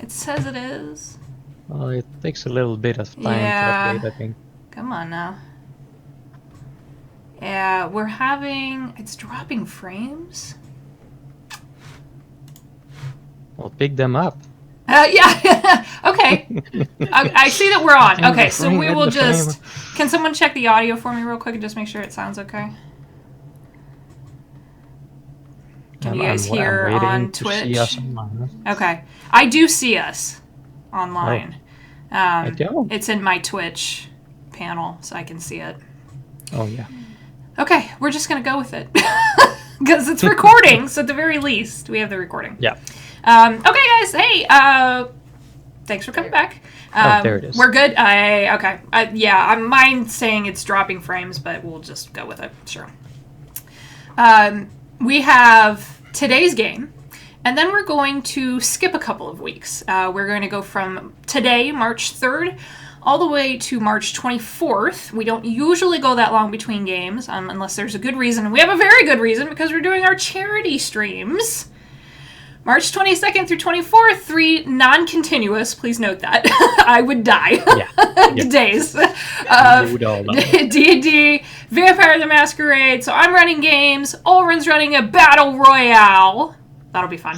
It says it is. Well, it takes a little bit of time to update, I think. Come on now. Yeah, we're having... It's dropping frames? Well, pick them up. Yeah. Okay. I see that we're on. Okay, so we will just... Can someone check the audio for me real quick and just make sure it sounds okay? Can you guys hear on Twitch? See us online. Okay. I do see us online. Oh. I don't. It's in my Twitch panel, so I can see it. Oh, yeah. Okay, we're just going to go with it. Because it's recording, so at the very least, we have the recording. Yeah. Okay, guys. Hey, thanks for coming back. There it is. We're good. Okay. Yeah, mine's saying it's dropping frames, but we'll just go with it. Sure. We have today's game, and then we're going to skip a couple of weeks. We're going to go from today, March 3rd, all the way to March 24th. We don't usually go that long between games, unless there's a good reason. And we have a very good reason, because we're doing our charity streams. March 22nd through 24th, 3 non-continuous, please note that. I would die. Yeah. Days. D&D, Vampire the Masquerade, so I'm running games, Ulrin's running a Battle Royale. That'll be fun.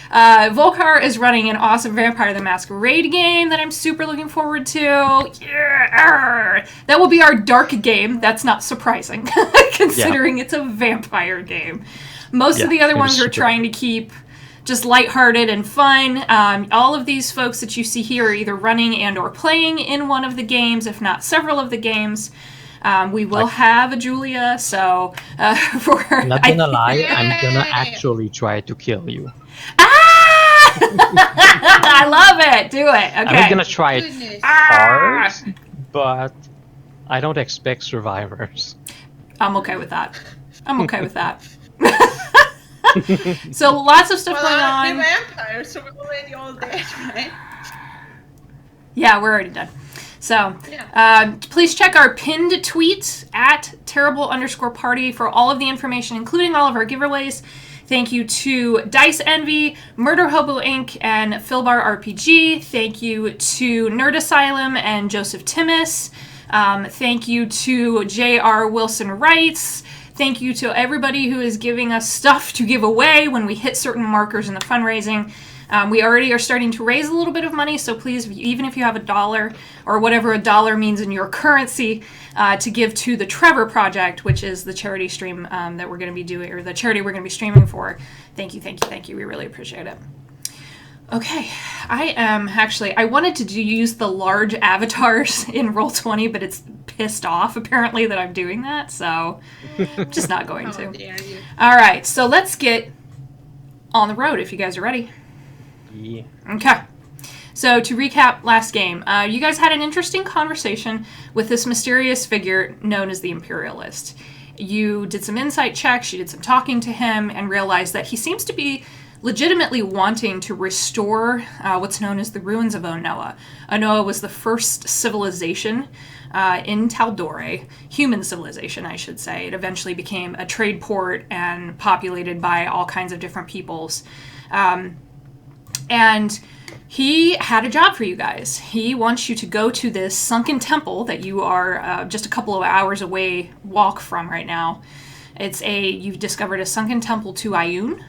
Volkar is running an awesome Vampire the Masquerade game that I'm super looking forward to. Yeah. That will be our dark game. That's not surprising, considering it's a vampire game. Most of the other ones are trying to keep just lighthearted and fun. All of these folks that you see here are either running and or playing in one of the games, if not several of the games. We will have a Julia, so... Not gonna lie, I'm gonna actually try to kill you. Ah! I love it! Do it, okay. I'm not gonna try it hard, but I don't expect survivors. I'm okay with that. So lots of stuff going on. We're vampires, so we're already all dead, right? Yeah, we're already done. So, please check our pinned tweet at terrible_party for all of the information, including all of our giveaways. Thank you to Dice Envy, Murder Hobo Inc., and Philbar RPG. Thank you to Nerd Asylum and Joseph Timmis. Thank you to J.R. Wilson Wrights. Thank you to everybody who is giving us stuff to give away when we hit certain markers in the fundraising. We already are starting to raise a little bit of money, so please, even if you have $1 or whatever $1 means in your currency, to give to the Trevor Project, which is the charity stream that we're going to be doing, or the charity we're going to be streaming for. Thank you. We really appreciate it. Okay, I wanted to use the large avatars in Roll20, but it's pissed off, apparently, that I'm doing that, so I'm just not going to. All right, so let's get on the road, if you guys are ready. Yeah. Okay. So to recap last game, you guys had an interesting conversation with this mysterious figure known as the Imperialist. You did some insight checks, you did some talking to him, and realized that he seems to be legitimately wanting to restore what's known as the ruins of Onoa. Onoa was the first civilization in Taldore, human civilization, I should say. It eventually became a trade port and populated by all kinds of different peoples. And he had a job for you guys. He wants you to go to this sunken temple that you are just a couple of hours away walk from right now. You've discovered a sunken temple to Ayun.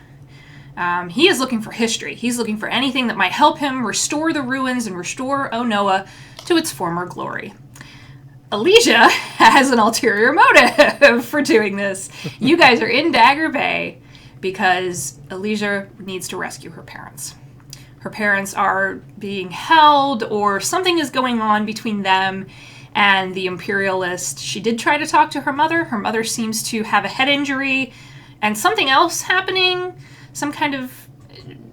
He is looking for history. He's looking for anything that might help him restore the ruins and restore Onoa to its former glory. Elysia has an ulterior motive for doing this. You guys are in Daggerbay because Elysia needs to rescue her parents. Her parents are being held, or something is going on between them and the Imperialist. She did try to talk to her mother. Her mother seems to have a head injury and something else happening. Some kind of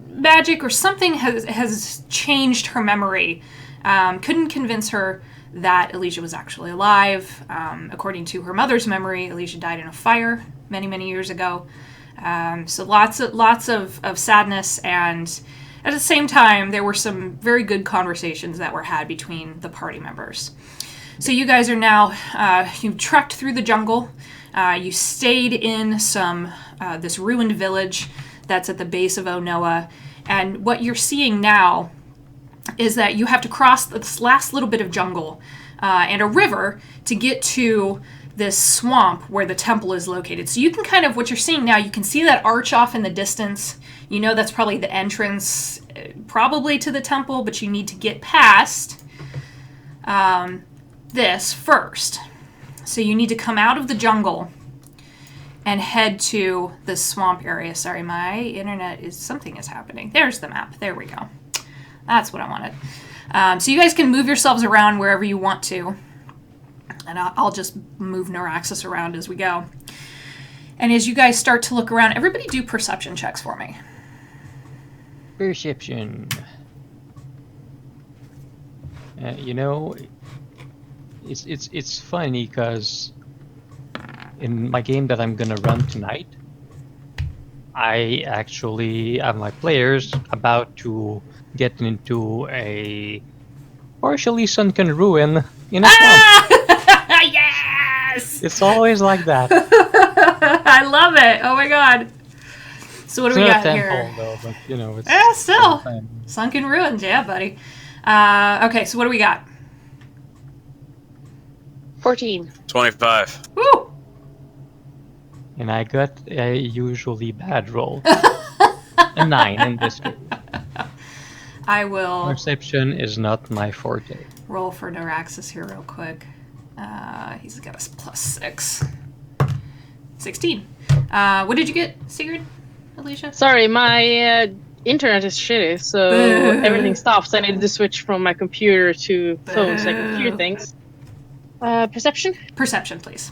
magic or something has changed her memory. Couldn't convince her that Elysia was actually alive. According to her mother's memory, Elysia died in a fire many, many years ago. So lots of sadness, and at the same time, there were some very good conversations that were had between the party members. So you guys are now, you've trekked through the jungle. You stayed in this ruined village that's at the base of Onoa, And what you're seeing now is that you have to cross this last little bit of jungle and a river to get to this swamp where the temple is located. So you can kind of, what you're seeing now, you can see that arch off in the distance. You know that's probably the entrance, probably to the temple, but you need to get past this first. So you need to come out of the jungle and head to the swamp area. Sorry, my internet is, something is happening. There's the map. There we go. That's what I wanted. So you guys can move yourselves around wherever you want to. And I'll just move Neuraxis around as we go. And as you guys start to look around, everybody do perception checks for me. Perception. You know, it's funny because in my game that I'm gonna run tonight, I actually have my players about to get into a partially sunken ruin in a swamp. Yes! It's always like that. I love it. Oh my god. So what do we got here? Temple, though, but you know, it's still sunken ruins. Yeah, buddy. Okay, so what do we got? 14. 25. Woo! And I got a usually bad roll. A 9 in this case. I will Perception is not my forte. roll for Neuraxis here real quick. He's got a +6. 16. What did you get, Sigrid? Alicia? Sorry, my internet is shitty, so everything stops. I need to switch from my computer to phone so I can hear things. Perception? Perception, please.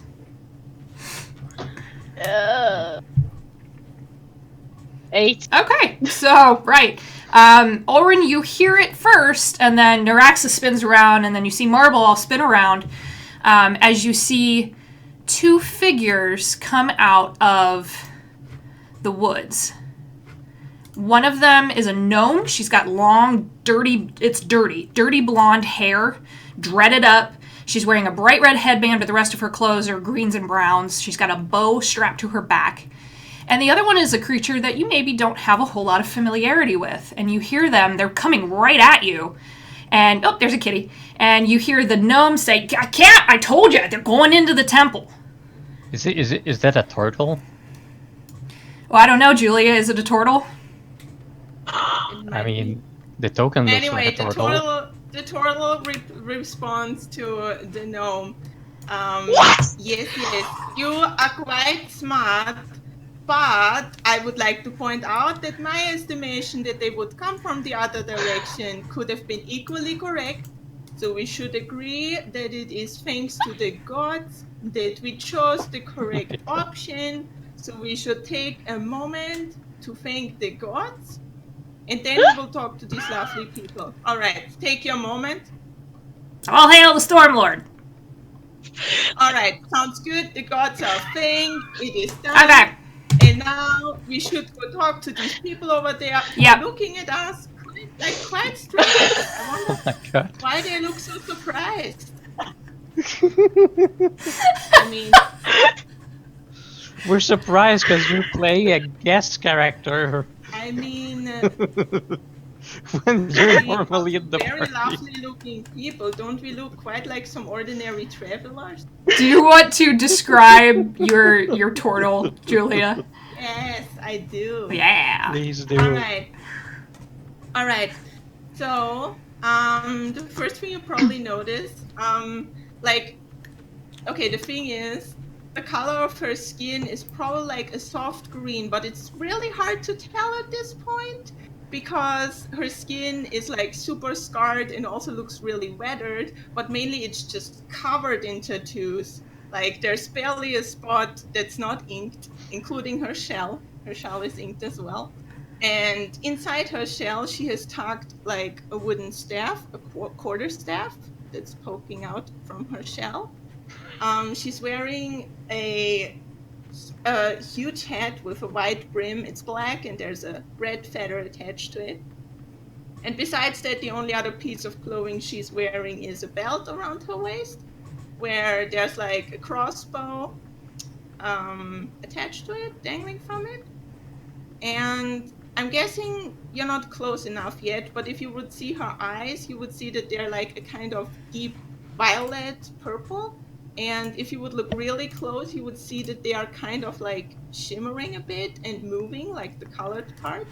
8. Okay, so, right. Ulrin, you hear it first, and then Neuraxis spins around, and then you see Marble all spin around as you see two figures come out of the woods. One of them is a gnome. She's got long, dirty blonde hair, dreaded up. She's wearing a bright red headband, but the rest of her clothes are greens and browns. She's got a bow strapped to her back. And the other one is a creature that you maybe don't have a whole lot of familiarity with. And you hear them, they're coming right at you. And, oh, there's a kitty. And you hear the gnome say, I can't, I told you, they're going into the temple. Is that a turtle? Well, I don't know, Julia, is it a turtle? I mean, the token looks Anyway, like a turtle. the turtle responds to the gnome. Yes, you are quite smart, but I would like to point out that my estimation that they would come from the other direction could have been equally correct. So we should agree that it is thanks to the gods that we chose the correct option. So we should take a moment to thank the gods. And then we will talk to these lovely people. All right, take your moment. All hail the Stormlord. All right, sounds good. The gods are thanked. It is done. Okay. And now we should go talk to these people over there. Yep. Looking at us quite strange. I wonder Oh my god. why they look so surprised. I mean, We're surprised because you're playing a guest character when you're normally in the very party. lovely looking people. Don't we look quite like some ordinary travelers? Do you want to describe your turtle, Julia? Yes, I do. Yeah. Please do. All right. So, the first thing you probably notice, the thing is, the color of her skin is probably like a soft green, but it's really hard to tell at this point because her skin is like super scarred and also looks really weathered, but mainly it's just covered in tattoos. Like there's barely a spot that's not inked, including her shell. Her shell is inked as well. And inside her shell, she has tucked like a wooden staff, a quarter staff that's poking out from her shell. She's wearing a huge hat with a white brim. It's black and there's a red feather attached to it. And besides that, the only other piece of clothing she's wearing is a belt around her waist, where there's like a crossbow attached to it, dangling from it. And I'm guessing you're not close enough yet, but if you would see her eyes, you would see that they're like a kind of deep violet purple. And if you would look really close, you would see that they are kind of like shimmering a bit and moving, like the colored part.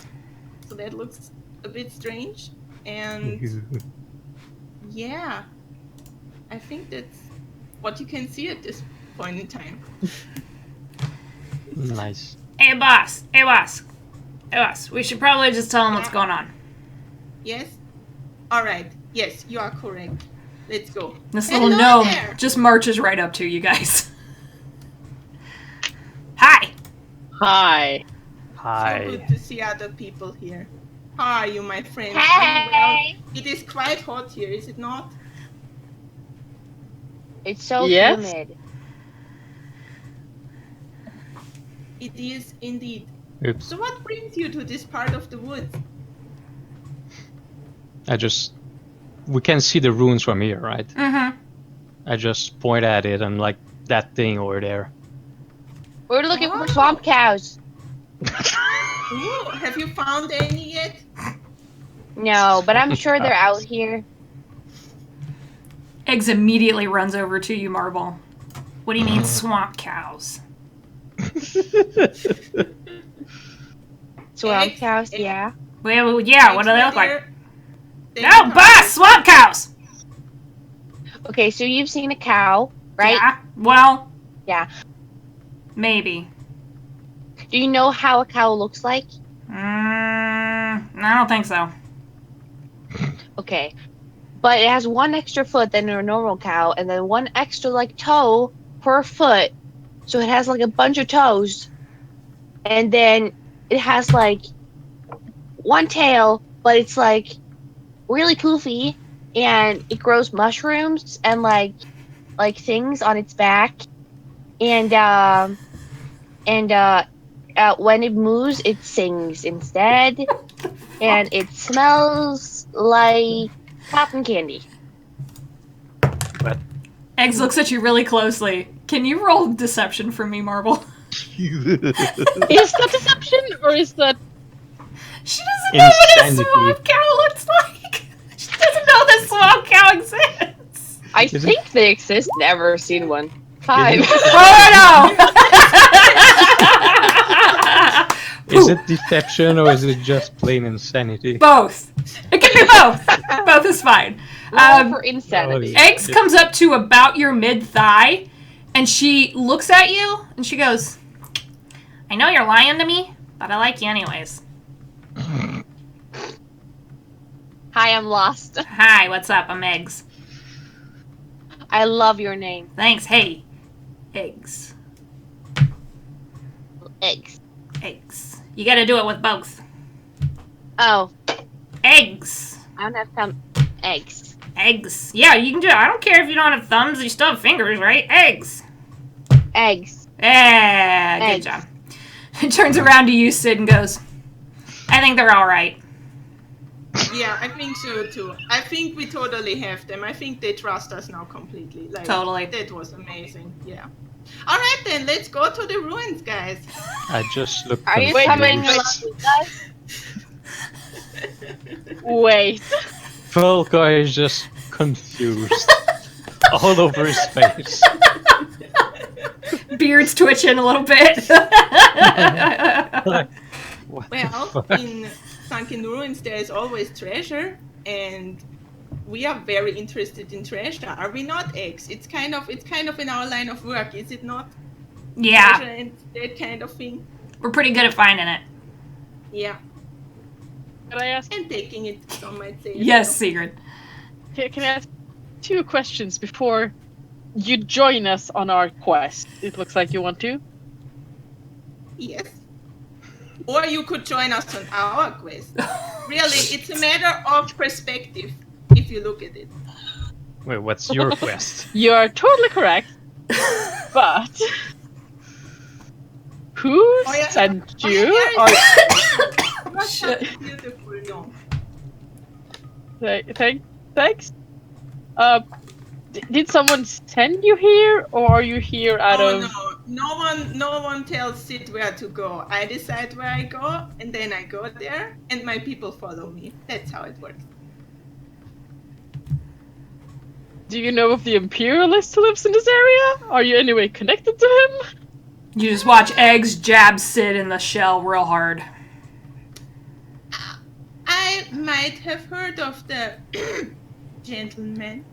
So that looks a bit strange. And yeah, I think that's what you can see at this point in time. Nice. Hey, boss. Hey, boss. Hey, boss. We should probably just tell him what's going on. Yes? All right. Yes, you are correct. Let's go. This Hello little gnome there. just marches right up to you guys. Hi. Hi. So Hi. good to see other people here. How are you, my friends? Hey. Are you well? It is quite hot here, is it not? It's so Yes? humid. It is indeed. Oops. So what brings you to this part of the woods? We can see the ruins from here, right? Mm-hmm. I just point at it and like that thing over there. We're looking Oh. for swamp cows. Ooh, have you found any yet? No, but I'm sure they're out here. Eggs immediately runs over to you, Marble. What do you mean, swamp cows? Swamp Eggs? cows, yeah. Well, yeah, what do they look like? They No, look boss! Swamp cows! Okay, so you've seen a cow, right? Yeah, well... Yeah. Maybe. Do you know how a cow looks like? I don't think so. Okay. But it has one extra foot than a normal cow, and then one extra, like, toe per foot. So it has, like, a bunch of toes. And then it has, like, one tail, but it's, like, really poofy, and it grows mushrooms and, like things on its back. And when it moves, it sings instead. And it smells like cotton candy. But Eggs looks at you really closely. Can you roll deception for me, Marble? Is that deception or is that? She doesn't know what a Insanity. swamp cow looks like! She doesn't know that swamp cow exists! I Is it- think they exist. Never seen one. 5. Oh no! is it deception or is it just plain insanity? Both. It can be both. Both is fine. Roll for insanity. Eggs comes up to about your mid-thigh, and she looks at you, and she goes, I know you're lying to me, but I like you anyways. Hi, I'm lost. Hi, what's up? I'm Eggs. I love your name. Thanks. Hey. Eggs. Eggs. Eggs. You gotta do it with both. Oh, Eggs. I don't have time. Eggs. Eggs. Yeah, you can do it. I don't care if you don't have thumbs, you still have fingers, right? Eggs. Eggs. Yeah, good Eggs. job. He turns around to you, Sid, and goes, I think they're alright. Yeah, I think so too. I think we totally have them. I think they trust us now completely. Like, Totally. That was amazing. Yeah. All right then, let's go to the ruins, guys. I just look. Are you confused. coming along with us? Wait. Volkar is just confused. All over his face. Beard's twitching a little bit. Like, what the Well, fuck? in Sunken Ruins there is always treasure, and we are very interested in treasure. Are we not, Eggs? It's kind of in our line of work, is it not? Yeah, Treasure and that kind of thing. we're pretty good at finding it. Yeah. Can I ask? And taking it, some might say. as Yes, well. Sigrid. Can I ask 2 questions before you join us on our quest? It looks like you want to. Yes. Or you could join us on our quest. Really, it's a matter of perspective if you look at it. Wait, what's your quest? You are totally correct. But who Oh, yeah. sent Oh, you? yeah, Or, That's Shit. so beautiful, no. Thanks. Did someone send you here, or are you here out Oh of? no, No one tells Sid where to go. I decide where I go, and then I go there, and my people follow me. That's how it works. Do you know of the Imperialist who lives in this area? Are you anyway connected to him? You just watch Eggs jab Sid in the shell real hard. I might have heard of the gentleman.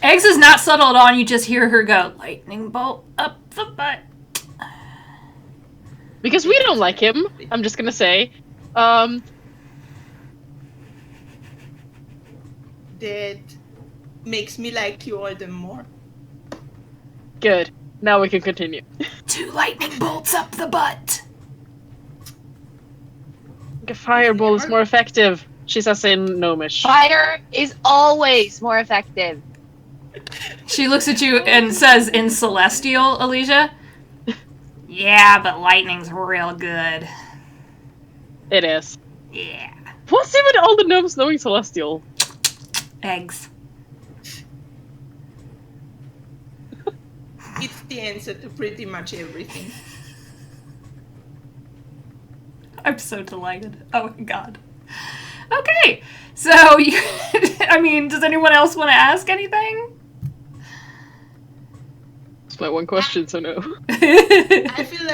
Eggs is not subtle at all, and you just hear her go, lightning bolt up the butt. Because we don't like him, I'm just gonna say. That makes me like you all the more. Good. Now we can continue. 2 lightning bolts up the butt. A fireball is more effective, she says in Gnomish. Fire is always more effective. She looks at you and says in Celestial, Alicia, yeah, but lightning's real good. It is. Yeah. What's even all the gnomes knowing Celestial? Eggs. It's the answer to pretty much everything. I'm so delighted. Oh my god. Okay, so, I mean, does anyone else want to ask anything? That's my one question, so no. I feel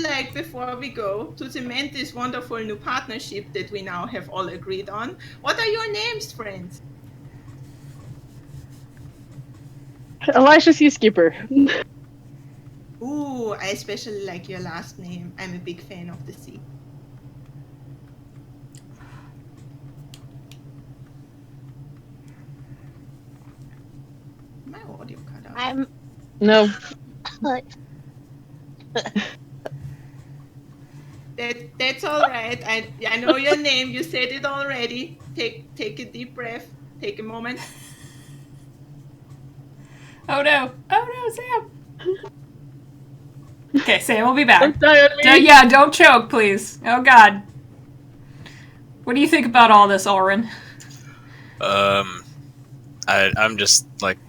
like before we go to cement this wonderful new partnership that we now have all agreed on, what are your names, friends? Elisha Seaskipper. Ooh, I especially like your last name. I'm a big fan of the sea. My audio cut out. I'm. No. That's all right. I know your name. You said it already. Take a deep breath. Take a moment. Oh no, Sam. Okay, Sam will be back. Don't die on me. Yeah, don't choke, please. Oh god. What do you think about all this, Oren? I'm just like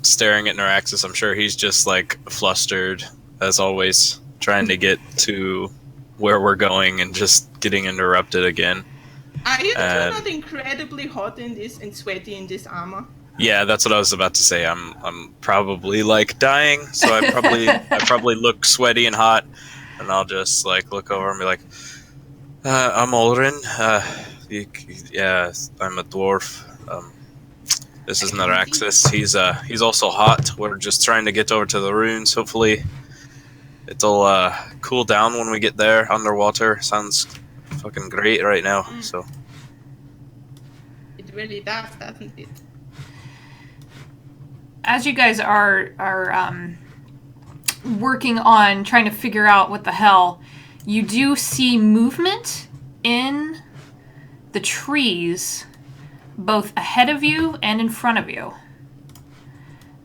staring at Naraxis. I'm sure he's just like flustered as always, trying to get to where we're going and just getting interrupted again. Are you not incredibly hot in this and sweaty in this armor? Yeah, that's what I was about to say. I'm probably like dying, so I probably look sweaty and hot, and I'll just like look over and be like, I'm Olrin. Yeah, I'm a dwarf. This is Naraxis. He's also hot. We're just trying to get over to the ruins. Hopefully, it'll cool down when we get there underwater. Sounds fucking great right now. So It really does, doesn't it? As you guys are working on trying to figure out what the hell, you do see movement in the trees, both ahead of you and in front of you.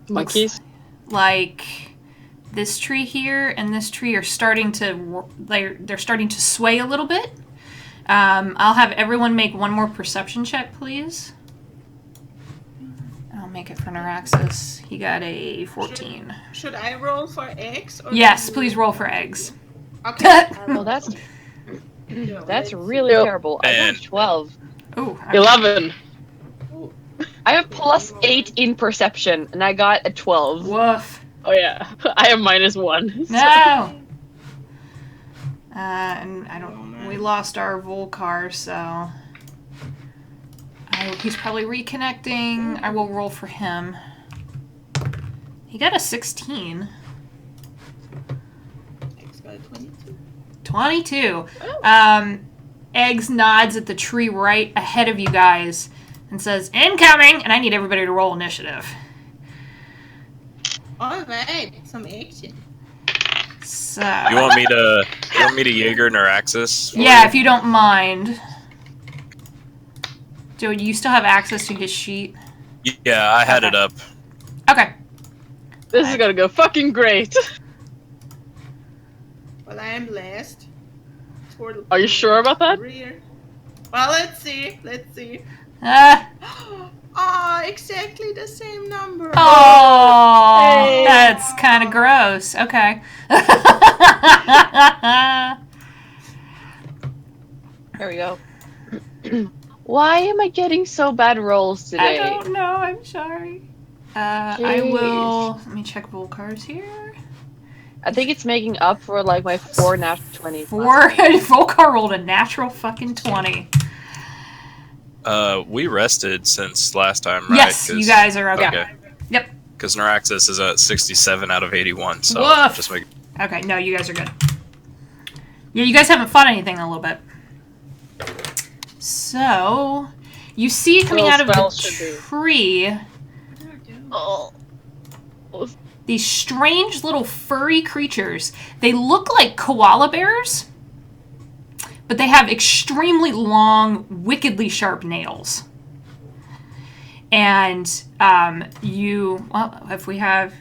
Monkeys? Like this tree here and this tree are starting to they're starting to sway a little bit. I'll have everyone make one more perception check, please. I'll make it for Naraxis. He got a 14. Should I roll for eggs? Or Yes, please roll for eggs. Okay. Well, that's Let's really Yep. terrible. I And- got 12. Oh, 11. I have +8 in perception, and I got a 12. woof. Oh yeah, I have -1. so- No. And I don't. We lost our Volcar, so he's probably reconnecting. I will roll for him. He got a 16. Eggs got a 22. 22. Eggs nods at the tree right ahead of you guys and says, "Incoming!" And I need everybody to roll initiative. All right, some action. So, you want me to Jaeger Naraxis? yeah, if you don't mind. Do you still have access to his sheet? Yeah, I had it up. Okay. This is gonna go fucking great. Well, I am last. Are you sure about that? Rear. Well, let's see. Let's see. Oh, exactly the same number. Oh, Hey. that's kind of gross. Okay. There we go. Why am I getting so bad rolls I today? don't know. I'm sorry. I will. Let me check Volcar's here. I think it's making up for like my 4 nat 20s. Volcar rolled a natural fucking 20. We rested since last time, right? Yes, you guys are okay. Okay. Yep. Because Neuraxis is at 67 out of 81, so Woof. just make. Okay, no, you guys are good. Yeah, you guys haven't fought anything in a little bit. So, you see coming Well, out of spells the should be. tree Oh. these strange little furry creatures. They look like koala bears, but they have extremely long, wickedly sharp nails. And do we have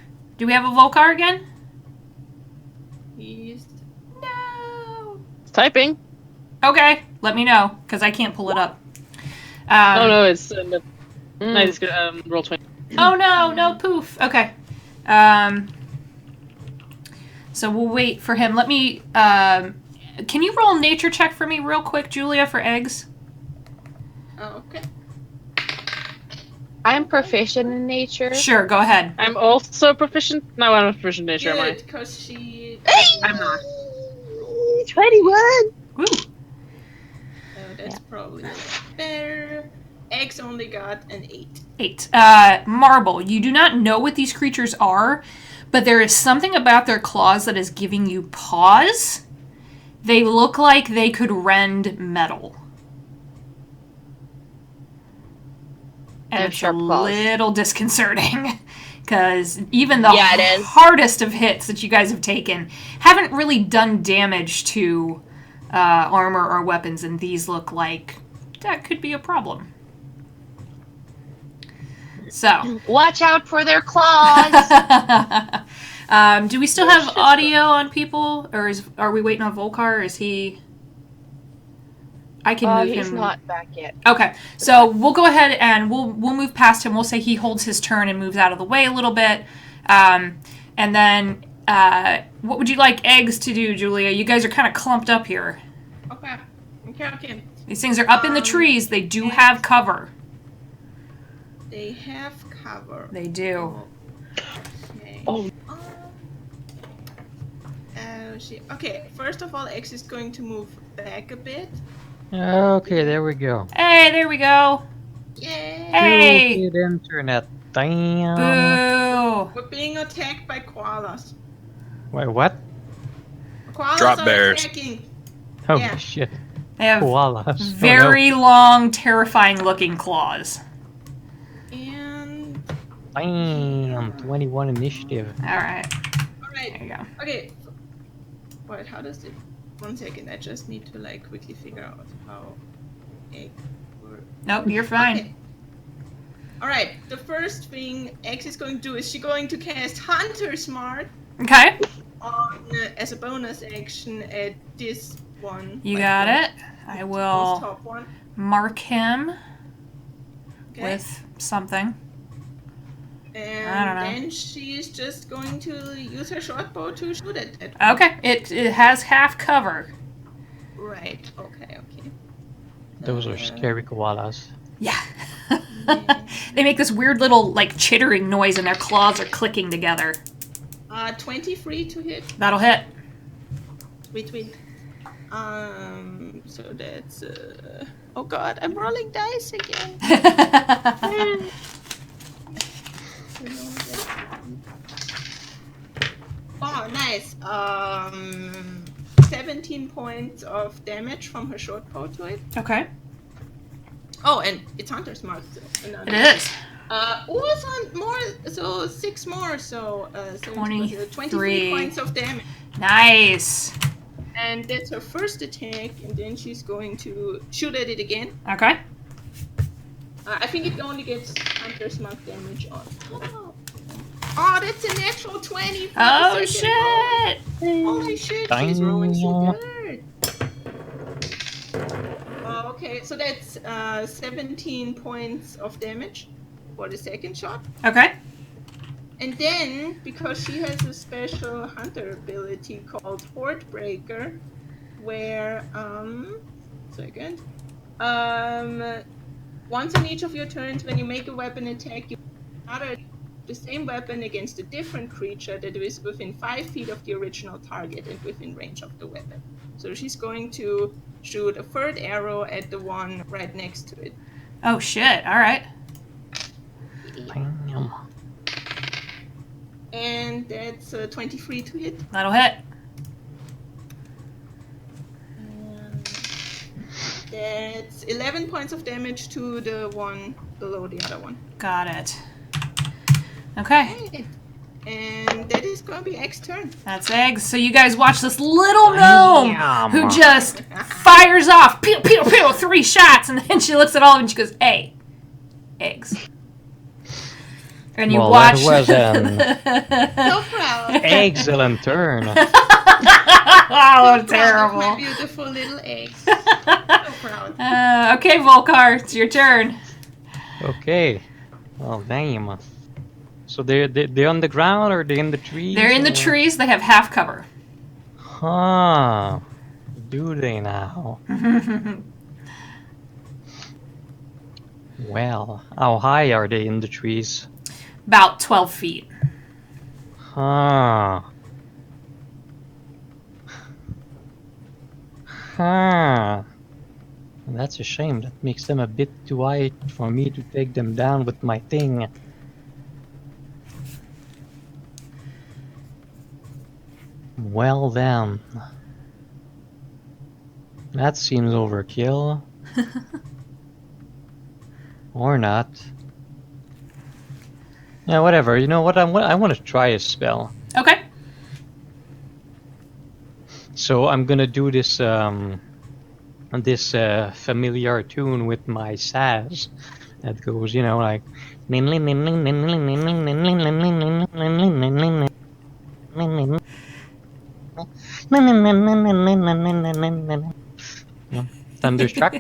a Volcar again? He's No. It's typing. Okay, let me know, because I can't pull it up. Oh no, it's no, it's good. Roll 20. Oh no, poof. Okay. So we'll wait for him. Let me, can you roll a nature check for me real quick, Julia, for eggs? okay. I'm proficient in nature. Sure, go ahead. I'm also proficient. No, I'm not proficient in nature, am I? Good, because she. I'm not. 21. Woo. So that's probably better. X only got an 8. 8. Marble, you do not know what these creatures are, but there is something about their claws that is giving you pause. They look like they could rend metal. And They have it's a sharp claws. little disconcerting. Because even the Yeah, it is. hardest of hits that you guys have taken haven't really done damage to armor or weapons, and these look like that could be a problem. So, Watch out for their claws. do we still have audio on people, or are we waiting on Volcar? Is he? I can move He's him. not back yet. Okay, so we'll go ahead and we'll move past him. We'll say he holds his turn and moves out of the way a little bit, and then what would you like eggs to do, Julia? You guys are kind of clumped up here. Okay. These things are up in the trees. They do have cover. They have cover. They do. Okay. Oh. Okay, first of all, X is going to move back a bit. Okay, there we go. Hey, there we go. Yay! Hey. Stupid internet. Damn. Boo. We're being attacked by koalas. Wait, what? Koalas Drop are bears. attacking. Holy Yeah. shit. They have Koalas. Oh, no. very long, terrifying-looking claws. And Damn, 21 initiative. All right, all right. there you go. Okay. Wait, how does it? 1 second. I just need to like quickly figure out how egg works. Nope, you're fine. Okay. All right. The first thing X is going to do is she's going to cast Hunter Smart Okay, on as a bonus action at this one. you like got the it. I most will top one. mark him Okay. with something. And I don't know. then she's just going to use her short bow to shoot it. Okay, it has half cover. Right. Okay. Those are scary koalas. Yeah. They make this weird little like chittering noise, and their claws are clicking together. 23 to hit. That'll hit. Wait. So that's oh god, I'm rolling dice again. Oh, nice. 17 points of damage from her short bow to it. Okay. Oh, and it's Hunter's Mark. It is. So 6 more, so 23. 23 points of damage. Nice. And that's her first attack, and then she's going to shoot at it again. Okay. I think it only gets Hunter's Mark damage on. Oh, that's a natural 20. For Oh the second shit. roll. Holy shit, she's rolling so good. Okay, so that's 17 points of damage. for the second shot. Okay. And then, because she has a special hunter ability called Horde Breaker, where, once on each of your turns, when you make a weapon attack, you fire the same weapon against a different creature that is within 5 feet of the original target and within range of the weapon. So she's going to shoot a third arrow at the one right next to it. Oh, shit. All right. Bam. And that's 23 to hit. That'll hit. That's 11 points of damage to the one below the other one. Got it. Okay. Okay. And that is going to be X's turn. That's Eggs. So you guys watch this little gnome who just fires off, pew, pew, pew, 3 shots, and then she looks at all of them and she goes, hey, Eggs. And you watch... That was an So proud. excellent turn. Oh, So proud of my terrible. beautiful little eggs. So proud. Okay, Volkar, it's your turn. Okay. Well, damn. So they're on the ground or they're in the trees? They're in the or- trees. They have half cover. Huh. Do they now? Well, how high are they in the trees? About 12 feet. Huh. Huh. That's a shame. That makes them a bit too high for me to take them down with my thing. Well then. That seems overkill. Or not. Yeah, whatever. You know what? I want to try a spell. Okay. So I'm gonna do this familiar tune with my saz that goes, you know, like. Thunderstruck.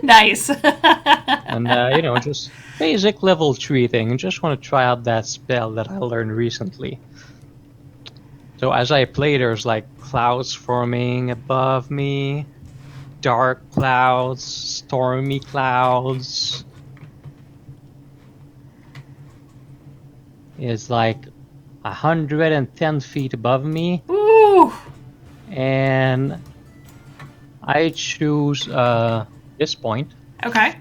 Nice. And you know, just basic level 3 thing. I just want to try out that spell that I learned recently. So as I play, there's like clouds forming above me, dark clouds, stormy clouds. It's like 110 feet above me, Ooh. and I choose this point, Okay.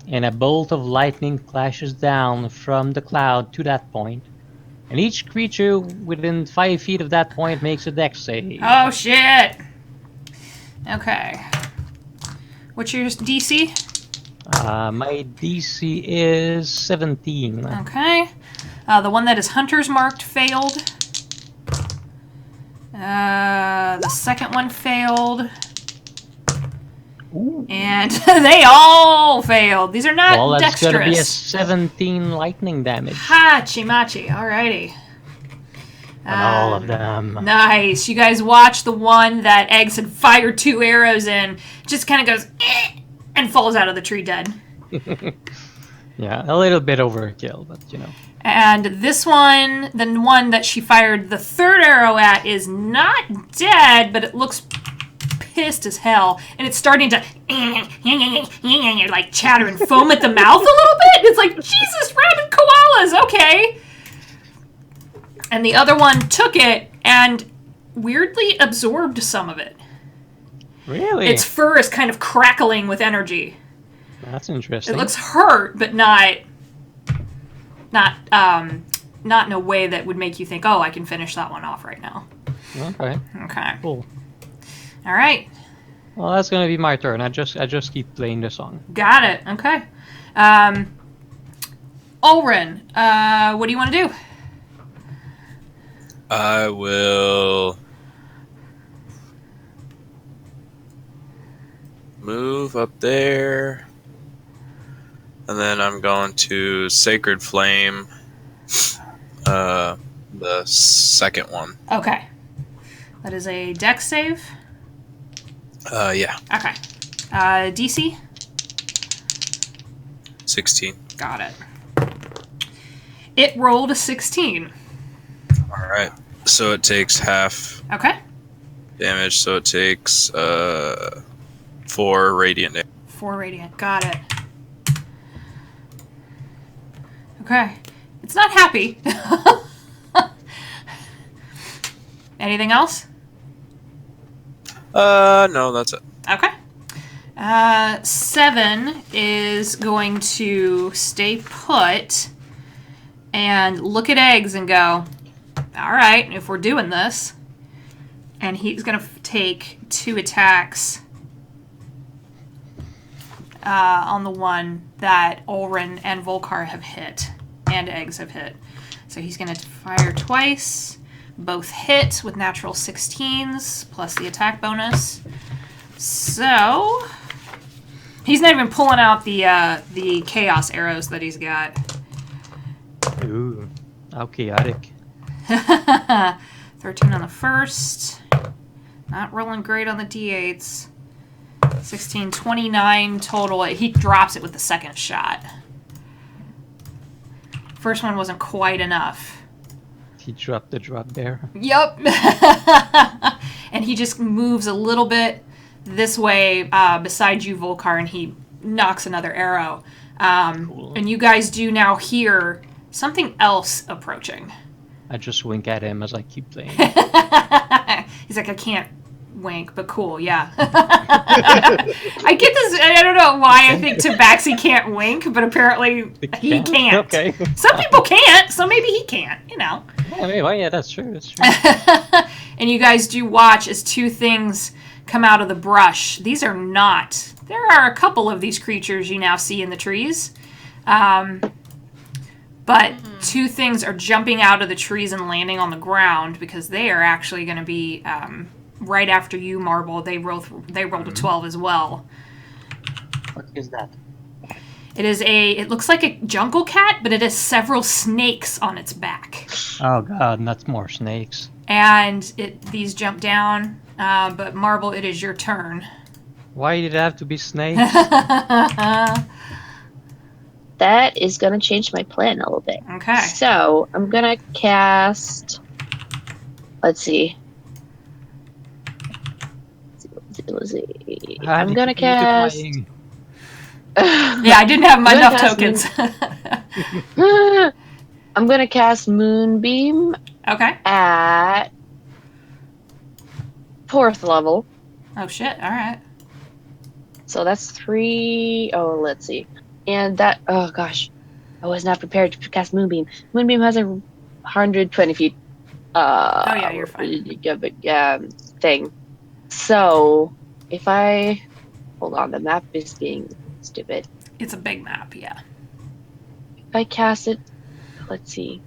and a bolt of lightning flashes down from the cloud to that point, and each creature within 5 feet of that point makes a dex save. Oh, shit. Okay. What's your DC? My DC is 17. Okay. The one that is Hunter's marked failed. The second one failed. Ooh. And they all failed. These are not Well, that's gonna be a dexterous. 17 lightning damage Hachi-machi. Alrighty. on all of them. Nice. You guys watch the one that Eggs had fired 2 arrows in. Just kind of goes, and falls out of the tree dead. Yeah, a little bit overkill, but you know. And this one, the one that she fired the 3rd arrow at, is not dead, but it looks pissed as hell. And it's starting to like chatter and foam at the mouth a little bit. It's like, Jesus, rabid koalas, okay. And the other one took it and weirdly absorbed some of it. Really? Its fur is kind of crackling with energy. That's interesting. It looks hurt, but not in a way that would make you think, oh, I can finish that one off right now. Okay, Okay. cool. All right. Well, that's gonna be my turn. I just keep playing the song. Got it. Okay. Ulrin, what do you want to do? I will move up there, and then I'm going to Sacred Flame, the second one. Okay. That is a dex save. Yeah, Okay. DC? 16. Got it. It rolled a 16. All right. So it takes half Okay. damage. So it takes 4 radiant damage. 4 radiant. Got it. Okay. It's not happy. Anything else? No, that's it. Okay. 7 is going to stay put and look at eggs and go, all right, if we're doing this. And he's going to take 2 attacks on the one that Ulrin and Volkar have hit, and eggs have hit. So he's going to fire twice. Both hit with natural 16s plus the attack bonus. So he's not even pulling out the chaos arrows that he's got. Ooh, how chaotic. 13 on the first. Not rolling great on the d8s. 16, 29 total. He drops it with the second shot. First one wasn't quite enough. He dropped the drop there. Yep. And he just moves a little bit this way beside you, Volkar, and he knocks another arrow. Cool. And you guys do now hear something else approaching. I just wink at him as I keep playing. He's like, I can't wink, but cool, yeah. I get this, I don't know why I think Tabaxi can't wink, but apparently he can't. Okay. Some people can't, so maybe he can't, you know. Yeah, maybe, well, yeah, that's true. That's true. And you guys do watch as 2 things come out of the brush. These are not. There are a couple of these creatures you now see in the trees. But 2 things are jumping out of the trees and landing on the ground because they are actually going to be right after you, Marble. They rolled a 12 as well. What is that? It looks like a jungle cat, but it has several snakes on its back. Oh god, not more snakes. And these jump down, but Marble, it is your turn. Why did it have to be snakes? That is going to change my plan a little bit. Okay. So, I'm going to cast... Let's see. I'm going to cast... Yeah, I didn't have enough tokens. I'm going to cast Moonbeam Okay. at 4th level. Oh, shit. All right. So that's 3... Oh, let's see. And that... Oh, gosh. I was not prepared to cast Moonbeam. Moonbeam has 120 feet... Oh, yeah, you're fine. Thing. So, if I... Hold on, the map is being stupid. It's a big map, yeah. If I cast it... Let's see.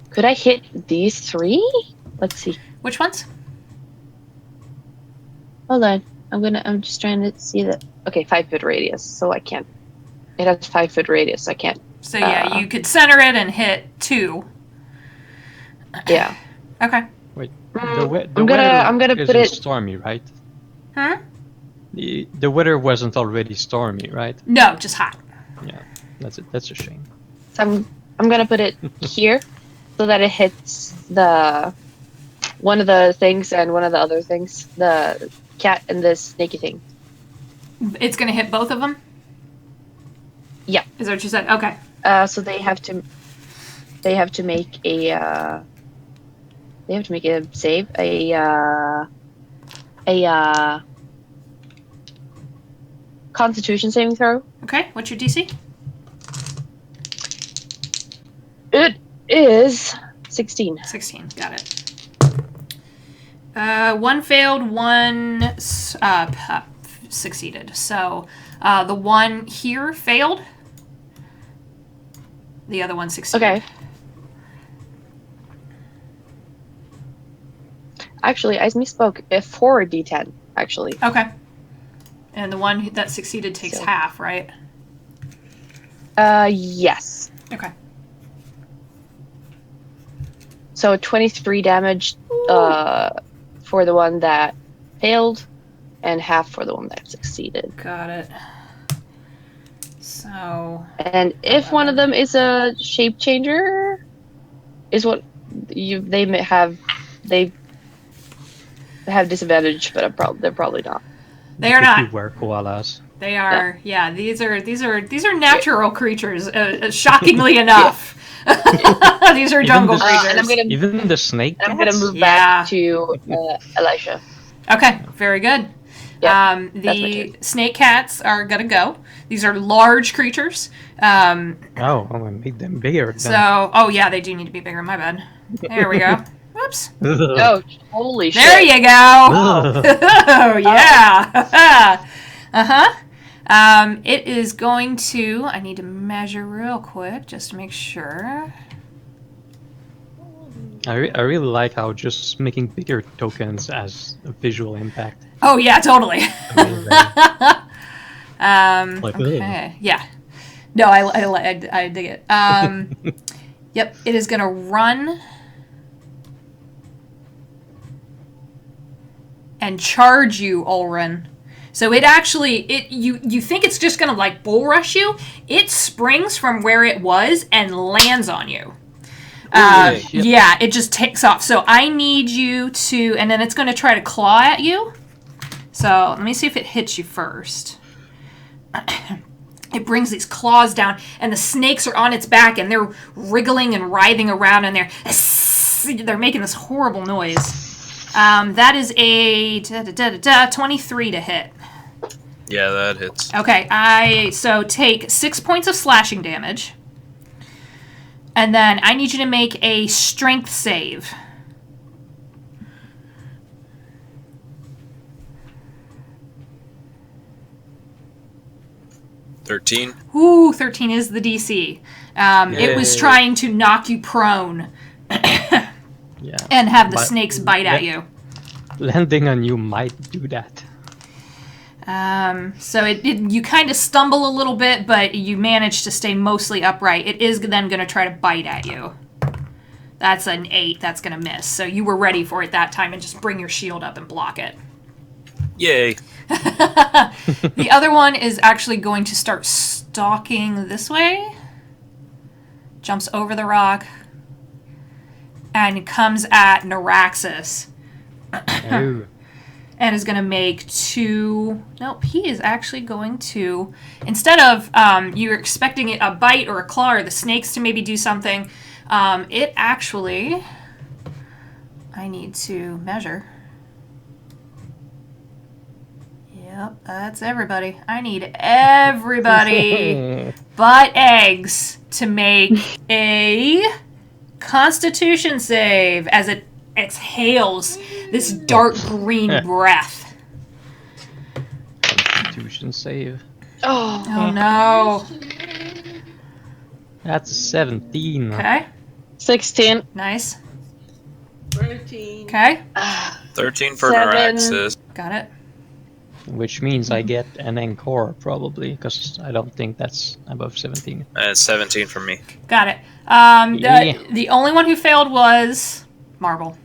Could I hit these 3? Let's see. Which ones? Hold on. I'm just trying to see that. Okay, 5-foot radius, so I can't. It has 5-foot radius, so I can't. So yeah, you could center it and hit 2. Yeah. Okay. Wait, I'm weather gonna put isn't it. stormy, right? Huh? The weather wasn't already stormy, right? No, just hot. Yeah, that's it. That's a shame. So I'm gonna put it here, so that it hits the one of the things and one of the other things, the cat and the snaky thing. It's gonna hit both of them? Yeah. Is that what you said? Okay. So they have to make a save, a Constitution saving throw. Okay, what's your DC? It is 16. 16, got it. 1 failed, 1 succeeded. So the one here failed. The other one succeeded. Okay. Actually, I misspoke. 4d10, actually. Okay. And the one that succeeded takes half, right? Yes. Okay. So 23 damage for the one that failed, and half for the one that succeeded. Got it. So. And if one of them is a shape changer, is what they have disadvantage, but they're probably not. They are not. Wear koalas. They are. Yeah. These are natural creatures. Shockingly enough. These are jungle creatures. And Even the snake. I'm gonna move Yeah. back to Elisha. Okay. Very good. Yeah, that's my The turn. snake cats are gonna go. These are large creatures. I made them bigger. So, yeah, they do need to be bigger. My bad. There we go. Whoops. Oh, holy shit! There you go. Oh yeah. It is going to. I need to measure real quick just to make sure. I really like how just making bigger tokens has a visual impact. Oh yeah, totally. Like, Okay. Yeah. No, I dig it. Yep. It is gonna run and charge you, Ulrin. So it actually, you think it's just gonna like bull rush you? It springs from where it was and lands on you. Yep. Yeah, it just takes off. So I need you to, and then it's gonna try to claw at you. So let me see if it hits you first. It brings these claws down, and the snakes are on its back, and they're wriggling and writhing around, and they're making this horrible noise. That is a 23 to hit. Yeah, that hits. Okay, so take 6 points of slashing damage, and then I need you to make a strength save. $13. Ooh, 13 is the DC. It was Yay. trying to knock you prone Yeah. and have the But- snakes bite at you. Landing on you might do that. So you kind of stumble a little bit, but you manage to stay mostly upright. It is then going to try to bite at you. That's an 8. That's going to miss. So you were ready for it that time and just bring your shield up and block it. Yay. The other one is actually going to start stalking this way. Jumps over the rock. And comes at Naraxis. Oh. And is going to make 2... Nope, he is actually going to... Instead of you're expecting a bite or a claw or the snakes to maybe do something, it actually... I need to measure. Yep, that's everybody. I need everybody but eggs to make a Constitution save as it exhales this dark green breath. Constitution save. Oh, Oh no. That's 17. Okay, 16. nice. 13. Okay, 13 for 7. Naraxis. got it. Which means I get an encore, probably, because I don't think that's above 17. And it's 17 for me. Got it. Yeah. The only one who failed was Marble.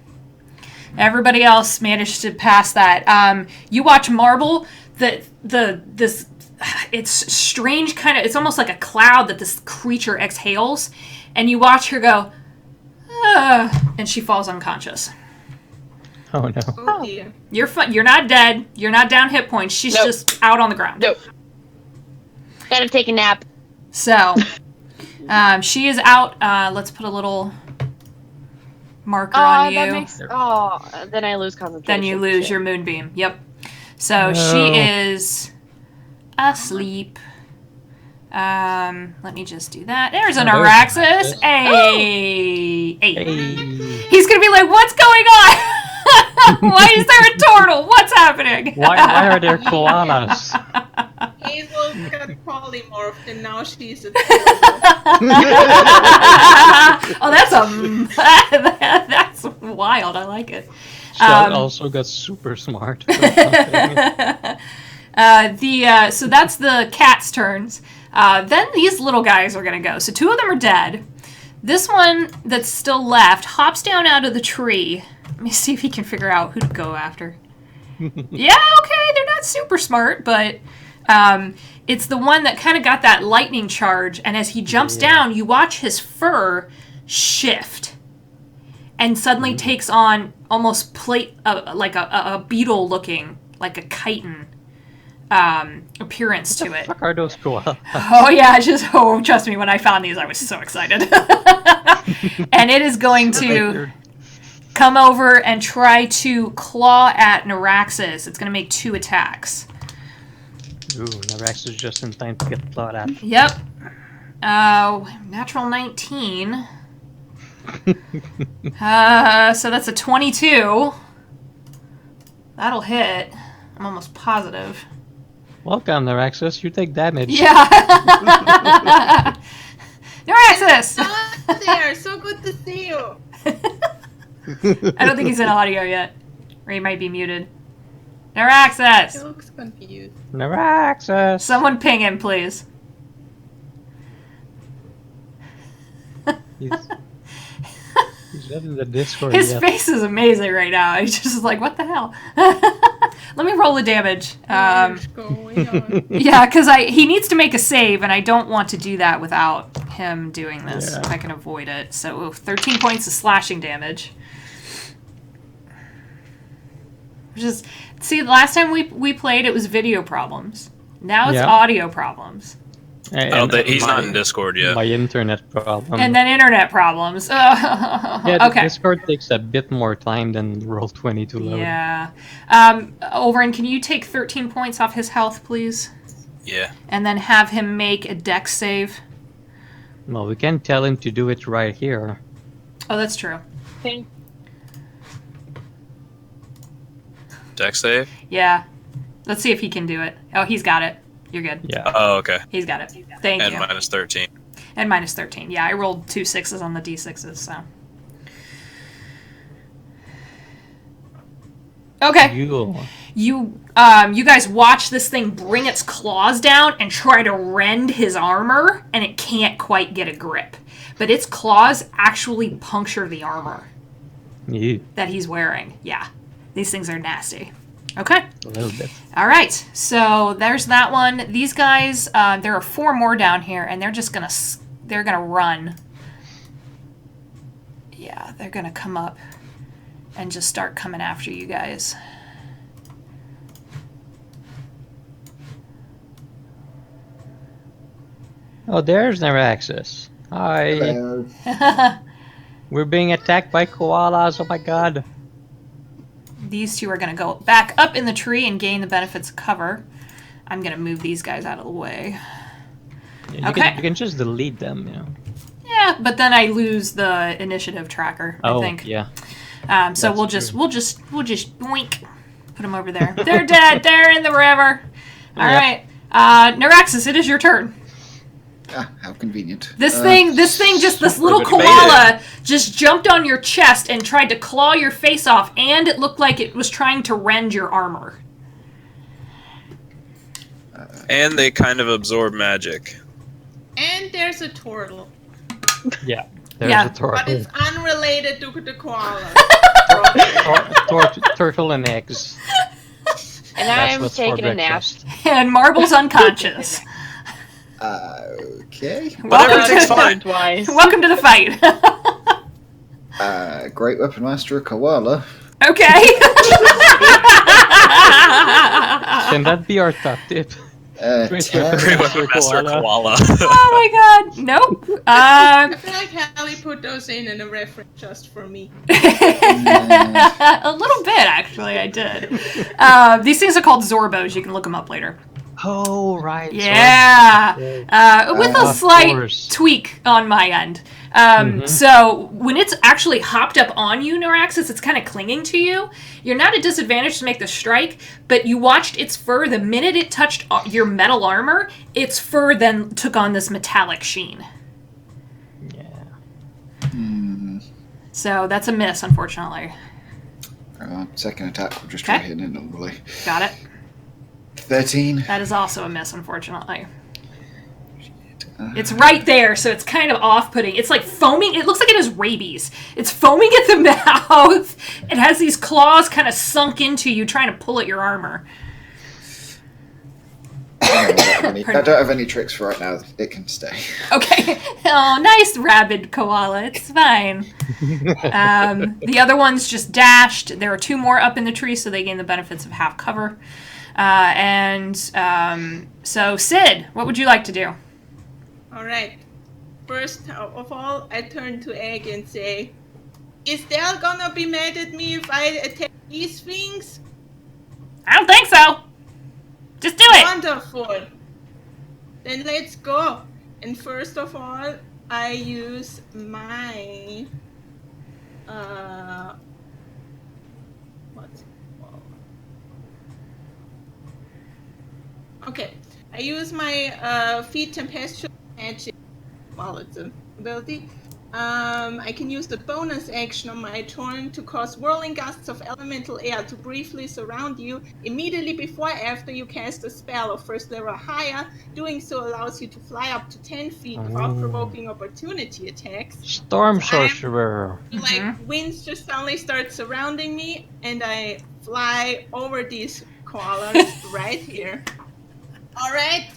Everybody else managed to pass that. You watch Marble, this it's strange kind of, it's almost like a cloud that this creature exhales, and you watch her go, and she falls unconscious. Oh no. Oh dear. You're not dead. You're not down hit points. She's Nope. just out on the ground. nope. Gotta take a nap. So, she is out. Let's put a little marker on you. Then I lose concentration. Then you lose Shit. your moonbeam. Yep. So No. she is asleep. Let me just do that. There's an Oh, there's Araxis. Araxis. Hey. Hey. He's gonna be like, what's going on? Why is there a turtle? What's happening? Why are there koalas? Hazel got polymorphed and now she's a Oh, that's wild. I like it. She also got super smart. So that's the cat's turns. Then these little guys are gonna go. So 2 of them are dead. This one that's still left hops down out of the tree. Let me see if he can figure out who to go after. Yeah, okay, they're not super smart, but it's the one that kind of got that lightning charge. And as he jumps down, you watch his fur shift and suddenly takes on almost like a beetle looking, like a chitin appearance to it. What are those koalas? Oh yeah, trust me, when I found these I was so excited. And it is going to come over and try to claw at Neuraxis. It's going to make 2 attacks. Ooh, Neuraxis is just in time to get clawed at. Yep. Natural 19. So that's a 22. That'll hit. I'm almost positive. Welcome, Neuraxis. You take damage. Yeah. Neuraxis! There, so good to see you. I don't think he's in audio yet. Or he might be muted. Neuraxis! He looks confused. Neuraxis! Someone ping him, please. He's not in the Discord His yet. face is amazing right now. He's just like, what the hell? Let me roll the damage. What's going on? Yeah, because he needs to make a save, and I don't want to do that without him doing this, Yeah. if I can avoid it. So 13 points of slashing damage. Just see, the last time we played, it was video problems. Now it's Yeah. audio problems. He's not in Discord yet. My internet problem. And then internet problems. yeah, Okay. Discord takes a bit more time than Roll20 to load. Yeah. Overin, can you take 13 points off his health, please? Yeah. And then have him make a dex save. Well, we can tell him to do it right here. Oh, that's true. Okay. Dex save? Yeah. Let's see if he can do it. Oh, he's got it. You're good. Yeah. Oh, okay. He's got it. Thank And you. minus 13. And minus 13. Yeah, I rolled 2 6s on the d6s, so. Okay. You guys watch this thing bring its claws down and try to rend his armor, and it can't quite get a grip. But its claws actually puncture the armor You. that he's wearing. Yeah. These things are nasty. Okay. A little bit. All right, so there's that one. These guys, there are 4 more down here, and they're just they're gonna run. Yeah, they're gonna come up and just start coming after you guys. Oh, there's Neuraxis. Hi. Hello. We're being attacked by koalas. Oh my god. These 2 are gonna go back up in the tree and gain the benefits of cover. I'm gonna move these guys out of the way. Yeah, Okay. you can just delete them, you know. Yeah, but then I lose the initiative tracker, I think. Yeah. So That's we'll just boink, put them over there. They're dead. They're in the river. All right, Neuraxis, it is your turn. Ah, how convenient. This little good. koala just jumped on your chest and tried to claw your face off, and it looked like it was trying to rend your armor. And they kind of absorb magic. And there's a turtle, Yeah. There's Yeah. a but turtle. it's unrelated to the koala. Turtle and eggs. And That's I'm what's for taking a nap. breakfast. And Marble's unconscious. Okay. But everything's fine. Twice. Welcome to the fight. Great Weapon Master koala. Okay. Can that be our top tip? 10. Great Weapon Master Koala. Oh my god. Nope. I feel like Hallie put those in a reference just for me. A little bit, actually, I did. These things are called Zorbos. You can look them up later. Oh, right. Yeah. With a Of slight course. tweak on my end. So when it's actually hopped up on you, Neuraxis, it's kind of clinging to you. You're not at disadvantage to make the strike, but you watched its fur. The minute it touched your metal armor, its fur then took on this metallic sheen. Yeah. So that's a miss, unfortunately. Second attack, we'll just try Okay. hitting it normally. Got it. 13. That is also a miss, unfortunately. It's right there, so it's kind of off-putting. It's like foaming. It looks like it has rabies. It's foaming at the mouth. It has these claws kind of sunk into you, trying to pull at your armor. I don't have any tricks for right now. It can stay. Okay. Oh, nice rabid koala. It's fine. The other one's just dashed. There are 2 more up in the tree, so they gain the benefits of half cover. So, Sid, what would you like to do? All right. First of all, I turn to Egg and say, is Dale gonna be mad at me if I attack these things? I don't think so. Just do it. Wonderful. Then let's go. And first of all, I use my what's it called? Okay, I use my feed tempestuous magic. Well, it's an ability. I can use the bonus action on my turn to cause whirling gusts of elemental air to briefly surround you immediately before or after you cast a spell of first level or higher. Doing so allows you to fly up to 10 feet without provoking opportunity attacks. Storm sorcerer. Winds just suddenly start surrounding me, and I fly over these koalas right here. All right,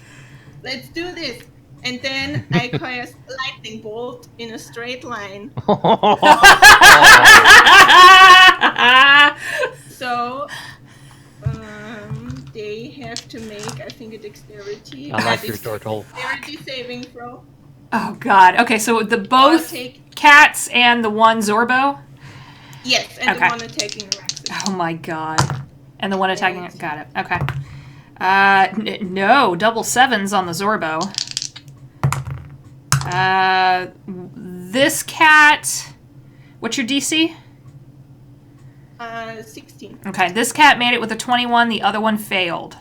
let's do this. And then I cast lightning bolt in a straight line. So they have to make, I think, a dexterity. I like your turtle. Dexterity saving throw. Oh, God. Okay, so both cats and the one Zorbo? Yes, and the one attacking Raxus. Oh, my God. And the one attacking... Got it. Okay. No, double 7s on the Zorbo. This cat, what's your DC? 16. Okay, this cat made it with a 21, the other one failed.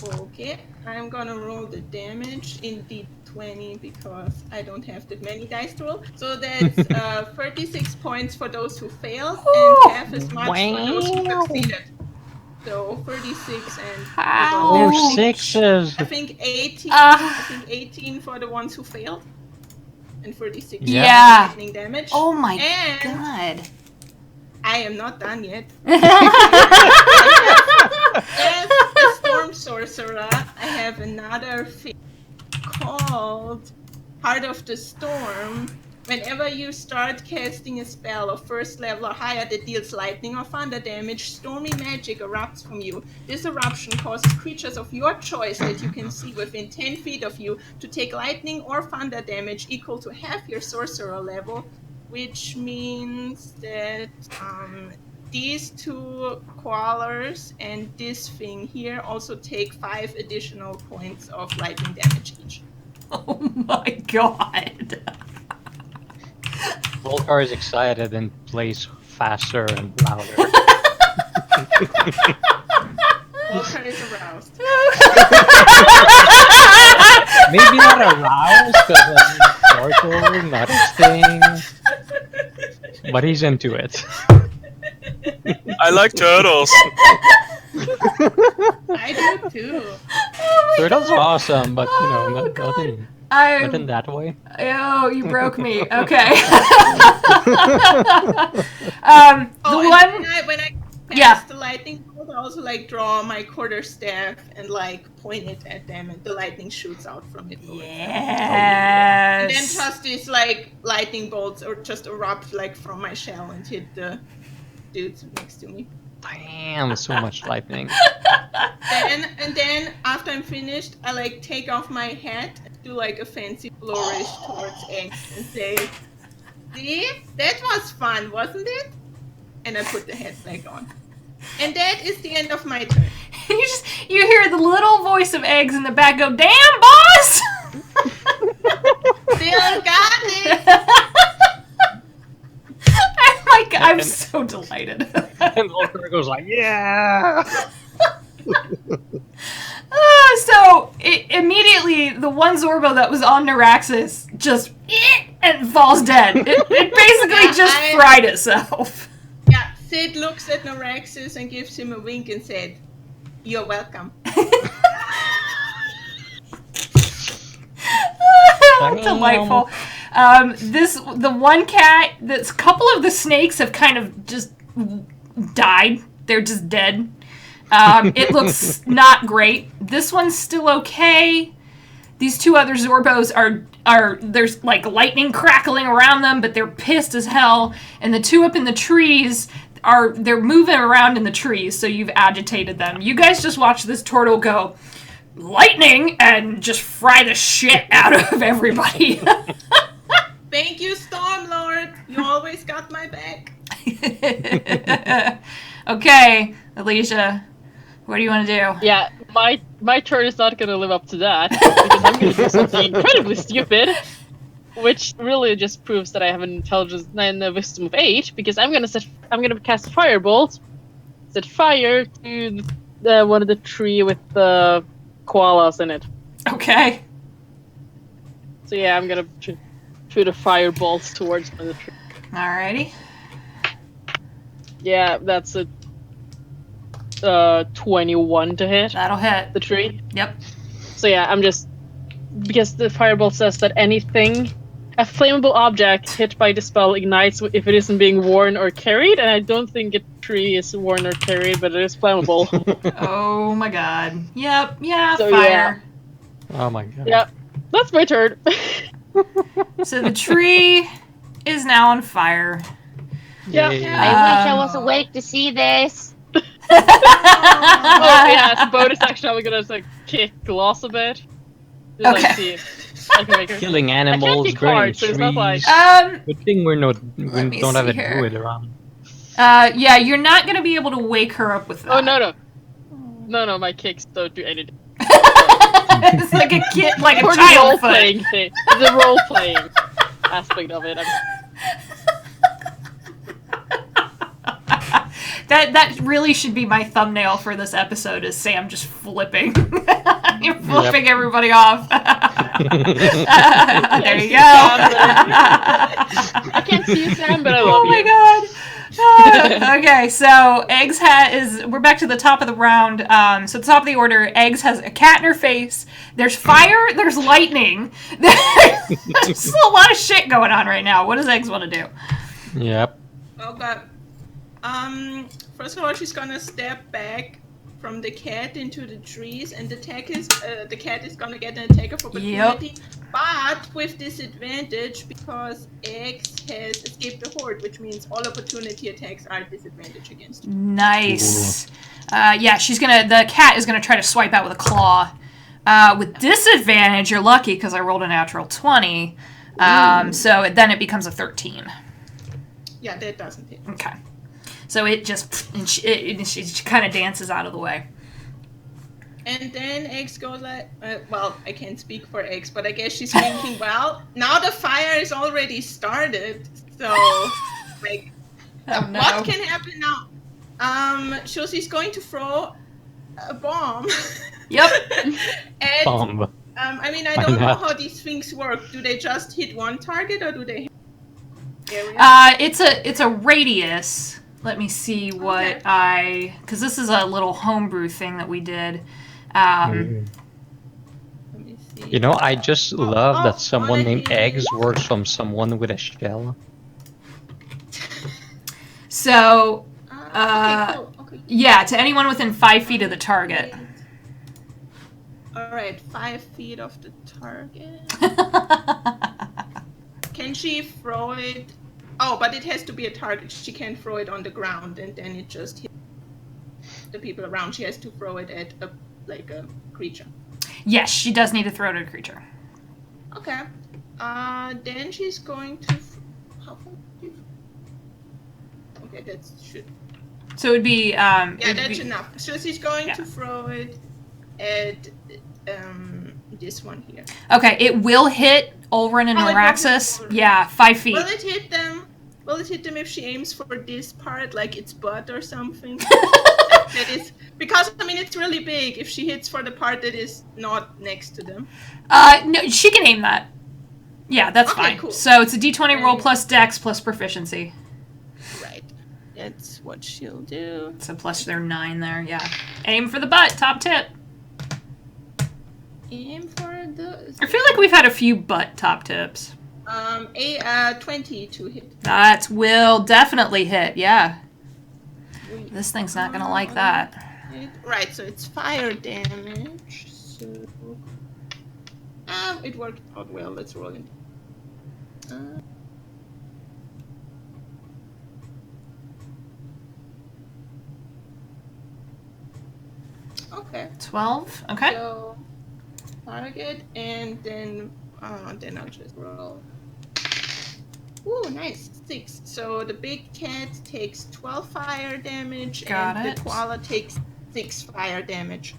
Okay, I'm gonna roll the damage in D20 because I don't have that many dice to roll. So that's 36 points for those who failed and half as much for those who succeeded. So 36 and Four sixes. I think 18. I think 18 for the ones who failed, and 36 lightning damage. Oh my God! I am not done yet. As a storm sorcerer, I have another thing called Heart of the Storm. Whenever you start casting a spell of first level or higher that deals lightning or thunder damage, stormy magic erupts from you. This eruption causes creatures of your choice that you can see within 10 feet of you to take lightning or thunder damage equal to half your sorcerer level, which means that these 2 koalas and this thing here also take 5 additional points of lightning damage each. Oh my God! Volcar is excited and plays faster and louder. Volcar is aroused. Maybe not aroused, because torture, not his thing. But he's into it. I like turtles. I do too. Turtles are awesome, but you know, not in that way. Oh, you broke me. Okay. When I cast the lightning bolt, I also draw my quarterstaff and point it at them, and the lightning shoots out from it. Yes. And then just these lightning bolts or just erupt from my shell and hit the dudes next to me. Damn, so much lightning. And then after I'm finished, I take off my hat and do a fancy flourish towards Egg and say, "See, that was fun, wasn't it?" And I put the hat back on. And that is the end of my turn. you hear the little voice of Eggs in the back go, "Damn, boss!" Still got it. I'm so delighted. And Volcar goes yeah! Immediately, the one Zorbo that was on Neuraxis just and falls dead. It basically just fried itself. Yeah, Sid looks at Neuraxis and gives him a wink and said, "You're welcome." Delightful. The one cat, a couple of the snakes have kind of just died. They're just dead. It looks not great. This one's still okay. These two other Zorbos are there's like lightning crackling around them, but they're pissed as hell. And the two up in the trees they're moving around in the trees, so you've agitated them. You guys just watch this turtle go, lightning, and just fry the shit out of everybody. Thank you, Stormlord. You always got my back. Okay, Alicia, what do you want to do? Yeah, my turn is not gonna live up to that because I'm gonna do something incredibly stupid, which really just proves that I have an intelligence and a wisdom of 8. Because I'm gonna cast firebolt, set fire to the one of the tree with the koalas in it. Okay. So yeah, I'm gonna shoot a firebolt towards one of the tree. Alrighty. Yeah, that's a 21 to hit That'll hit. the tree. Yep. So yeah, I'm just because the firebolt says that a flammable object hit by the spell ignites if it isn't being worn or carried, and I don't think a tree is worn or carried, but it is flammable. Oh my god. Yep. Yeah. So, Fire. Oh my god. Yeah, that's my turn. So the tree is now on fire. Yeah. Yay. I wish I was awake to see this. Oh yeah, as a bonus action, I'm gonna like kick Gloss a bit. Just, Okay. like, see if I can make her. Killing I can't animals, kick burning hard, so it's not like. trees. Good thing we Let me don't have see a here. druid around. Yeah, you're not gonna be able to wake her up with that. Oh no, my kicks don't do anything. It's like a kid, like a For the child role foot. playing thing, the role playing aspect of it. That really should be my thumbnail for this episode. Is Sam just flipping? You're flipping everybody off. There you go. I can't see you, Sam, but I love Oh you. my god. Okay, so Eggs we're back to the top of the round. So the top of the order, Eggs has a cat in her face. There's fire, there's lightning. There's a lot of shit going on right now. What does Eggs want to do? Yep. Oh god. First of all, she's gonna step back from the cat into the trees, and the cat is gonna get an attack of opportunity, but with disadvantage because X has escaped the horde, which means all opportunity attacks are disadvantage against her. Nice. Yeah, the cat is gonna try to swipe out with a claw. With disadvantage, you're lucky because I rolled a natural 20. So then it becomes a 13. Yeah, that doesn't hit. Okay. So it just, she kind of dances out of the way. And then X goes like, well, I can't speak for X, but I guess she's thinking, well, now the fire is already started, so, like, Oh, no. what can happen now? So she's going to throw a bomb. Yep. And, Bomb. I mean, I Why don't know not? how these things work. Do they just hit one target, or do they hit area? It's a radius. Let me see what Okay. because this is a little homebrew thing that we did. Let me see. You know, I just love that someone wanna named hear- Eggs works from someone with a shell. So, Okay, cool. Okay. yeah, to anyone within 5 feet of the target. Alright, 5 feet of the target. Can she throw it? Oh, but it has to be a target. She can't throw it on the ground and then it just hits the people around. She has to throw it at a creature. Yes, she does need to throw it at a creature. Okay. Then she's going to. How far? Okay, that should. So it would be. Yeah, it'd that's be- enough. So she's going Yeah. to throw it at this one here. Okay, it will hit Ulrin and Oh, it will hit Meraxis. Ulrin. Yeah, 5 feet. Will it hit them? Will it hit them if she aims for this part, like its butt or something? That is because I mean it's really big. If she hits for the part that is not next to them. No, she can aim that. Yeah, that's Okay, fine. cool. So it's a D20 roll Then- plus Dex plus proficiency. Right. That's what she'll do. So plus their 9 there. Yeah. Aim for the butt. Top tip. Aim for the. I feel like we've had a few butt top tips. 20 to hit. That will definitely hit. Yeah. This thing's not gonna like that. Right, so it's fire damage. So it worked out well. Let's roll it. Okay. 12. Okay. So target, and then I'll just roll. Ooh, nice. 6. So the big cat takes 12 fire damage, Got and it. the koala takes 6 fire damage.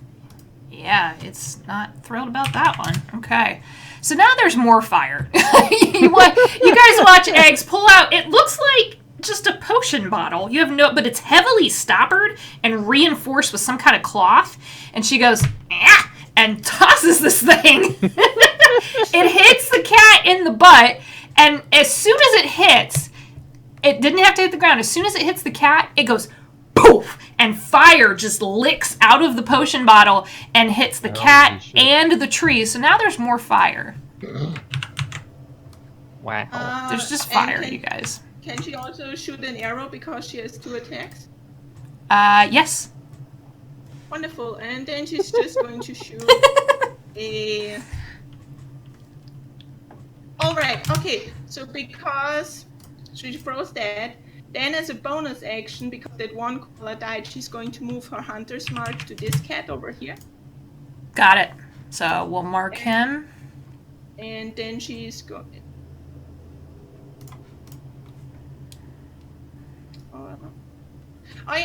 Yeah, it's not thrilled about that one. Okay. So now there's more fire. You guys watch Eggs pull out. It looks like just a potion bottle. But it's heavily stoppered and reinforced with some kind of cloth. And she goes, ah, and tosses this thing. It hits the cat in the butt. And as soon as it hits, it didn't have to hit the ground. As soon as it hits the cat, it goes poof, and fire just licks out of the potion bottle and hits the cat and the tree. So now there's more fire. Wow. There's just fire, you guys. Can she also shoot an arrow because she has 2 attacks? Yes. Wonderful. And then she's just going to shoot a... Alright, okay. So because she throws that, then as a bonus action, because that one koala died, she's going to move her hunter's mark to this cat over here. Got it. So we'll mark him. And then she's going... Oh,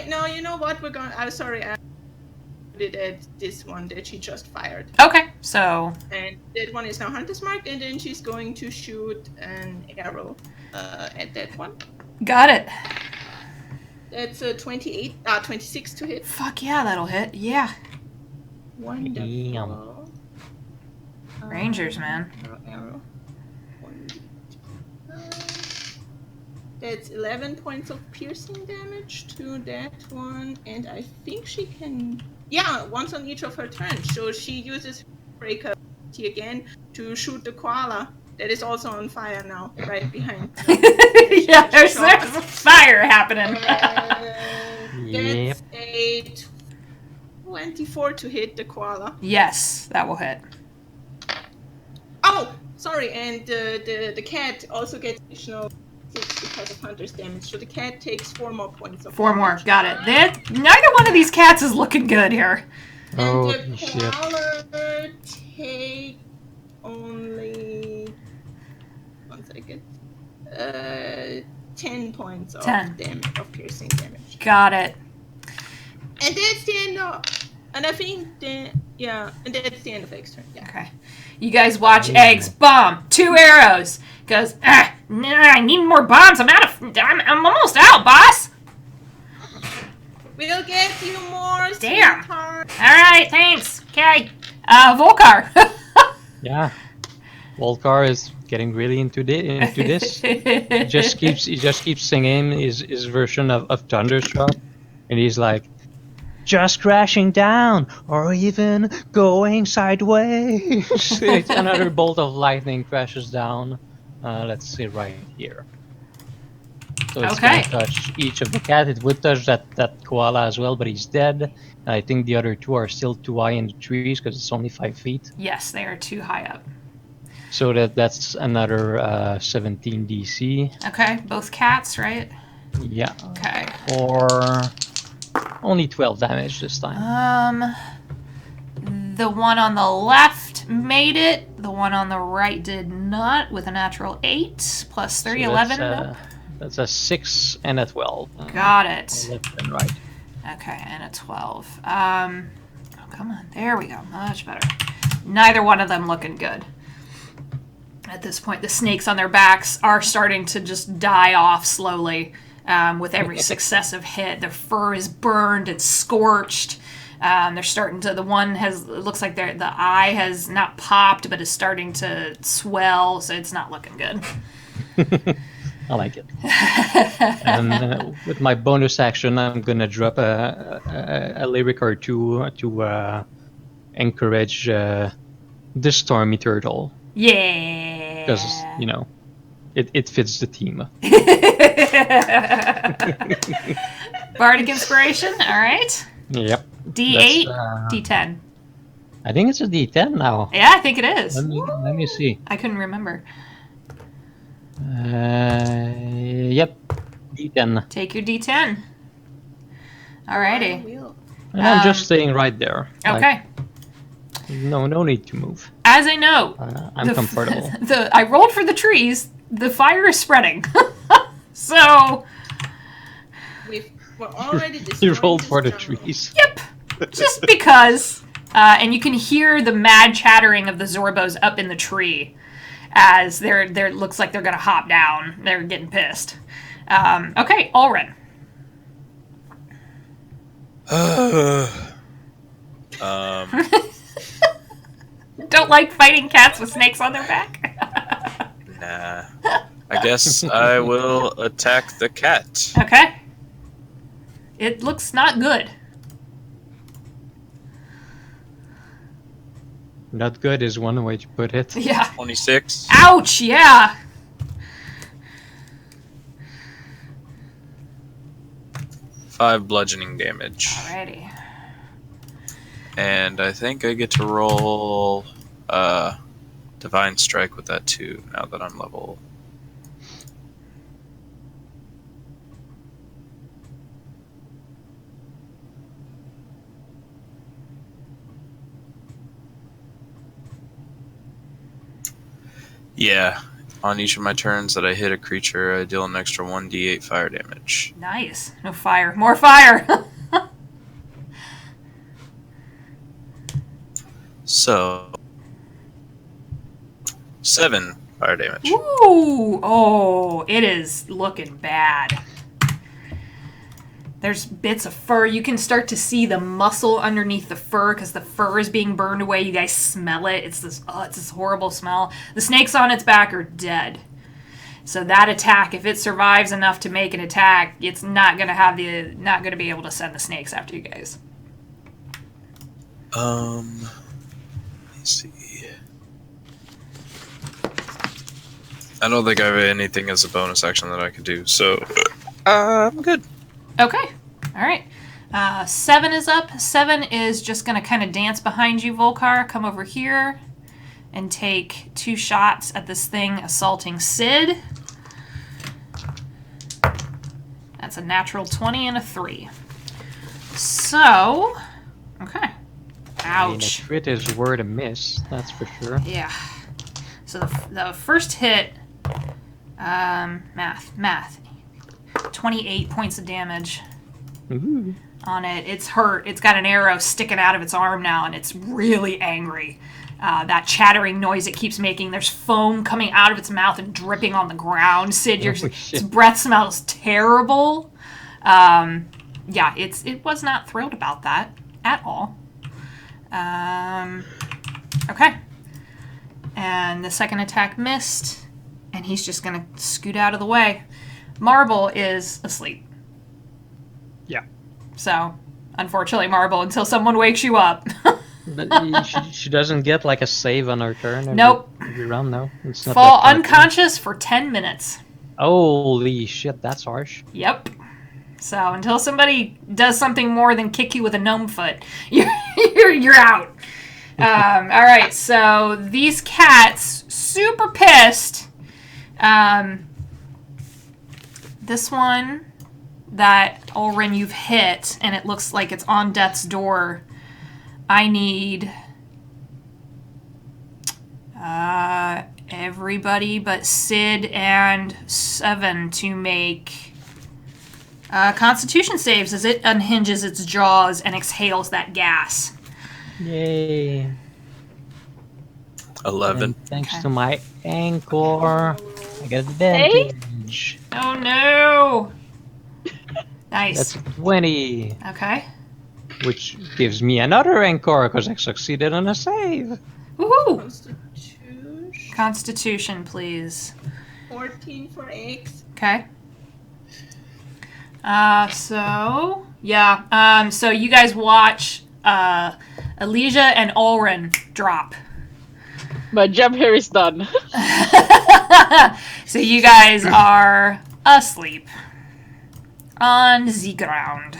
no, you know what? We're going... I'm sorry, I did at this one that she just fired. Okay, so... And that one is now hunter's mark, and then she's going to shoot an arrow at that one. Got it. That's a 26 to hit. Fuck yeah, that'll hit. Yeah. Wonderful. Rangers, man. Arrow. That's 11 points of piercing damage to that one, and I think she can... Yeah, once on each of her turns. So she uses breaker again to shoot the koala. That is also on fire now, right behind. Yeah, there's fire happening. That's a 24 to hit the koala. Yes, that will hit. Oh, sorry, and the cat also gets additional 6 because of hunter's damage. So the cat takes 4 more points of 4 more, damage. got it. Neither one of these cats is looking good here. And the koala take only... 1 second. 10 points of damage, of piercing damage. Got it. And that's the end of... And I think and that's the end of Egg's turn. Yeah. Okay. You guys watch Eggs bomb 2 arrows. Goes, I need more bombs. I'm almost out, boss. We'll get you more. Damn. Sweetheart. All right, thanks. Okay. Volcar. Yeah. Volcar is getting really into this. He just keeps singing his version of Thunderstruck, and he's like, just crashing down, or even going sideways. Another bolt of lightning crashes down. Let's see right here. So it's gonna touch each of the cat. It would touch that koala as well, but he's dead. I think the other 2 are still too high in the trees because it's only 5 feet. Yes, they are too high up. So that's another 17 DC. Okay, both cats, right? Yeah. Okay. Or only 12 damage this time. The one on the left made it. The one on the right did not, with a natural 8 plus 3, So 11. That's a 6 and a 12. Got it. Left and right. Okay, and a 12. Oh, come on. There we go. Much better. Neither one of them looking good. At this point, the snakes on their backs are starting to just die off slowly with every successive hit. Their fur is burned and scorched. They're starting to, the one has, it looks like the eye has not popped, but is starting to swell, so it's not looking good. I like it. And with my bonus action, I'm gonna drop a lyric or 2 to encourage the Stormy Turtle. Yeah. Because, it fits the theme. Bardic inspiration, all right. Yep. D8, That's, D10. I think it's a D10 now. Yeah, I think it is. Let me see. I couldn't remember. Yep, D10. Take your D10. Alrighty. Wheel. And I'm just staying right there. Okay. No need to move. As I know, I'm comfortable. I rolled for the trees. The fire is spreading. So, We're already You destroying rolled this for the jungle. trees. yep. Just because. And you can hear the mad chattering of the Zorbos up in the tree as they're looks like they're going to hop down. They're getting pissed. Okay, Ulrin. Don't like fighting cats with snakes on their back? Nah. I guess I will attack the cat. Okay. It looks not good. Not good is one way to put it. Yeah. 26. Ouch, yeah. 5 bludgeoning damage. Alrighty. And I think I get to roll Divine Strike with that too, now that I'm level. Yeah. On each of my turns that I hit a creature, I deal an extra 1d8 fire damage. Nice. No fire. More fire. So, 7 fire damage. Ooh. Oh, it is looking bad. There's bits of fur. You can start to see the muscle underneath the fur because the fur is being burned away. You guys smell it. It's this horrible smell. The snakes on its back are dead. So that attack, if it survives enough to make an attack, it's not gonna be able to send the snakes after you guys. Let's see. I don't think I have anything as a bonus action that I could do, so I'm good. Okay. All right. 7 is up. 7 is just going to kind of dance behind you, Volkar. Come over here and take 2 shots at this thing assaulting Sid. That's a natural 20 and a 3. So, okay. I mean, a Ouch. crit is worth a miss, that's for sure. Yeah. So the first hit, math. 28 points of damage Ooh. on it. It's hurt. It's got an arrow sticking out of its arm now, and it's really angry. That chattering noise it keeps making. There's foam coming out of its mouth and dripping on the ground. Sid, its breath smells terrible. Yeah, it was not thrilled about that at all. Okay. And the second attack missed, and he's just going to scoot out of the way. Marble is asleep. Yeah. So, unfortunately, Marble, until someone wakes you up. But she doesn't get like a save on her turn every, Nope. every round, no? It's not Fall that kind of thing. unconscious for 10 minutes. Holy shit, that's harsh. Yep. So, until somebody does something more than kick you with a gnome foot, you're out. All right, so these cats, super pissed. This one that Ulrin you've hit, and it looks like it's on death's door. I need everybody but Sid and Seven to make Constitution saves as it unhinges its jaws and exhales that gas. Yay. 11. And thanks Okay. to my anchor, I get advantage. Oh no! Nice. That's 20, Okay. which gives me another anchor because I succeeded on a save. Woohoo! Constitution. Constitution, please. 14 for eggs. Okay. So you guys watch Elijah and Ulrin drop. My job here is done. So you guys are asleep on the ground.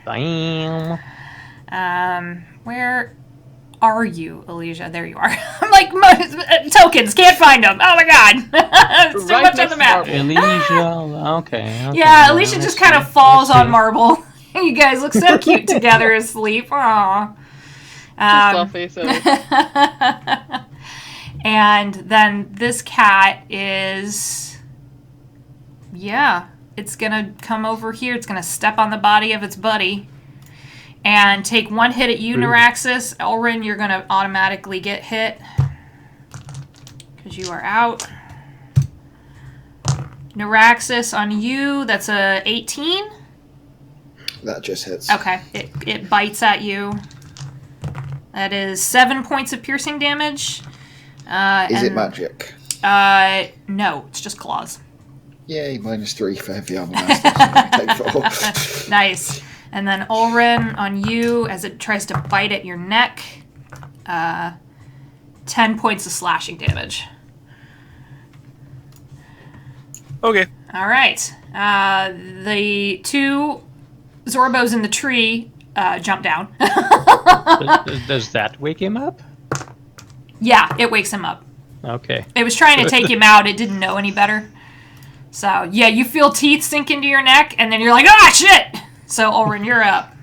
Damn. Where are you, Alicia? There you are. I'm like, tokens, can't find them. Oh my god. It's too Right much on next the to map. Alicia, okay. Yeah, Alicia just kind of falls I see. on marble. You guys look so cute together asleep. Aww. Just fluffy, so And then this cat is... Yeah, it's gonna come over here. It's gonna step on the body of its buddy and take one hit at you, Neuraxis. Elrin, you're gonna automatically get hit because you are out. Neuraxis on you, that's a 18. That just hits. Okay, it bites at you. That is 7 points of piercing damage. Is it magic? No, it's just claws. Yay, -3 for heavy armor master. Take 4. Nice. And then Ulrin on you as it tries to bite at your neck. 10 points of slashing damage. Okay. All right. The 2 Zorbos in the tree jump down. Does that wake him up? Yeah, it wakes him up. Okay. It was trying to take him out. It didn't know any better. So, yeah, you feel teeth sink into your neck, and then you're like, ah, shit! So, Ulrin, you're up.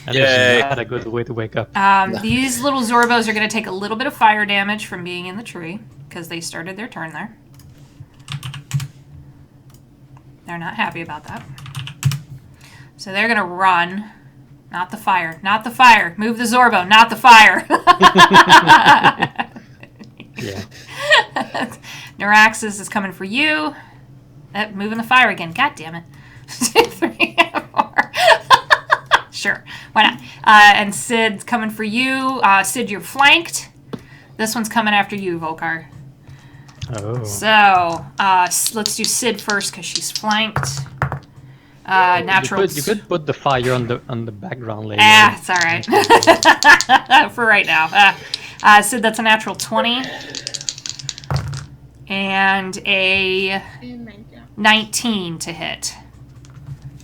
That Yay. is not a good way to wake up. These little Zorbos are going to take a little bit of fire damage from being in the tree, because they started their turn there. They're not happy about that. So they're going to run. Not the fire. Not the fire. Move the Zorbo. Not the fire. Yeah. Neuraxis is coming for you. Moving the fire again. God damn it. 2, 3, 4. Sure. Why not? And Sid's coming for you. Sid, you're flanked. This one's coming after you, Volkar. Oh. So, let's do Sid first because she's flanked. Natural. You could put the fire on the background later. It's all right. For right now. Sid, that's a natural 20. And a 19 to hit.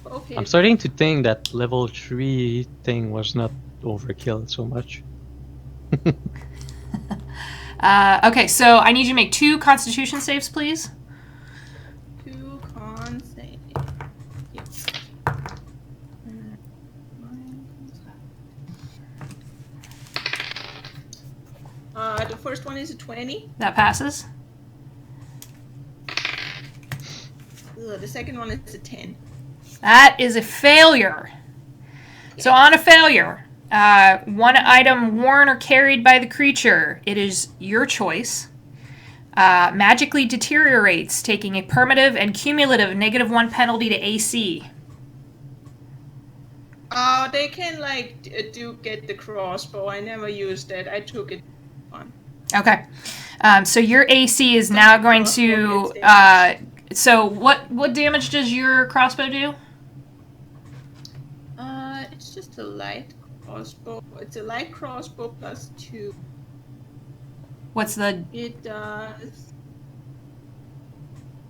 Okay. I'm starting to think that level 3 thing was not overkill so much. Okay, so I need you to make 2 Constitution saves, please. 2 con save. Yes. The first one is a 20. That passes. The second one is a 10. That is a failure. So on a failure, one item worn or carried by the creature, it is your choice, magically deteriorates, taking a permanent and cumulative -1 penalty to AC. They can get the crossbow. I never used it. I took it on. Okay. So your AC is now going to... so what damage does your crossbow do? It's just a light crossbow. It's a light crossbow plus 2. What's the... It does...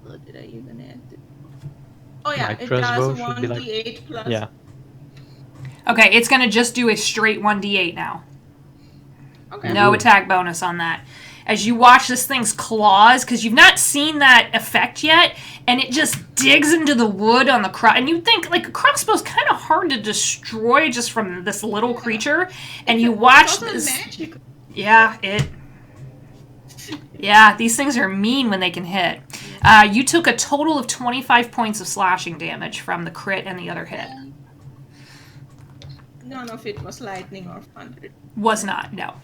What did I even add? Oh yeah, Light it crossbow does should be 1d8 plus... Yeah. Okay, it's going to just do a straight 1d8 now. Okay. No attack bonus on that. As you watch this thing's claws, because you've not seen that effect yet, and it just digs into the wood on the and you think, like, a crossbow's kind of hard to destroy just from this little creature, and you watch this... Magic. Yeah, Yeah, these things are mean when they can hit. You took a total of 25 points of slashing damage from the crit and the other hit. None of it was lightning or thunder. Was not, no.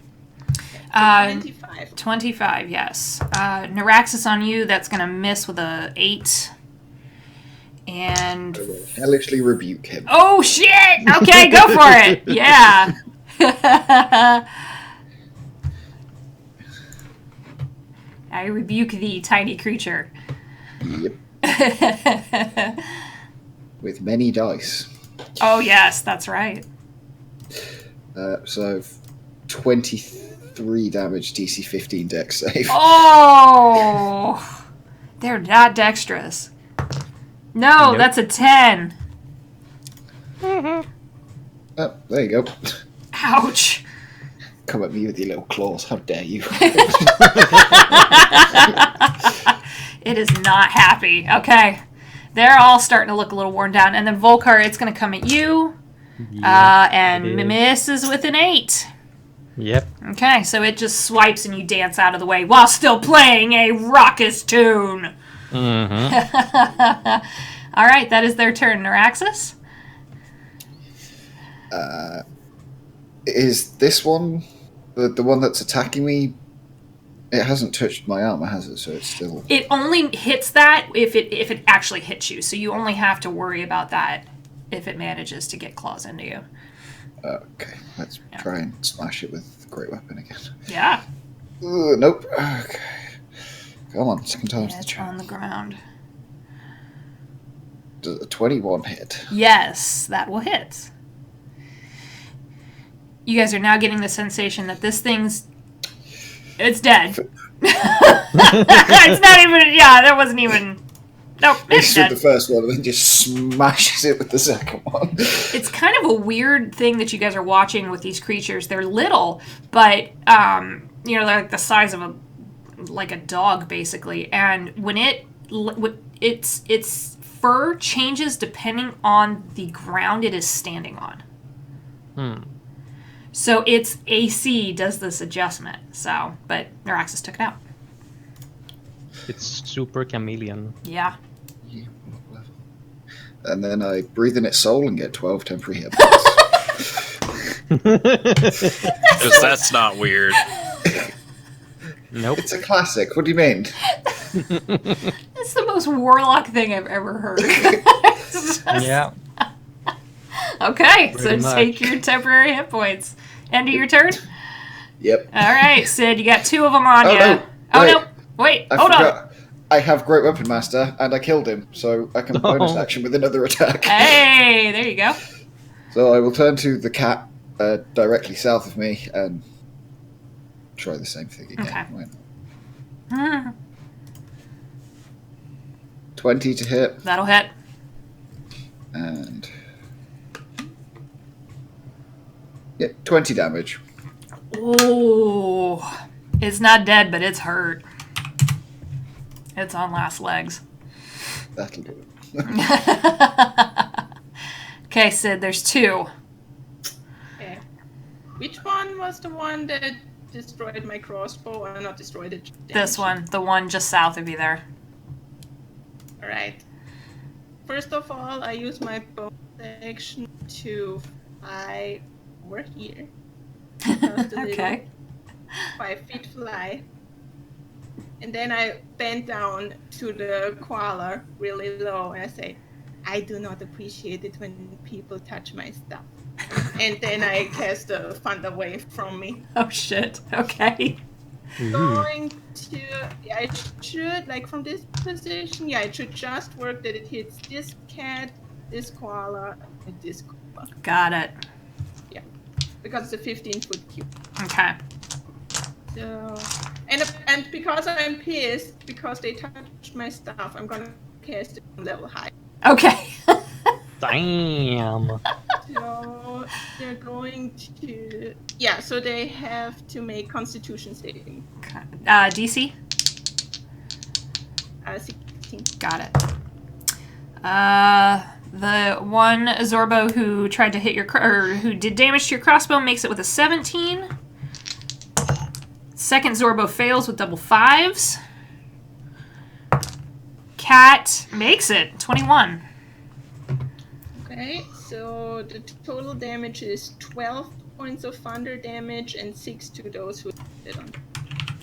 25. 25, yes. Neuraxis on you, that's going to miss with a 8. And... Hellishly rebuke him. Oh, shit! Okay, go for it! Yeah! I rebuke thee, tiny creature. Yep. With many dice. Oh, yes, that's right. So, 23 damage, DC 15 dex save. Oh! They're not dexterous. No, Nope. that's a 10. Oh, there you go. Ouch. Come at me with your little claws. How dare you? It is not happy. Okay. They're all starting to look a little worn down. And then Volcar, it's going to come at you. And misses with an 8. Yep. Okay, so it just swipes and you dance out of the way while still playing a raucous tune. Mm-hmm. All right, that is their turn. Neuraxis? Is this one the one that's attacking me? It hasn't touched my armor, has it? So it's still. It only hits that if it actually hits you. So you only have to worry about that if it manages to get claws into you. Okay, let's try and smash it with the great weapon again. Yeah. Nope. Okay. Come on, second time's Yeah, the it's charm. on the ground. Does a 21 hit? Yes, that will hit. You guys are now getting the sensation that this thing's... It's dead. It's not even... Yeah, that wasn't even... Nope, it's With dead. the first one, and then just smashes it with the second one. It's kind of a weird thing that you guys are watching with these creatures. They're little, but, they're like the size of a dog, basically. And when its fur changes depending on the ground it is standing on. So its AC does this adjustment. So, but Neuraxis took it out. It's super chameleon. Yeah. And then I breathe in its soul and get 12 temporary hit points. Because that's not weird. Nope. It's a classic. What do you mean? It's the most warlock thing I've ever heard. Yeah. Okay, so Pretty much. take your temporary hit points. End of your turn? Yep. All right, Sid, you got 2 of them on Oh, you. no. Oh, Wait. no. Wait, I hold on. forgot. I have Great Weapon Master, and I killed him, so I can bonus action with another attack. Hey, there you go. So I will turn to the cat directly south of me and try the same thing again. Okay. Why not? 20 to hit, That'll hit. and 20 damage. Ooh. It's not dead, but it's hurt. It's on last legs. That'll do it. Okay, Sid, there's 2. Okay. Which one was the one that destroyed my crossbow? Or not destroyed it? This one, the one just south of you there. Alright. First of all, I use my bonus action to fly over here. Just a little Okay. 5 feet fly. And then I bend down to the koala really low and I say, I do not appreciate it when people touch my stuff. And then I cast a thunder wave from me. Oh, shit. Okay. Going to, I should, from this position, it should just work that it hits this cat, this koala, and this koala. Got it. Yeah, because it's a 15-foot cube. Okay. So, and because I'm pissed, because they touched my stuff, I'm gonna cast it on level high. Okay. Damn. So they're going to, so they have to make Constitution saving. DC? 16. Got it. The one Zorbo who tried to hit who did damage to your crossbow makes it with a 17. Second Zorbo fails with double 5s. Cat makes it, 21. Okay, so the total damage is 12 points of thunder damage and 6 to those who hit on.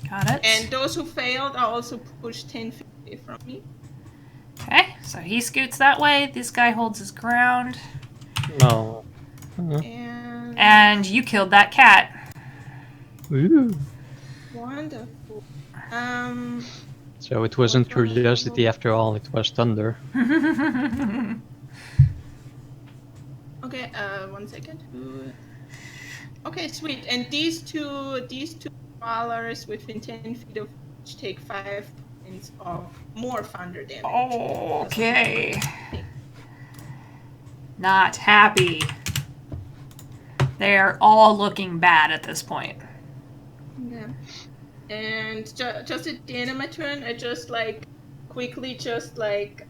Got it. And those who failed are also pushed 10 feet away from me. Okay, so he scoots that way. This guy holds his ground. No. And you killed that cat. Ooh. wonderful. So it wasn't curiosity after all, it was thunder. Okay, 1 second. Okay, sweet. And these two brawlers within 10 feet of each take 5 points of more thunder damage. Okay. Not happy. They are all looking bad at this point. Yeah. And just at the end of my turn, I just like quickly just like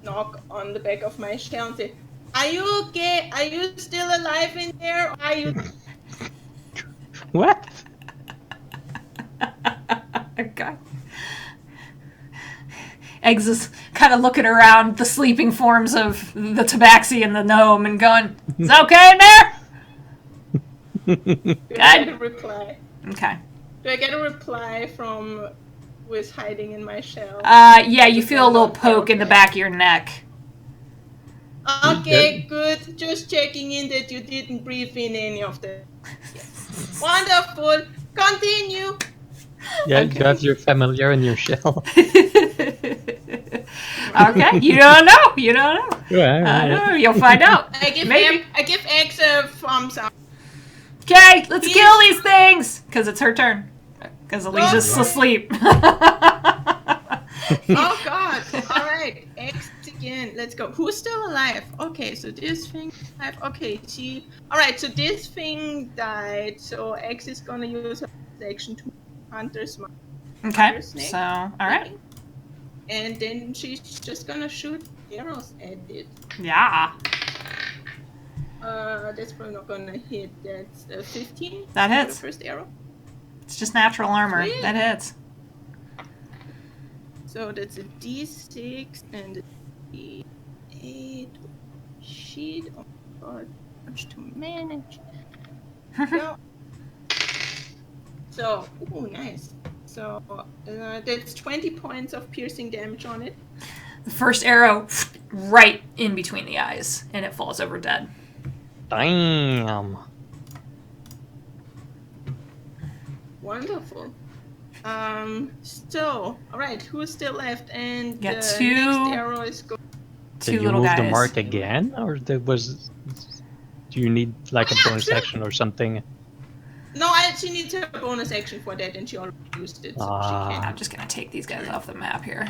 knock on the back of my shell and say, "Are you okay? Are you still alive in there? Or are you?" What? Okay. Eggs is kind of looking around the sleeping forms of the tabaxi and the gnome and going, "Is it okay in there?" Do I get a reply? Okay. Do I get a reply from who is hiding in my shell? Yeah, you feel a little poke in the back of your neck. Okay, good. Just checking in that you didn't breathe in any of them. Yes. Wonderful. Continue. Yeah, you have your familiar in your shell. Okay, you don't know. You don't know. Yeah. You'll find out. I give Maybe. X a thumbs up. Okay, let's kill these things! Because it's her turn. Because Alicia's Okay. asleep. Oh god. Alright. X again. Let's go. Who's still alive? Okay, so this thing is alive. Okay, alright, so this thing died. So X is gonna use her action to Hunter's Mark. Okay, Snake. so, alright. And then she's just gonna shoot arrows at it. Yeah. That's probably not gonna hit. That's 15. That for hits. the first arrow. It's just natural armor. Sweet. That hits. So that's a D6 and a D8. Shit. Oh god. Much to manage. No. So, ooh, nice. So, that's 20 points of piercing damage on it. The first arrow right in between the eyes, and it falls over dead. Damn. Wonderful. So, alright, who's still left? And Got the two- next arrow is going. Two Did you little move guys. the mark again, or do you need like a bonus Sure. action or something? No, she needs a bonus action for that, and she already used it, so she I'm can't. just gonna take these guys off the map here.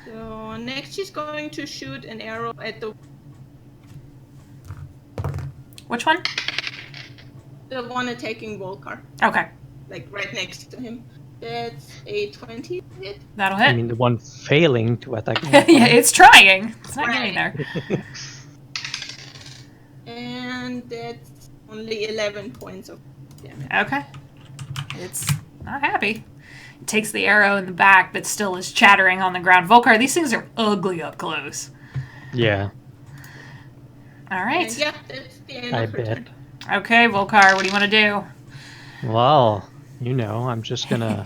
So next, she's going to shoot an arrow at the Which one? one attacking Volkar, Okay, like right next to him. That's a 20 hit. that'll I hit. mean, the one failing to attack. Yeah, it's trying. It's not getting there. And that's only 11 points of damage. Okay. It's not happy. It takes the arrow in the back, but still is chattering on the ground. Volkar, these things are ugly up close. Yeah, All right. And yeah, that's the end I of her bet. turn. Okay, Volkar, what do you want to do? Well, I'm just gonna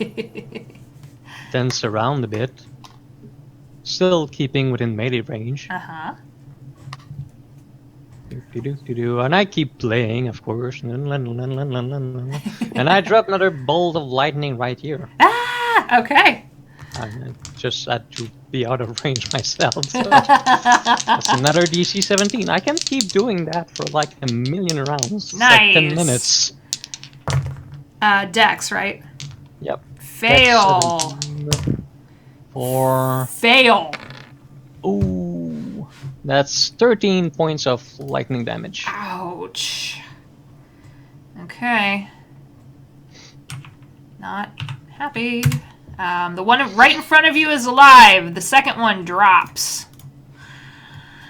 dance around a bit. Still keeping within melee range. Uh-huh. And I keep playing, of course. And I drop another bolt of lightning right here. Ah! Okay. I just had to be out of range myself. So that's another DC 17. I can keep doing that for like a million rounds. It's like 10 Nice. minutes. Dex, right? Yep. Fail. 4. Fail. Ooh. That's 13 points of lightning damage. Ouch. Okay. Not happy. The one right in front of you is alive. The second one drops.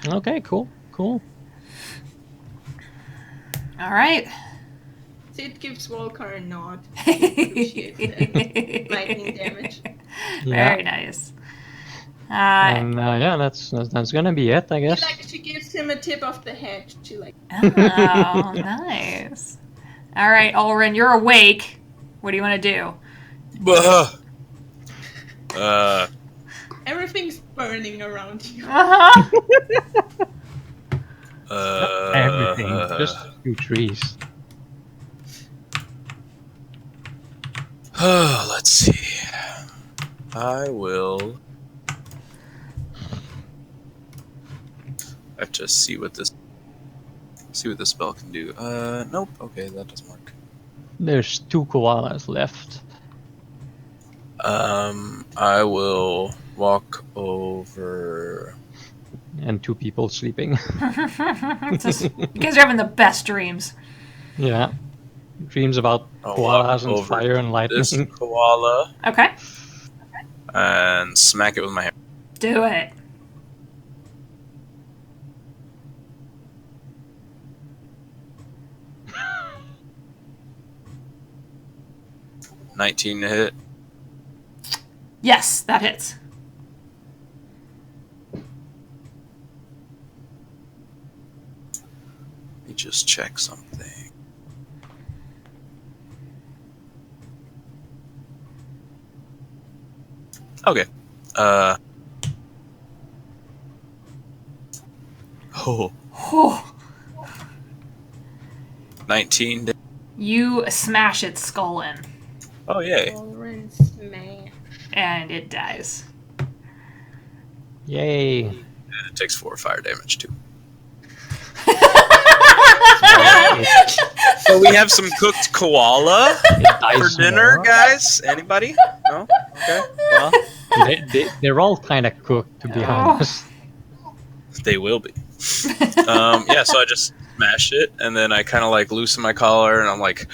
Okay, cool. All right. Sid gives Volkar a nod. Appreciate that. Lightning damage. Very nice. And yeah, that's gonna be it, I guess. She gives him a tip of the head. She like. Oh, nice. All right, Ulrin, you're awake. What do you want to do? Everything's burning around you. Uh-huh. Everything, just a few trees. Let's see. I will. I have to see what this spell can do. Nope. Okay, that doesn't work. There's 2 koalas left. I will walk over. and 2 people sleeping. You guys are having the best dreams. Yeah. Dreams about I'll koalas walk and over fire and this lightning. koala Okay, and smack it with my hammer. do it. $19 to hit. Yes, that hits. Let me just check something. Okay. Oh, Oh, 19 to... you smash its skull in, Oh, yay. Orange smash. and it dies. Yay. And it takes 4 fire damage, too. It So we have some cooked koala dies for dinner, more. guys? Anybody? No? Okay. Well, They're all kind of cooked, to be honest. they will be. Yeah, so I just smash it, and then I kind of like loosen my collar, and I'm like,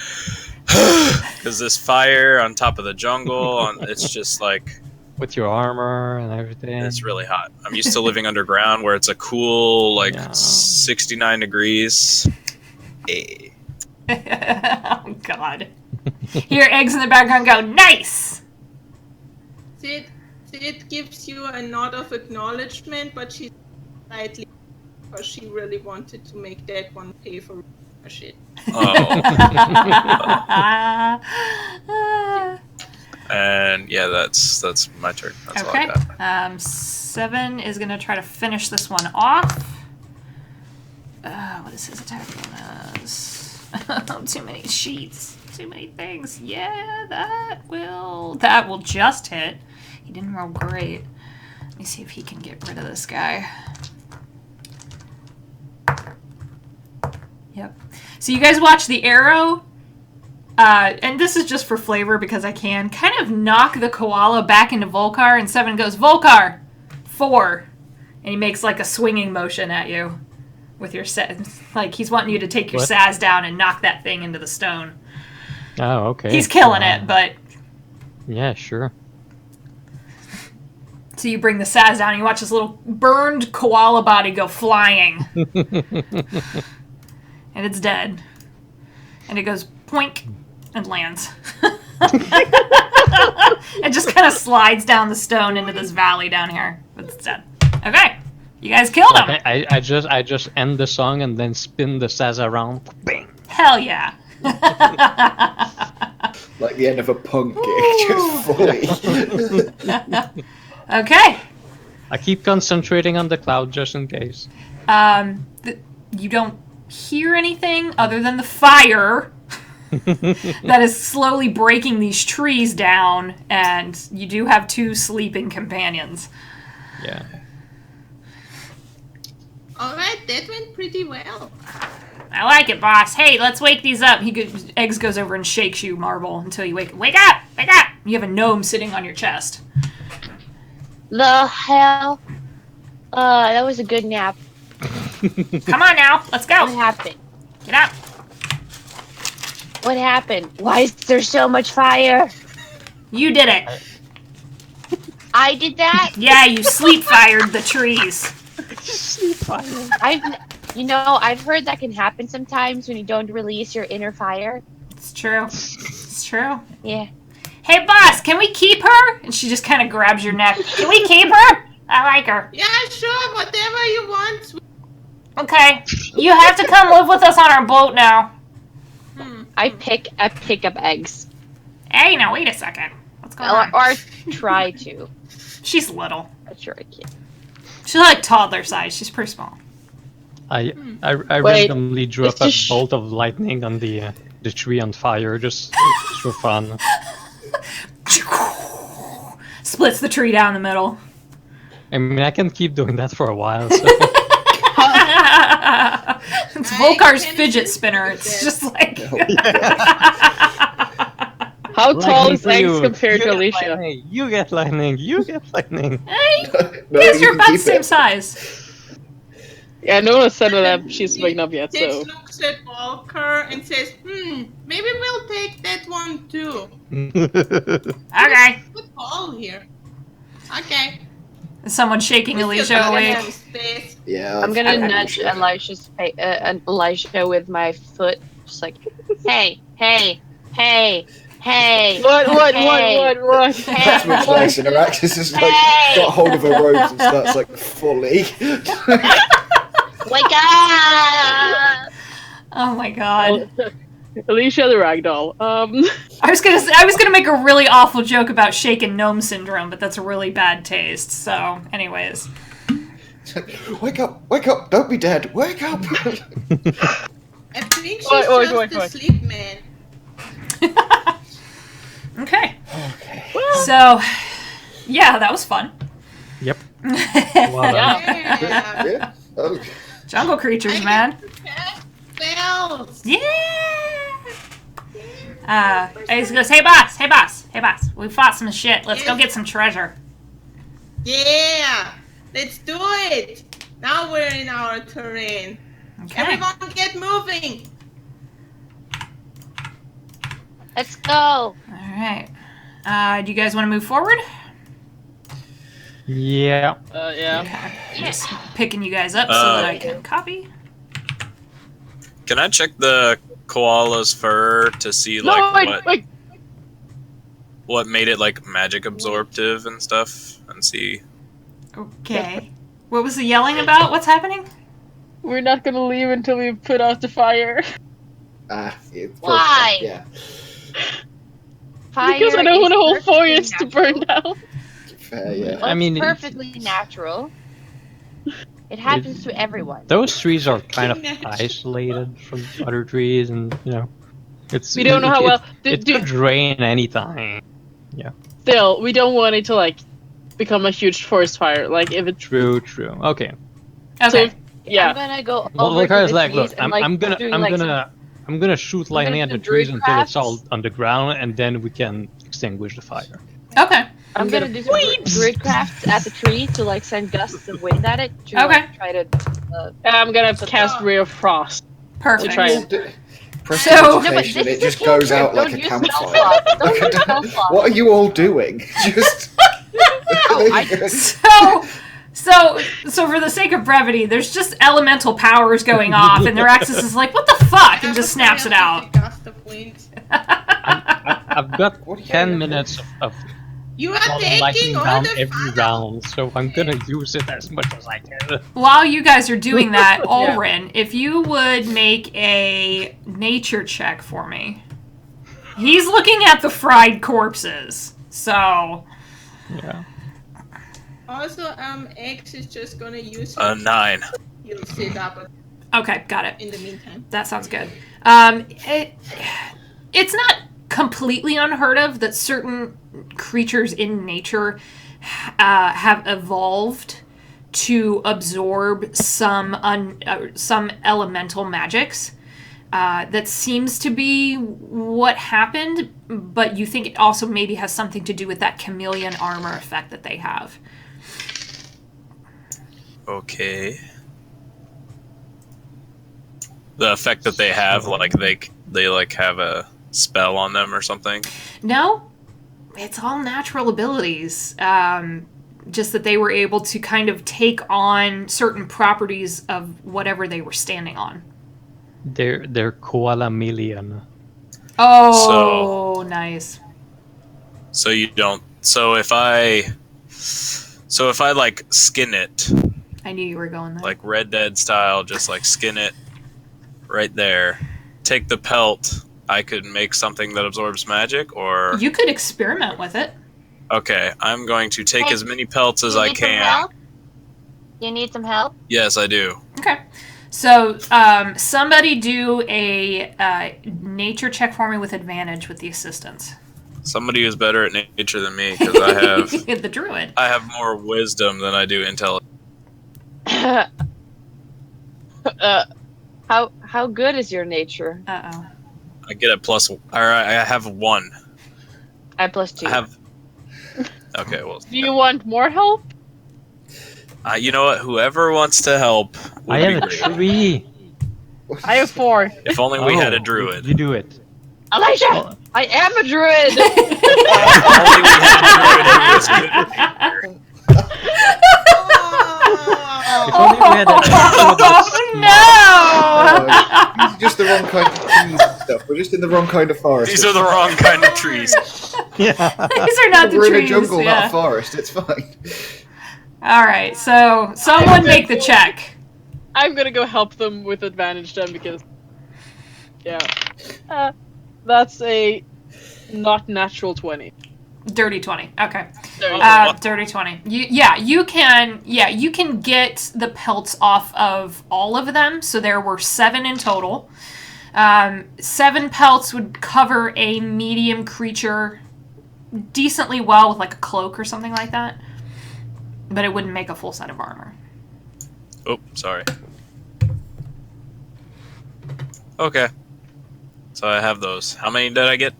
because this fire on top of the jungle, it's just like, With your armor and everything. it's really hot. I'm used to living underground where it's a cool, like, Yeah. 69 degrees. Eh. Oh God! Hear eggs in the background go, nice. Sid gives you a nod of acknowledgement, but she's slightly because she really wanted to make that one pay for her shit. Oh. And yeah, that's my turn. That's all I Okay. got. 7 is gonna try to finish this one off. What is his attack bonus? Too many sheets. Too many things. Yeah, that will just hit. He didn't roll great. Let me see if he can get rid of this guy. Yep. So you guys watch the arrow, and this is just for flavor because I can, kind of knock the koala back into Volcar, and 7 goes, Volcar! 4. And he makes like a swinging motion at you with your set. Like he's wanting you to take your What? saz down and knock that thing into the stone. Oh, okay. He's killing it, but... Yeah, sure. So you bring the saz down and you watch this little burned koala body go flying. And it's dead. And it goes poink and lands. It just kind of slides down the stone into this valley down here. But it's dead. Okay. You guys killed him. Okay, I just end the song and then spin the saz around. Bang! Hell yeah. Like the end of a punk gig, just fully. Okay. I keep concentrating on the cloud just in case. You don't hear anything other than the fire that is slowly breaking these trees down, and you do have 2 sleeping companions. Yeah. Alright, that went pretty well. I like it, boss. Hey, let's wake these up. Eggs goes over and shakes you, Marble, until you wake up. Wake up! Wake up! You have a gnome sitting on your chest. The hell? That was a good nap. Come on now, let's What go. happened? Get up. What happened? Why is there so much fire? You did it. I did that? Yeah, you sleep fired the trees. I've heard that can happen sometimes when you don't release your inner fire. It's true. It's true. Yeah. Hey, boss, can we keep her? And she just kind of grabs your neck. Can we keep her? I like her. Yeah, sure, whatever you want. Okay. You have to come live with us on our boat now. I pick up eggs. Hey, now wait a second. What's going on? Or try to. She's little. I'm sure I can. She's like toddler size. She's pretty small. I Wait, randomly drew up it's a just- bolt of lightning on the tree on fire just for fun. Splits the tree down the middle. I mean, I can keep doing that for a while. So. It's I Volcar's can fidget assist spinner. with It's this. just like... How tall Lightning is for eggs you. compared to You get Alicia? lightning, You get lightning. You get lightning. Hey, No, you guys you are can about the keep same it. size. Yeah, no one said that she's waking up yet, Tix so. looks at Walker and says, maybe we'll take that one too. Okay. Good call here. Okay. Is someone shaking We Alicia still got awake? some space. Yeah. I'm gonna I've- nudge Elisha with my foot, just like, hey, hey, hey, hey. What? That's much nicer. Araxis is like got hold of her robes and starts like fully. Wake up! Oh my god. Alicia the ragdoll. I was gonna make a really awful joke about shaken gnome syndrome, but that's a really bad taste. So, anyways. Wake up! Don't be dead. Wake up! I think she's Wait. asleep, man. Okay. Okay. So, yeah, that was fun. Yep. Yeah. Yeah. Yeah. Oh, Jungle creatures, man. Bells. Yeah. I just goes, hey boss, we fought some shit. Let's go get some treasure. Yeah. Let's do it. Now we're in our terrain. Okay. Everyone get moving. Let's go. All right. Do you guys want to move forward? Yeah. Yeah. Okay. Just picking you guys up so that I can copy. Can I check the koala's fur to see like Wait. what made it like magic absorptive and stuff, and see? Okay. What was the yelling about? What's happening? We're not gonna leave until we put out the fire. Why? Yeah. Fire Because I don't want a whole is perfectly forest to burn natural. down. Fair, yeah. Well, I mean, it's perfectly natural. It happens to everyone. Those trees are kind of Natural. isolated from other trees, and it's We don't know how well. It could rain anytime. Still, we don't want it to like become a huge forest fire. Like if it's True. Okay. Okay. yeah. I'm gonna go Well, over to because the like, trees look, and, I'm gonna shoot lightning gonna at the do trees druid until it's crafts. all on the ground, and then we can extinguish the fire. Okay. I'm gonna do some druid crafts at the tree to like send gusts of wind at it to Okay. like, try to. I'm gonna cast Ray of Frost. Perfect. try it. So- Prestidigitation, No, but it this just is a goes cantrip. out like Don't a use campfire. spell slots. Don't use spell slots. What are you all doing? Just. So for the sake of brevity, there's just elemental powers going off, and their axis is like, what the fuck, and just snaps it out. Gust of wind. I've got What are you 10 doing? minutes of You are falling lightning taking all down the every fun. round, so I'm gonna use it as much as I can. While you guys are doing that, Ulrin, if you would make a nature check for me. He's looking at the fried corpses, so... Yeah. Also, X is just gonna use 9. He'll sit up Okay, got it. in the meantime. That sounds good. It's not completely unheard of that certain creatures in nature have evolved to absorb some elemental magics. That seems to be what happened, but you think it also maybe has something to do with that chameleon armor effect that they have. Okay. The effect that they have, like they like have a spell on them or something. No, it's all natural abilities. Just that they were able to kind of take on certain properties of whatever they were standing on. They're koala million. Oh, nice. So you don't. So if I like skin it, I knew you were going there. like Red Dead style, just like skin it right there. Take the pelt. I could make something that absorbs magic, or You could experiment with it. okay. I'm going to take Hey, as many pelts as You I need some can. help? You need some help? Yes, I do. Okay. So, somebody do a nature check for me with advantage with the assistance. Somebody who's better at nature than me, because I have the druid. I have more wisdom than I do intelligence. How good is your nature? Uh-oh. I get a plus. All right, I have 1. I +2. I have. Okay, well. Do you want more help? You know what? Whoever wants to help would I be have a great. tree. I have 4. If only we had a druid. You do it. Elijah, Oh, I am a druid. Only we had a druid who was good at nature. if only we had a No! These are just the wrong kind of trees and stuff. We're just in the wrong kind of forest. These are the wrong kind of trees. Yeah. These are not the We're trees. in a jungle, yeah. not a forest. It's fine. All right, so someone make the check. I'm gonna go help them with advantage then because, yeah, that's a not natural 20. Dirty 20. Okay. What? Dirty 20. You can get the pelts off of all of them. So there were 7 in total. 7 pelts would cover a medium creature decently well with like a cloak or something like that. But it wouldn't make a full set of armor. Oh, sorry. Okay. So I have those. How many did I get?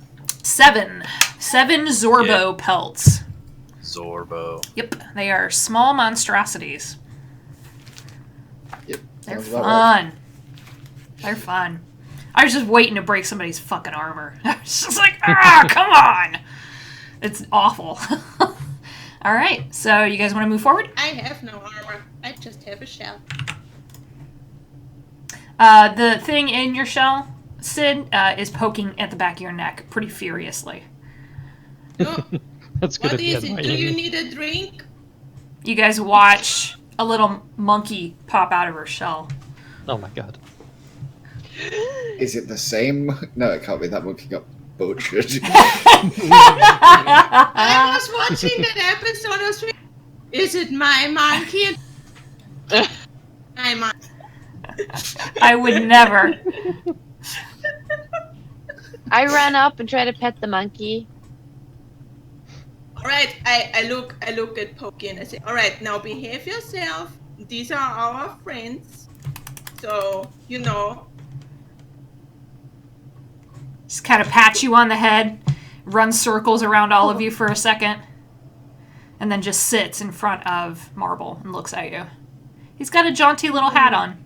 7 Zorbo pelts. Zorbo. Yep, they are small monstrosities. Yep. They're sounds about right. fun. They're fun. I was just waiting to break somebody's fucking armor. I was just like, come on! It's awful. Alright, so you guys want to move forward? I have no armor. I just have a shell. The thing in your shell, Sid, is poking at the back of your neck pretty furiously. No, That's good. what is at it? Do you need a drink? You guys watch a little monkey pop out of her shell. Oh my god. Is it the same? No, it can't be. That monkey got butchered. I was watching that episode of Is it my monkey? My monkey. I would never. I run up and try to pet the monkey. Alright, I look at Pokey and I say, alright, now behave yourself. These are our friends. So, you know. Just kind of pat you on the head, runs circles around all of you for a second, and then just sits in front of Marble and looks at you. He's got a jaunty little hat on.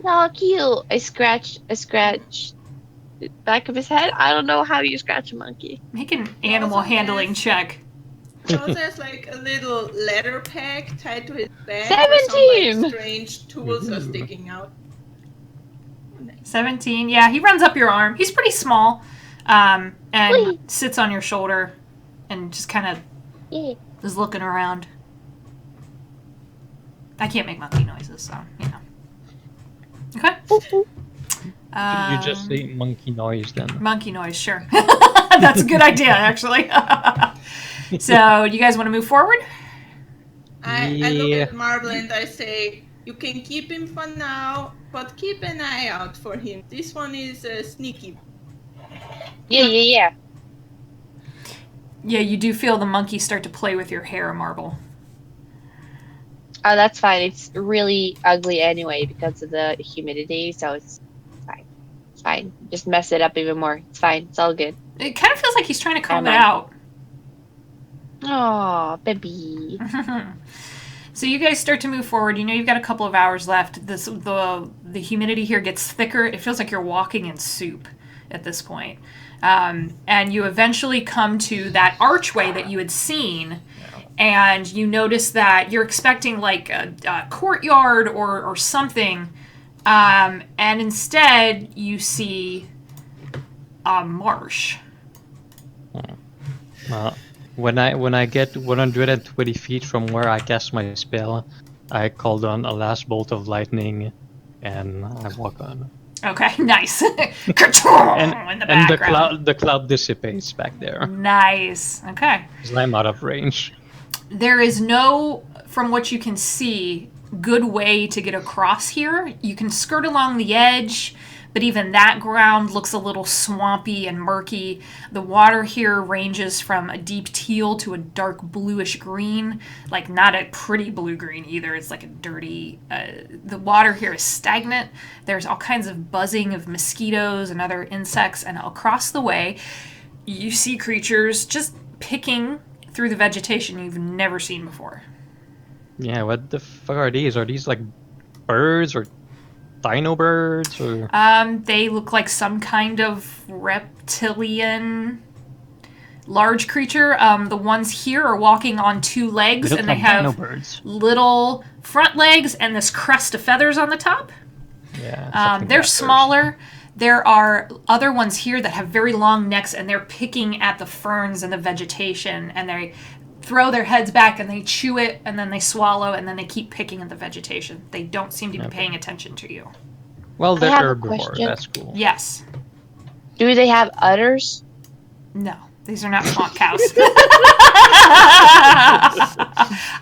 Oh, cute. I scratch the back of his head. I don't know how you scratch a monkey. Make an animal handling check. Also has like a little leather pack tied to his back. 17! Some, like, strange tools are sticking out. 17. Yeah, he runs up your arm. He's pretty small, and Whee! sits on your shoulder and just kind of Yeah. is looking around. I can't make monkey noises, so, you know. Okay. You just say monkey noise then. Monkey noise, sure. That's a good idea, actually. So, you guys want to move forward? I look Yeah. at Marble and I say, you can keep him for now, but keep an eye out for him. This one is sneaky. Yeah. Yeah, you do feel the monkey start to play with your hair, Marble. Oh, that's fine. It's really ugly anyway because of the humidity, so it's fine. It's fine. Just mess it up even more. It's fine. It's all good. It kind of feels like he's trying to comb it Never mind. out. Oh, baby. So you guys start to move forward. You know you've got a couple of hours left. The humidity here gets thicker. It feels like you're walking in soup at this point. And you eventually come to that archway that you had seen, and you notice that you're expecting like a courtyard or something, and instead you see a marsh. When I get 120 feet from where I cast my spell, I called on a last bolt of lightning, and I walk on. Okay, nice. Ka-chong! In the And background. the cloud dissipates back there, Nice. Okay. because I'm out of range. There is no, from what you can see, good way to get across here. You can skirt along the edge, but even that ground looks a little swampy and murky. The water here ranges from a deep teal to a dark bluish green, like not a pretty blue-green either. It's like a dirty, the water here is stagnant. There's all kinds of buzzing of mosquitoes and other insects, and across the way, you see creatures just picking through the vegetation you've never seen before. Yeah, what the fuck are these? Are these like birds or dino birds or? They look like some kind of reptilian large creature. The ones here are walking on two legs, They look and they like dino have birds. little front legs and this crest of feathers on the top. Yeah. something They're like that. smaller. There are other ones here that have very long necks, and they're picking at the ferns and the vegetation, and they throw their heads back and they chew it, and then they swallow, and then they keep picking at the vegetation. They don't seem to be paying attention to you. Well, I they're have a herbivores. question. That's cool. Yes. Do they have udders? No. These are not swamp cows.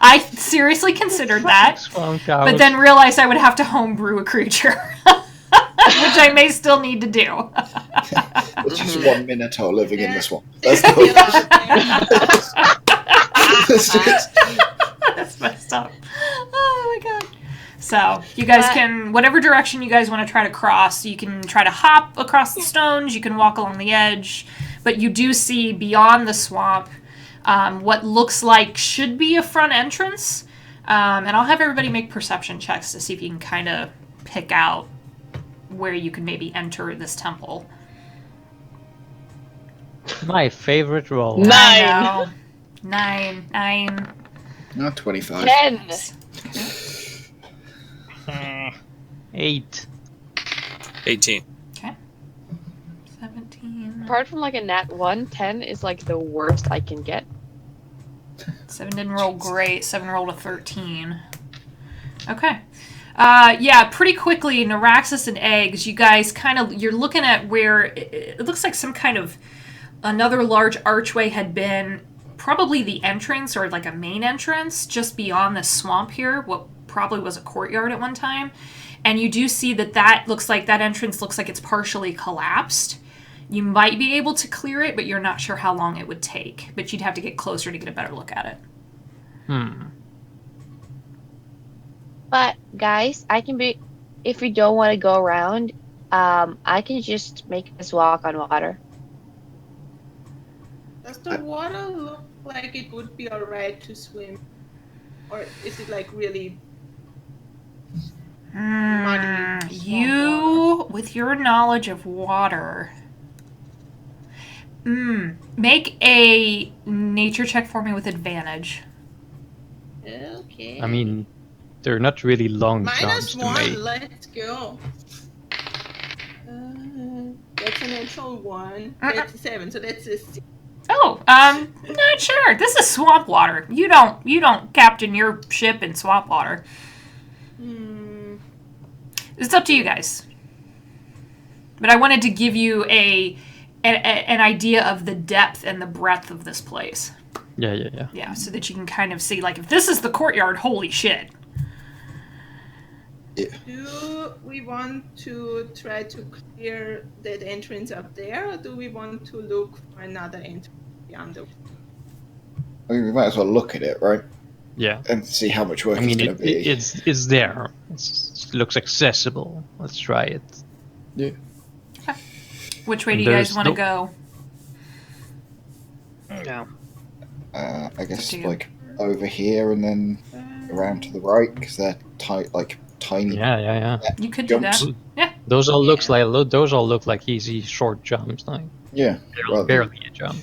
I seriously considered that, Swamp cows. but then realized I would have to homebrew a creature, which I may still need to do. It's just one minotaur living in the swamp. There's That's a lot of things. That's messed up. Oh my god. So, you guys can, whatever direction you guys want to try to cross, you can try to hop across the stones, you can walk along the edge, but you do see beyond the swamp what looks like should be a front entrance. And I'll have everybody make perception checks to see if you can kind of pick out where you can maybe enter this temple. My favorite roll. I know. Nine. Not 25. 10. 8. 18. Okay. 17. Apart from like a nat 1, 10 is like the worst I can get. 7 didn't roll great. 7 rolled a 13. Okay. Yeah, pretty quickly, Neuraxis and Eggs, you guys you're looking at where it looks like some kind of another large archway had been probably the entrance or like a main entrance just beyond the swamp here, what probably was a courtyard at one time. And you do see that entrance looks like it's partially collapsed. You might be able to clear it, but you're not sure how long it would take. But you'd have to get closer to get a better look at it. But guys, if we don't want to go around, I can just make us walk on water. Does the water look like it would be alright to swim? Or is it like really muddy? You, with your knowledge of water, make a nature check for me with advantage. Okay. I mean, they're not really long jumps to -1, make. let's go. That's an actual 1. That's 7, so that's a 6. Oh, not sure. This is swamp water. You don't captain your ship in swamp water. It's up to you guys. But I wanted to give you an idea of the depth and the breadth of this place. Yeah. Yeah, so that you can kind of see, like, if this is the courtyard, holy shit. Do we want to try to clear that entrance up there, or do we want to look for another entrance beyond the... I mean, we might as well look at it, right? Yeah. And see how much work I mean, it's going to be. it's there. It looks accessible. Let's try it. Yeah. Which way do you guys want to go? Yeah. I guess, Do you? like, over here and then around to the right, because they're tiny Yeah. You could do that. jumps. Yeah. Those all look like easy short jumps, like Yeah. rather than- barely a jump.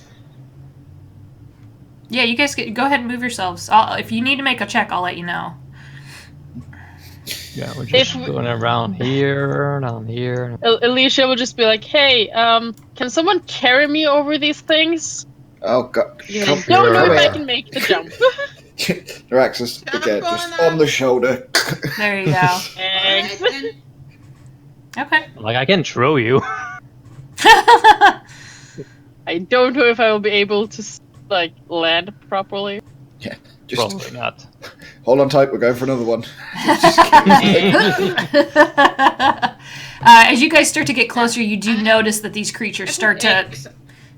Yeah, you guys go ahead and move yourselves. If you need to make a check, I'll let you know. Yeah, we're just If- going around here, down here. Alicia will just be like, "Hey, can someone carry me over these things? Oh, God. Yeah. Come, Don't know come if I here. can make the jump." Neuraxis, again, just on the shoulder. There you go. Thanks. Alright, then. Okay. Like, I can throw you. I don't know if I will be able to land properly. Just Probably not. hold on tight, we're going for another one. As you guys start to get closer, you do notice that these creatures start to Eggs.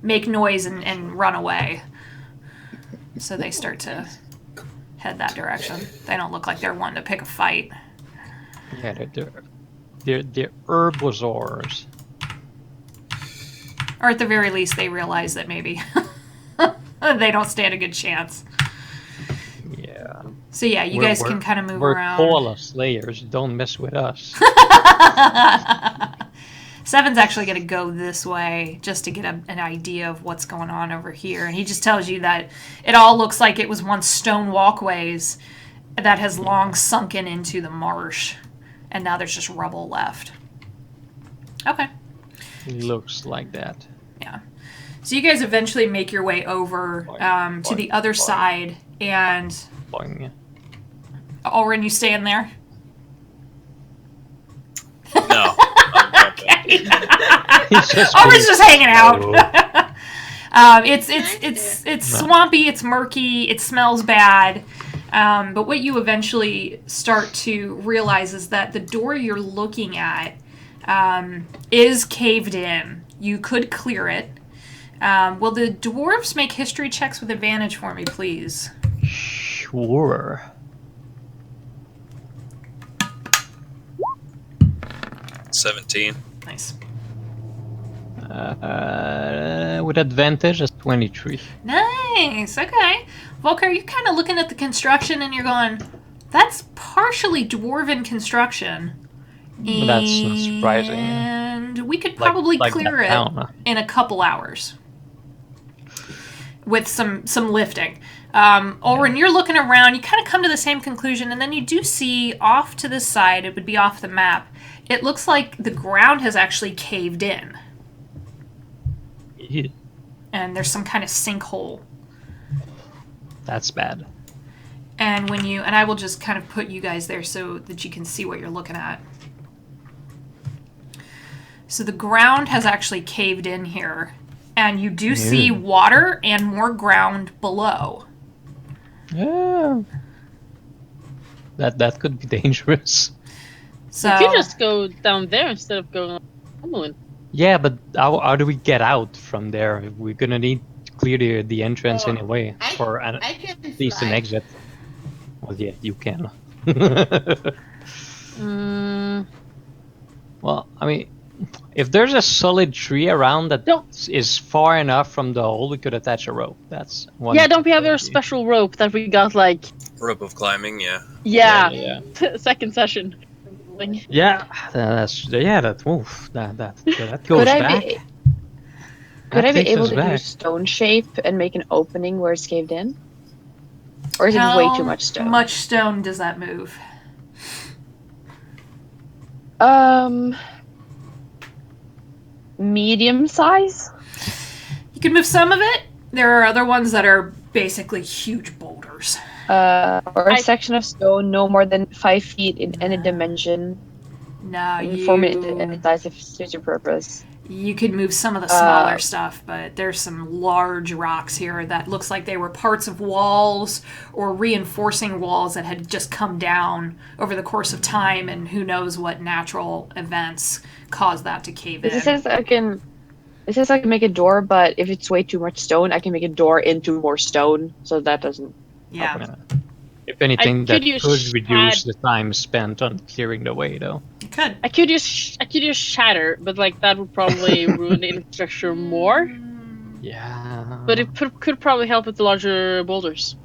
make noise and run away. So they start to head that direction. They don't look like they're wanting to pick a fight. Yeah, they're herbivores. Or at the very least, they realize that maybe they don't stand a good chance. Yeah. So yeah, you guys can kind of move we're around. Koala Slayers. Don't mess with us. Seven's actually going to go this way just to get an idea of what's going on over here. And he just tells you that it all looks like it was once stone walkways that has long sunken into the marsh. And now there's just rubble left. Okay. Looks like that. Yeah. So you guys eventually make your way over to the other side. And Boing. Ulrin, you staying there? No. Ulrin's just hanging out. Oh. It's swampy, it's murky, it smells bad. But what you eventually start to realize is that the door you're looking at is caved in. You could clear it. Will the dwarves make history checks with advantage for me, please? Sure. 17. Nice. With advantage, it's 23. Nice. Okay. Volker, you're kind of looking at the construction and you're going, that's partially dwarven construction. That's not surprising. And we could probably clear it in a couple hours with some lifting. Ulrin, you're looking around. You kind of come to the same conclusion, and then you do see off to the side, it would be off the map, it looks like the ground has actually caved in. Yeah. And there's some kind of sinkhole. That's bad. And and I will just kind of put you guys there so that you can see what you're looking at. So the ground has actually caved in here, and you do see water and more ground below. Yeah. That could be dangerous. So You could just go down there instead of going on. Yeah, but how do we get out from there? We're gonna need to clear the entrance anyway for at least an exit. Well, yeah, you can. Well, I mean, if there's a solid tree around that is far enough from the hole, we could attach a rope. That's one. Yeah, don't we have our special rope that we got like? Rope of climbing, yeah. Yeah. Second session. Yeah, that goes back. Could I be able to do stone shape and make an opening where it's caved in? Or is it way too much stone? How much stone does that move? Medium size? You can move some of it. There are other ones that are basically huge boulders. Or a section of stone no more than 5 feet in any dimension. No, form it into any size if it suits your purpose. You could move some of the smaller stuff, but there's some large rocks here that looks like they were parts of walls or reinforcing walls that had just come down over the course of time, and who knows what natural events caused that to cave in. It says I can make a door, but if it's way too much stone, I can make a door into more stone, so that doesn't. Yeah. If anything, that could could reduce the time spent on clearing the way, though. You could. I could use shatter, but like that would probably ruin the infrastructure more. Yeah. But it could probably help with the larger boulders.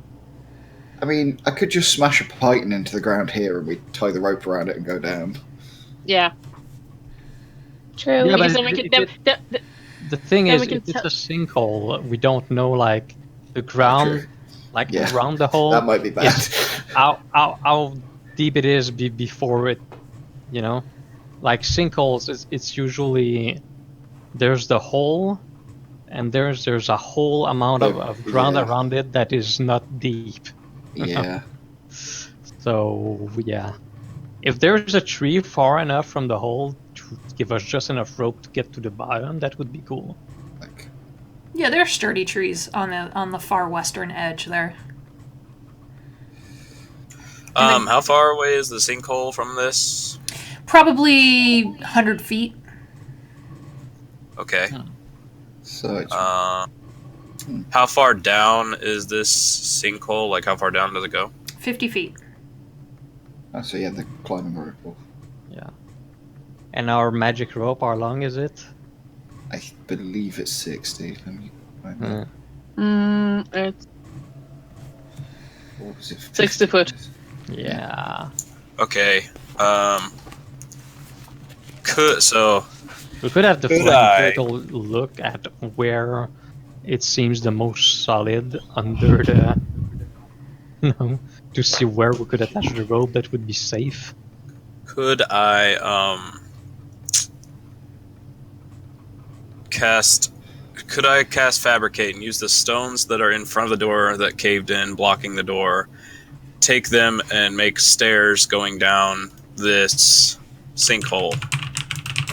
I mean, I could just smash a python into the ground here and we tie the rope around it and go down. Yeah. True. Yeah, Because but the thing is, if it's a sinkhole, we don't know, like, the ground, around the hole. That might be bad. How deep it is before it, like sinkholes, it's usually there's the hole, and there's a whole amount of ground around it that is not deep. Yeah. So yeah, if there's a tree far enough from the hole to give us just enough rope to get to the bottom, that would be cool. Yeah, there are sturdy trees on the far western edge there. How far away is the sinkhole from this? Probably 100 feet. Okay. So it's... how far down is this sinkhole? Like, how far down does it go? 50 feet. so yeah, the climbing rope. Yeah. And our magic rope, how long is it? I believe it's 60. Let me find that. Or was it 60 foot. Yeah. Okay. We could have the Could flying I? turtle look at where it seems the most solid under the. To see where we could attach the rope that would be safe. Could I cast fabricate and use the stones that are in front of the door that caved in, blocking the door, take them and make stairs going down this sinkhole?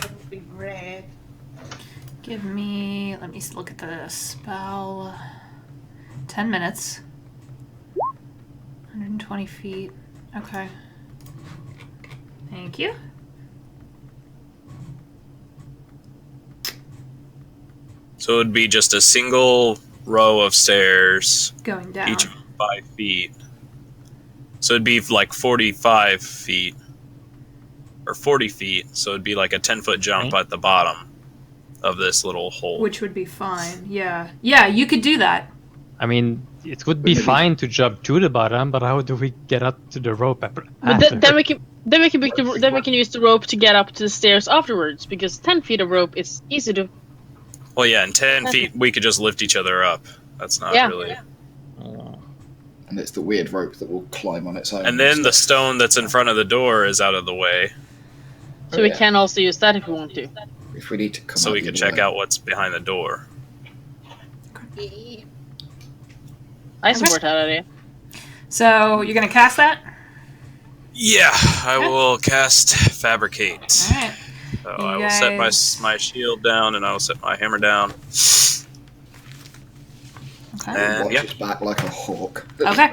That would be great. Give me. Let me look at the spell. 10 minutes. 120 feet. Okay. Thank you. So it would be just a single row of stairs, Going down. each of 5 feet. So it'd be like 45 feet. Or 40 feet, so it'd be like a 10-foot jump at the bottom of this little hole. Which would be fine. Yeah. Yeah, you could do that. I mean, it would be fine to jump to the bottom, but how do we get up to the rope after? But then we can use the rope to get up to the stairs afterwards, because 10 feet of rope is easy to. Well, yeah, in 10 feet, we could just lift each other up. That's not really... And it's the weird rope that will climb on its own. And then the stone that's in front of the door is out of the way, So we can also use that if we want to. If we need to come so out we the can other check way. out what's behind the door. I support that idea. So, you're going to cast that? Yeah, I will cast Fabricate. Alright. So You I will set guys- my shield down, and I will set my hammer down. Okay. And Watch yeah, its back like a hawk. Okay.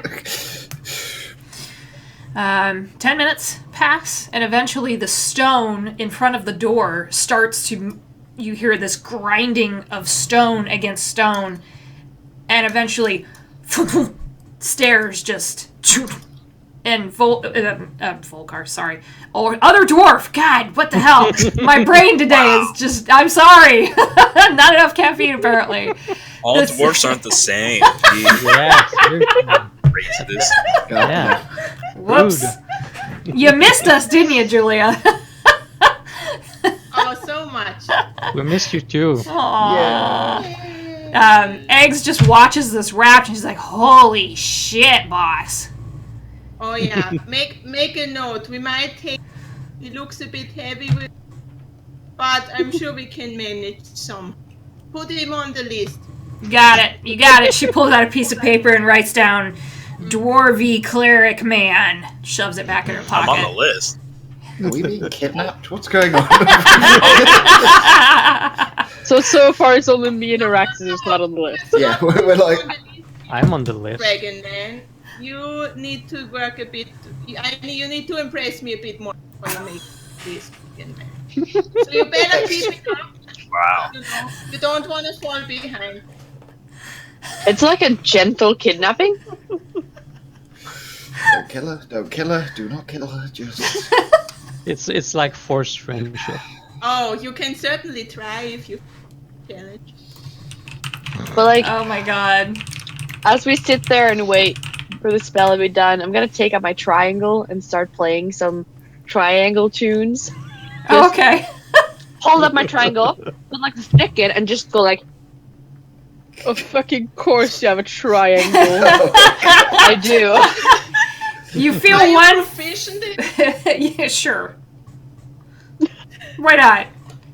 10 minutes pass, and eventually the stone in front of the door starts to. You hear this grinding of stone against stone, and eventually, stairs just. And Volcar, sorry. Or other dwarf! God, what the hell? My brain today is just. I'm sorry! Not enough caffeine, apparently. all This- dwarfs aren't the same. Jeez, Yeah. this. Yeah. Whoops. You missed us, didn't you, Julia? Oh, so much. We missed you too. Aww. Eggs just watches this wrapped and she's like, holy shit, boss. Oh yeah. Make a note. We might take. It looks a bit heavy, but I'm sure we can manage some. Put him on the list. Got it. You got it. She pulls out a piece of paper and writes down Dwarvy Cleric Man. Shoves it back in her I'm pocket. on the list. Are we being kidnapped? What's going on? So far it's only me and Araxis who's not on the list. Yeah, we're like, On the list, I'm on the list. Dragon Man. You need to work a bit. I mean, you need to impress me a bit more when you make this Dragon Man. So you better keep it up. Wow. You know, you don't want to fall behind. It's like a gentle kidnapping. don't kill her, don't kill her, do not kill her, just... It's like forced friendship. Oh, you can certainly try if you challenge. But like, Oh my god. as we sit there and wait for the spell to be done, I'm gonna take out my triangle and start playing some triangle tunes. Oh, okay. Hold up my triangle, put like the stick in, and just go like, Of fucking course you have a triangle. I do. You feel Are you one. proficient in- Yeah, sure. Why not?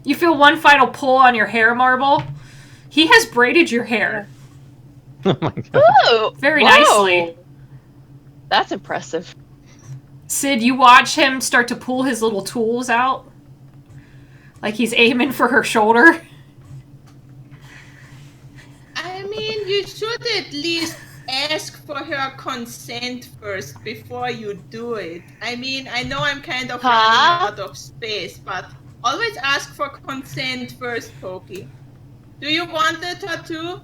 You feel one final pull on your hair marble. He has braided your hair Oh my god. Ooh, very whoa. nicely. That's impressive. Sid, you watch him start to pull his little tools out. Like he's aiming for her shoulder. I mean, you should at least ask for her consent first before you do it. I mean, I know I'm kind of running out of space, but always ask for consent first, Pokey. Do you want the tattoo?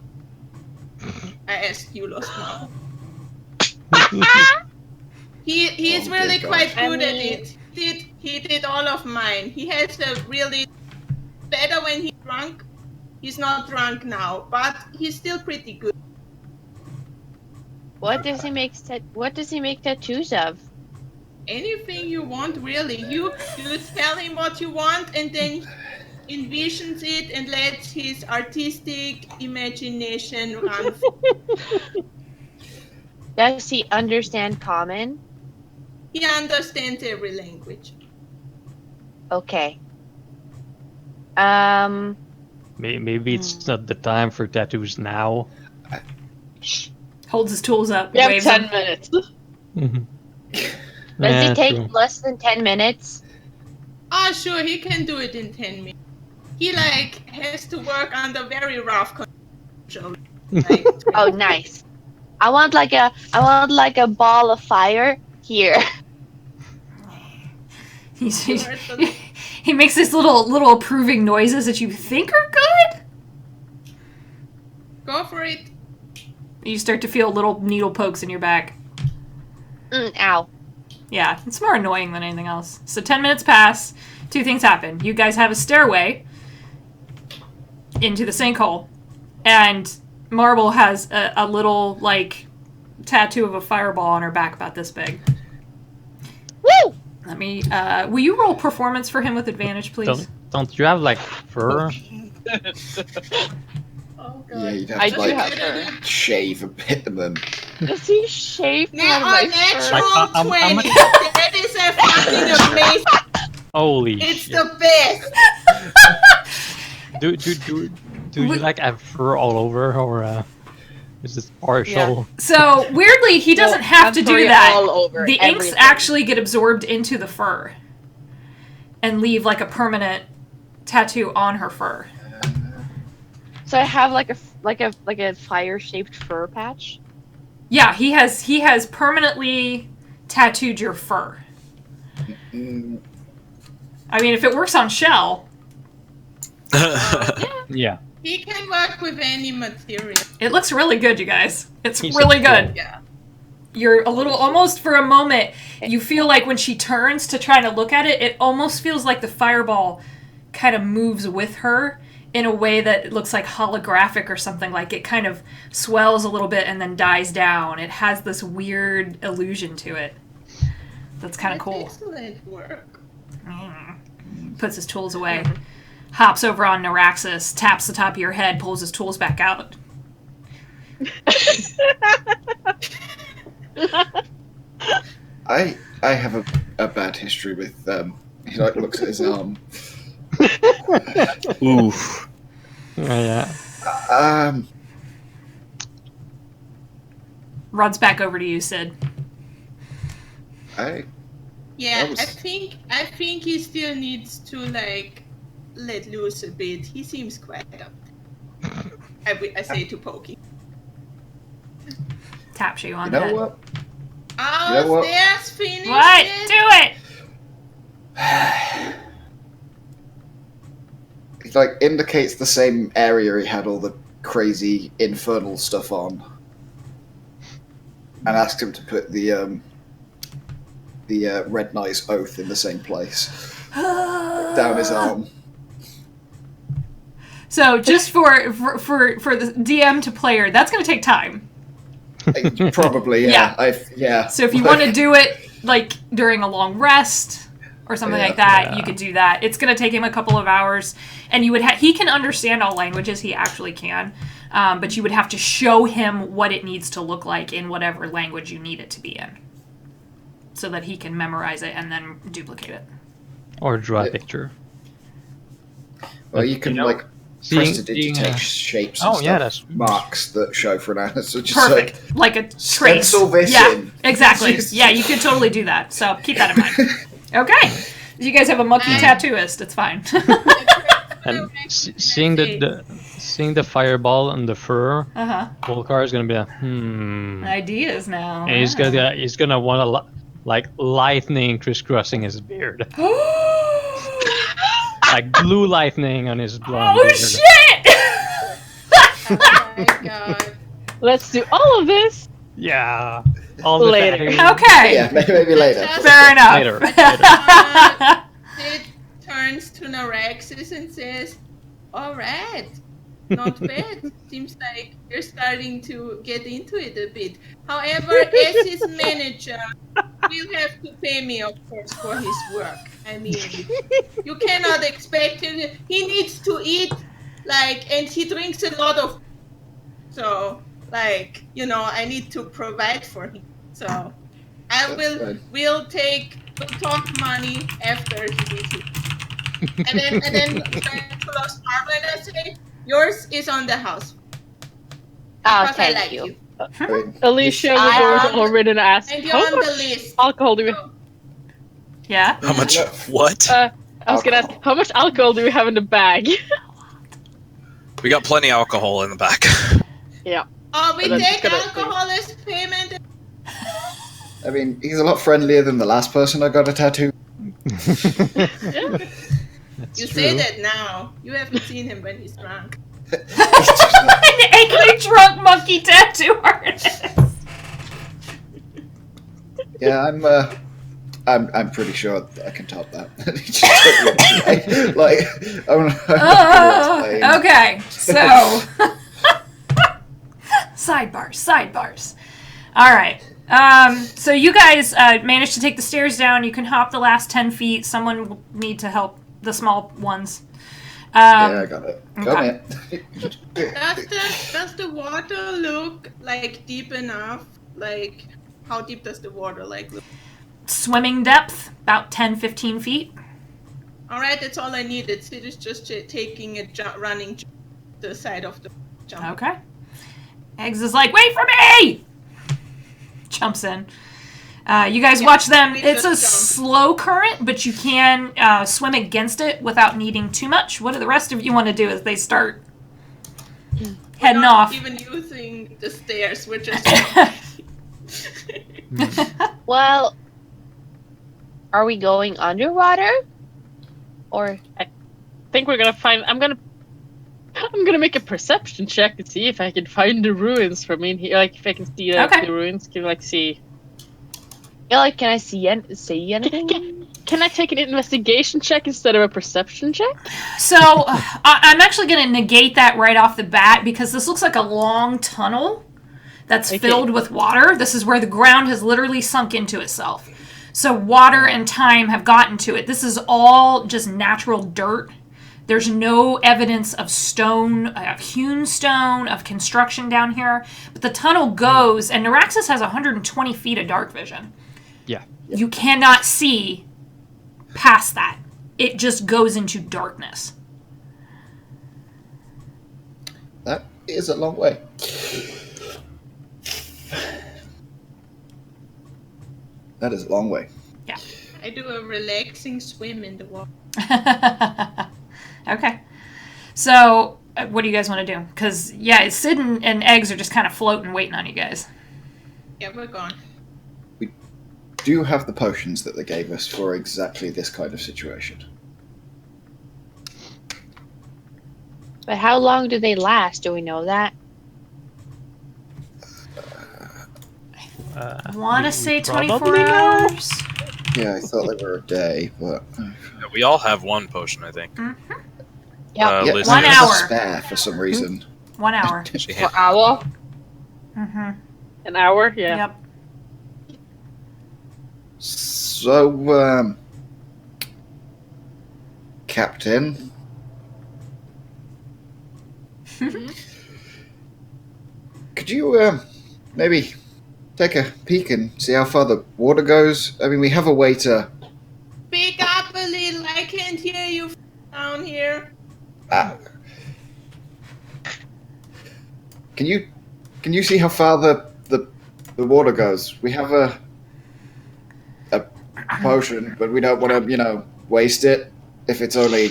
I asked you last now. He's Oh, really dear quite God. good at it. He did all of mine. He has a really better when he's drunk. He's not drunk now, but he's still pretty good. What does he make tattoos of? Anything you want, really. You tell him what you want, and then envisions it and lets his artistic imagination run. Does he understand common? He understands every language. Okay. Maybe it's not the time for tattoos now. Holds his tools up. We have waves 10 them. minutes. Does it take less than 10 minutes? Ah, sure, he can do it in 10 minutes. He has to work under very rough conditions. Oh, nice. I want like a ball of fire here. He makes these little approving noises that you think are good. Go for it. You start to feel little needle pokes in your back. Ow. Yeah, it's more annoying than anything else. So 10 minutes pass. Two things happen. You guys have a stairway into the sinkhole, and Marble has a little tattoo of a fireball on her back about this big. Woo! Let me. Will you roll performance for him with advantage, please? Don't you have fur? Oh, God. Yeah, you'd have I to do have her. shave a bit and then. Does he shave Now, part a of my fur? natural 20. much- That is a fucking amazing. Holy It's shit! the best. Do you have fur all over, or is this partial? So weirdly, he doesn't have to do that. All over The inks everything. actually get absorbed into the fur and leave a permanent tattoo on her fur. So I have like a fire-shaped fur patch. Yeah, he has permanently tattooed your fur. Mm, I mean, if it works on Shell, Yeah. He can work with any material. it looks really good, you guys. It's He's really so good. Yeah. You're a little, almost for a moment, you feel like when she turns to try to look at it, it almost feels like the fireball kind of moves with her in a way that it looks like holographic or something. Like it kind of swells a little bit and then dies down. It has this weird illusion to it. That's kind of cool. Excellent work. Puts his tools away. Hops over on Neuraxis, taps the top of your head, pulls his tools back out. I have a bad history with he looks at his arm. Oof. Yeah. Runs back over to you, Sid. Yeah, That was- I think he still needs to let loose a bit. He seems quite up. I say to Pokey. Taps you on You the know head. what? Oh, You know what? stairs finished. What? it? Do it! It indicates the same area he had all the crazy infernal stuff on, and asked him to put the Red Knight's oath in the same place, down his arm. So just for the DM to player, that's going to take time. Probably, yeah. So if you want to do it during a long rest or something like that, you could do that. It's going to take him a couple of hours, and you would he can understand all languages. He actually can, but you would have to show him what it needs to look like in whatever language you need it to be in, so that he can memorize it and then duplicate it. Or draw a picture. Well, you can prestidigitate shapes and Oh, stuff, yeah, that's- marks that show for an answer. So just Perfect, like a trace. stencil this Yeah, in. exactly. Yeah, you could totally do that. So keep that in mind. Okay, you guys have a monkey tattooist. It's fine. And seeing the fireball and the fur, Volkar is gonna be Ideas now. and he's gonna want lightning crisscrossing his beard, like blue lightning on his blonde Oh beard. shit! Oh my god. Let's do all of this. Yeah, all the Later. tattoos. Okay, Yeah, maybe later. fair enough. Later. Sid turns to Neuraxis and says, "All right, Not bad. Seems like you're starting to get into it a bit. However, as his manager, will have to pay me, of course, for his work. I mean, you cannot expect him. He needs to eat, and he drinks a lot of. So, I need to provide for him. So, we'll talk money after he leaves it. And then to Lost Marble, and I say, yours is on the house. Oh, Because I thank like you. Alicia will I- go over and ask, And you're how on the much list. alcohol do we... So, Yeah. How much? What? I was gonna ask, how much alcohol do we have in the bag? We got plenty of alcohol in the back. Yeah. we And then take just gonna- alcohol as payment. I mean, he's a lot friendlier than the last person I got a tattoo. That's You true. say that now. You haven't seen him when he's drunk. An angry drunk monkey tattoo artist. Yeah, I'm pretty sure that I can top that. Just totally like, I'm not explain. Okay, so sidebars. All right. So you guys managed to take the stairs down. You can hop the last 10 feet. Someone will need to help the small ones. Yeah, I got it. Go, okay. man. Does the water look deep enough? How deep does the water look? Swimming depth, about 10, 15 feet. All right, that's all I needed. Sid is just taking a running the side of the jump. Okay. Eggs is like, wait for me! Jumps in. You guys watch them. we It's a just jump. slow current, but you can swim against it without needing too much. What do the rest of you want to do as they start heading Not off? even using the stairs. We're just. Well, are we going underwater? Or I think we're gonna find... I'm gonna make a perception check to see if I can find the ruins from in here. If I can see Okay. the ruins. Can see... can I see anything? Can I take an investigation check instead of a perception check? So I'm actually going to negate that right off the bat because this looks like a long tunnel that's filled with water. This is where the ground has literally sunk into itself. So water and time have gotten to it. This is all just natural dirt. There's no evidence of stone, of hewn stone, of construction down here. But the tunnel goes, and Neuraxis has 120 feet of dark vision. Yeah. You cannot see past that. It just goes into darkness. That is a long way. That is a long way. I do a relaxing swim in the water. Okay. So, what do you guys want to do? Because, Sid and Eggs are just kind of floating, waiting on you guys. Yeah, we're gone. Do you have the potions that they gave us for exactly this kind of situation? But how long do they last? Do we know that? I want to say we 24 probably know. hours. Yeah, I thought they were a day, but Yeah, we all have one potion, I think. Yep. yeah, Liz 1 does. there's a hour. spare for some reason. 1 hour. She For had- hour? Mm-hmm. An hour? Yeah. Yep. So, Captain, could you maybe take a peek and see how far the water goes? I mean, we have a way to. Speak up a little. I can't hear you down here. Can you see how far the water goes? We have a potion, but we don't want to, waste it if it's only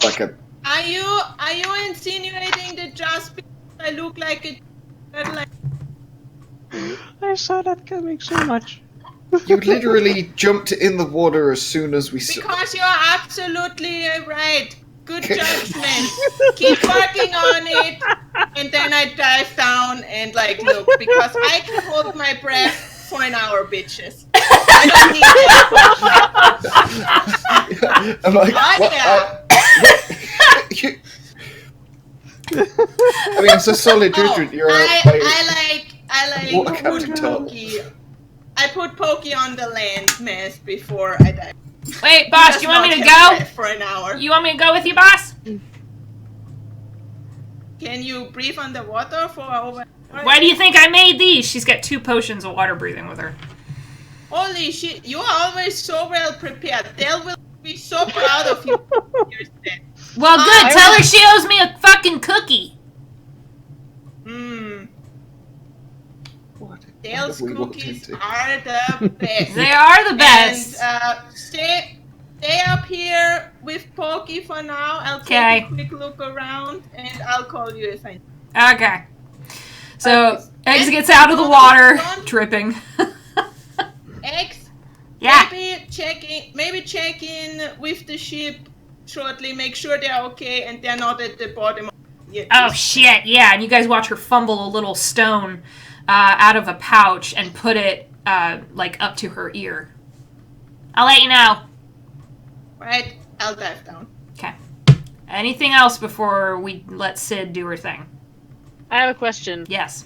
like a. Are you insinuating that just because I look like a I saw that coming so much. You literally jumped in the water as soon as we saw. because you're absolutely right. Good judgment. Keep working on it, and then I dive down and look because I can hold my breath for an hour, bitches. I don't need that. I'm like, What what? the- I mean, it's a solid judgment. You're I Water like Captain put Tom. Pokey. I put Pokey on the land mass before I dive. Wait, boss, you want me to go? For an hour. You want me to go with you, boss? Can you breathe underwater for over? Why do you think I made these? She's got 2 potions of water breathing with her. Holy shit! You are always so well prepared. Dell will be so proud of you. Well, good. Tell her she owes me a fucking cookie. Dale's cookies are the best. They are the best. And stay up here with Pokey for now. I'll take a quick look around, and I'll call you if I need. Okay. So, Eggs gets out of the water, dripping. Eggs? Yeah. Maybe check in with the ship shortly, make sure they're okay, and they're not at the bottom. Oh, shit, yeah. And you guys watch her fumble a little stone out of a pouch and put it, up to her ear. I'll let you know. Right, I'll dive down. Okay. Anything else before we let Sid do her thing? I have a question. Yes.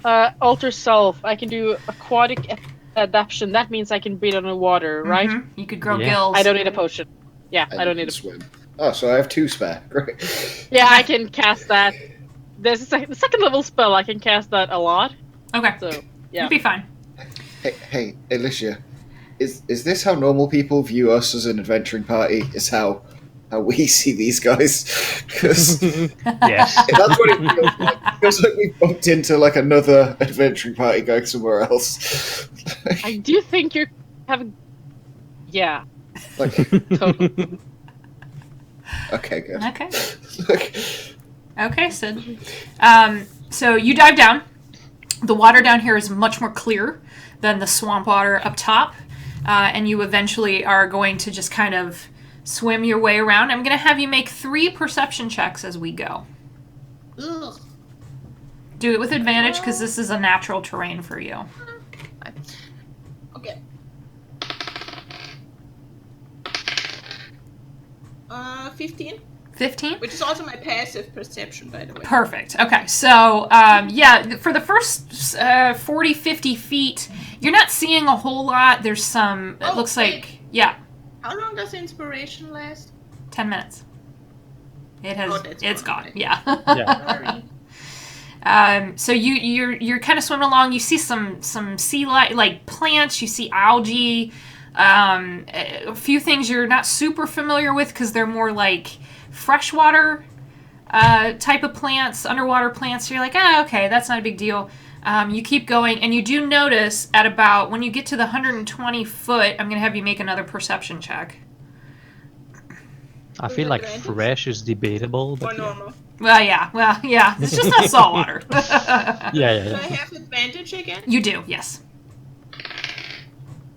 Alter self. I can do aquatic adaptation. That means I can breathe underwater, right? Mm-hmm. You could grow gills. I don't need a potion. Yeah, I don't need a swim. Oh, so I have 2 spare. Great. Yeah, I can cast that. There's the second level spell. I can cast that a lot. Okay. So yeah, you'll be fine. Hey, Alicia, is this how normal people view us as an adventuring party? Is how we see these guys? Because Yes. that's what it feels like. It feels like we bumped into like another adventuring party going somewhere else. I do think you're having. Yeah. Like, Totally. okay, good. Okay. Okay, Sid. So you dive down. The water down here is much more clear than the swamp water up top. And you eventually are going to just kind of swim your way around. I'm going to have you make 3 perception checks as we go. Ugh. Do it with advantage because this is a natural terrain for you. Okay. 15. 15? Which is also my passive perception, by the way. Perfect. Okay, so, for the first 40, 50 feet, you're not seeing a whole lot. There's some, it looks like, yeah. How long does inspiration last? 10 minutes. It has, it's gone, right? yeah. Sorry. So you're kind of swimming along. You see some sea like plants. You see algae. A few things you're not super familiar with because they're more like freshwater type of plants, underwater plants. So you're like, okay, that's not a big deal. You keep going, and you do notice at about when you get to the 120 foot, I'm gonna have you make another perception check. I feel like fresh is debatable, but Or normal. Well, yeah. It's just not salt water. Do I have advantage again? You do, yes.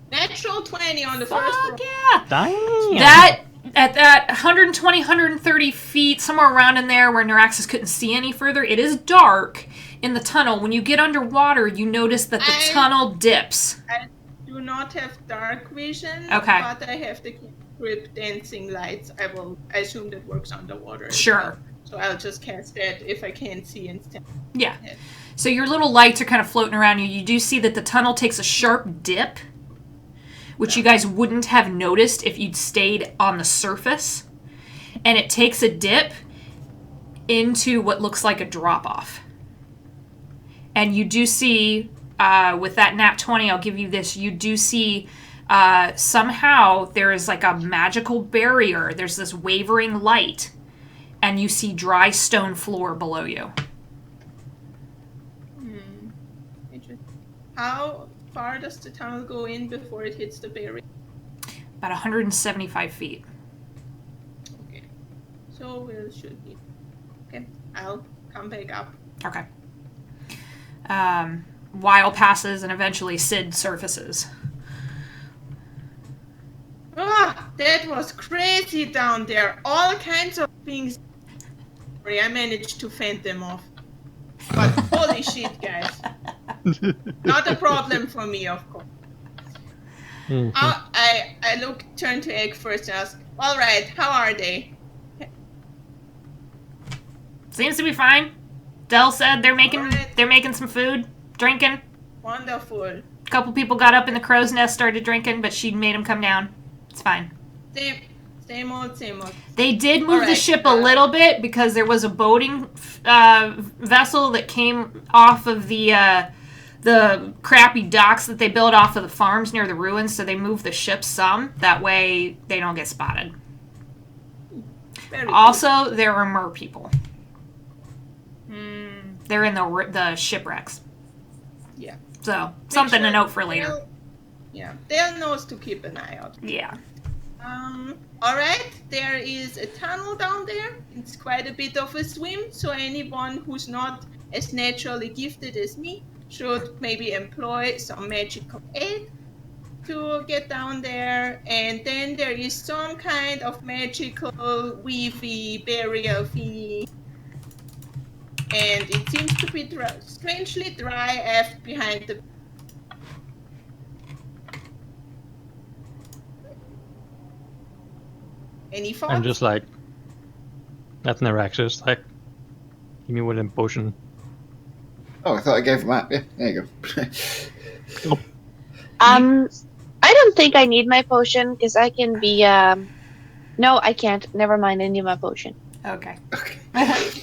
Natural 20 on the first roll. Yeah. Damn. That at that 120, 130 feet, somewhere around in there where Neuraxis couldn't see any further, it is dark in the tunnel. When you get underwater, you notice that the tunnel dips. I do not have dark vision, Okay. but I have the grip dancing lights. I assume that works underwater. as Sure. well. So I'll just cast that if I can't see instant. Yeah. So your little lights are kind of floating around you. You do see that the tunnel takes a sharp dip, which you guys wouldn't have noticed if you'd stayed on the surface. And it takes a dip into what looks like a drop-off. And you do see, with that nat 20, I'll give you this, you do see somehow there is like a magical barrier. There's this wavering light. And you see dry stone floor below you. Interesting. How far does the tunnel go in before it hits the barrier? About 175 feet. Okay. So we should be. Okay. I'll come back up. Okay. While passes and eventually Sid surfaces. Ah, that was crazy down there. All kinds of things. I managed to fend them off. But holy shit, guys. Not a problem for me, of course. Mhm. I turn to Egg first and ask, alright, how are they? Seems to be fine. Dell said they're Alright. making some food, drinking. Wonderful. A couple people got up in the crow's nest, started drinking, but she made them come down. It's fine. Same old, same old. They did move the Alright, ship a little bit because there was a boating vessel that came off of the crappy docks that they built off of the farms near the ruins, so they moved the ship some. That way they don't get spotted. Very good. Also, there are mer people. Hmm, They're in the shipwrecks. yeah. So, something to note for later. Dale knows to keep an eye out. Yeah. Alright, there is a tunnel down there. It's quite a bit of a swim, so anyone who's not as naturally gifted as me should maybe employ some magical aid to get down there. And then there is some kind of magical weavy barrier thingy. And it seems to be strangely dry behind the... Any thoughts? I'm just like, at Naraxis, like, give me one potion. Oh, I thought I gave him that. Yeah, there you go. I don't think I need my potion because I can be. No, I can't. Never mind. I need my potion. Okay.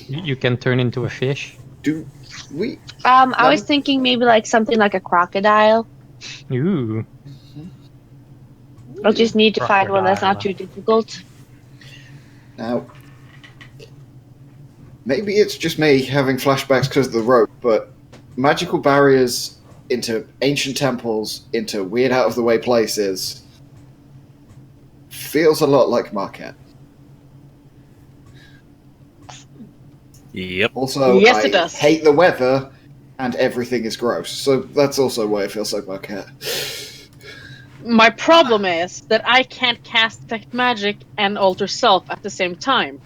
You can turn into a fish. Do we? I was thinking maybe like something like a crocodile. Ooh. I'll just need to find one that's not too Crocodile. difficult. Now, maybe it's just me having flashbacks because of the rope, but magical barriers into ancient temples, into weird out of the way places, feels a lot like Marquette. Yep. Also, Yes, I it does. hate the weather, and everything is gross, so that's also why it feels like Marquette. My problem is that I can't cast Detect Magic and Alter Self at the same time.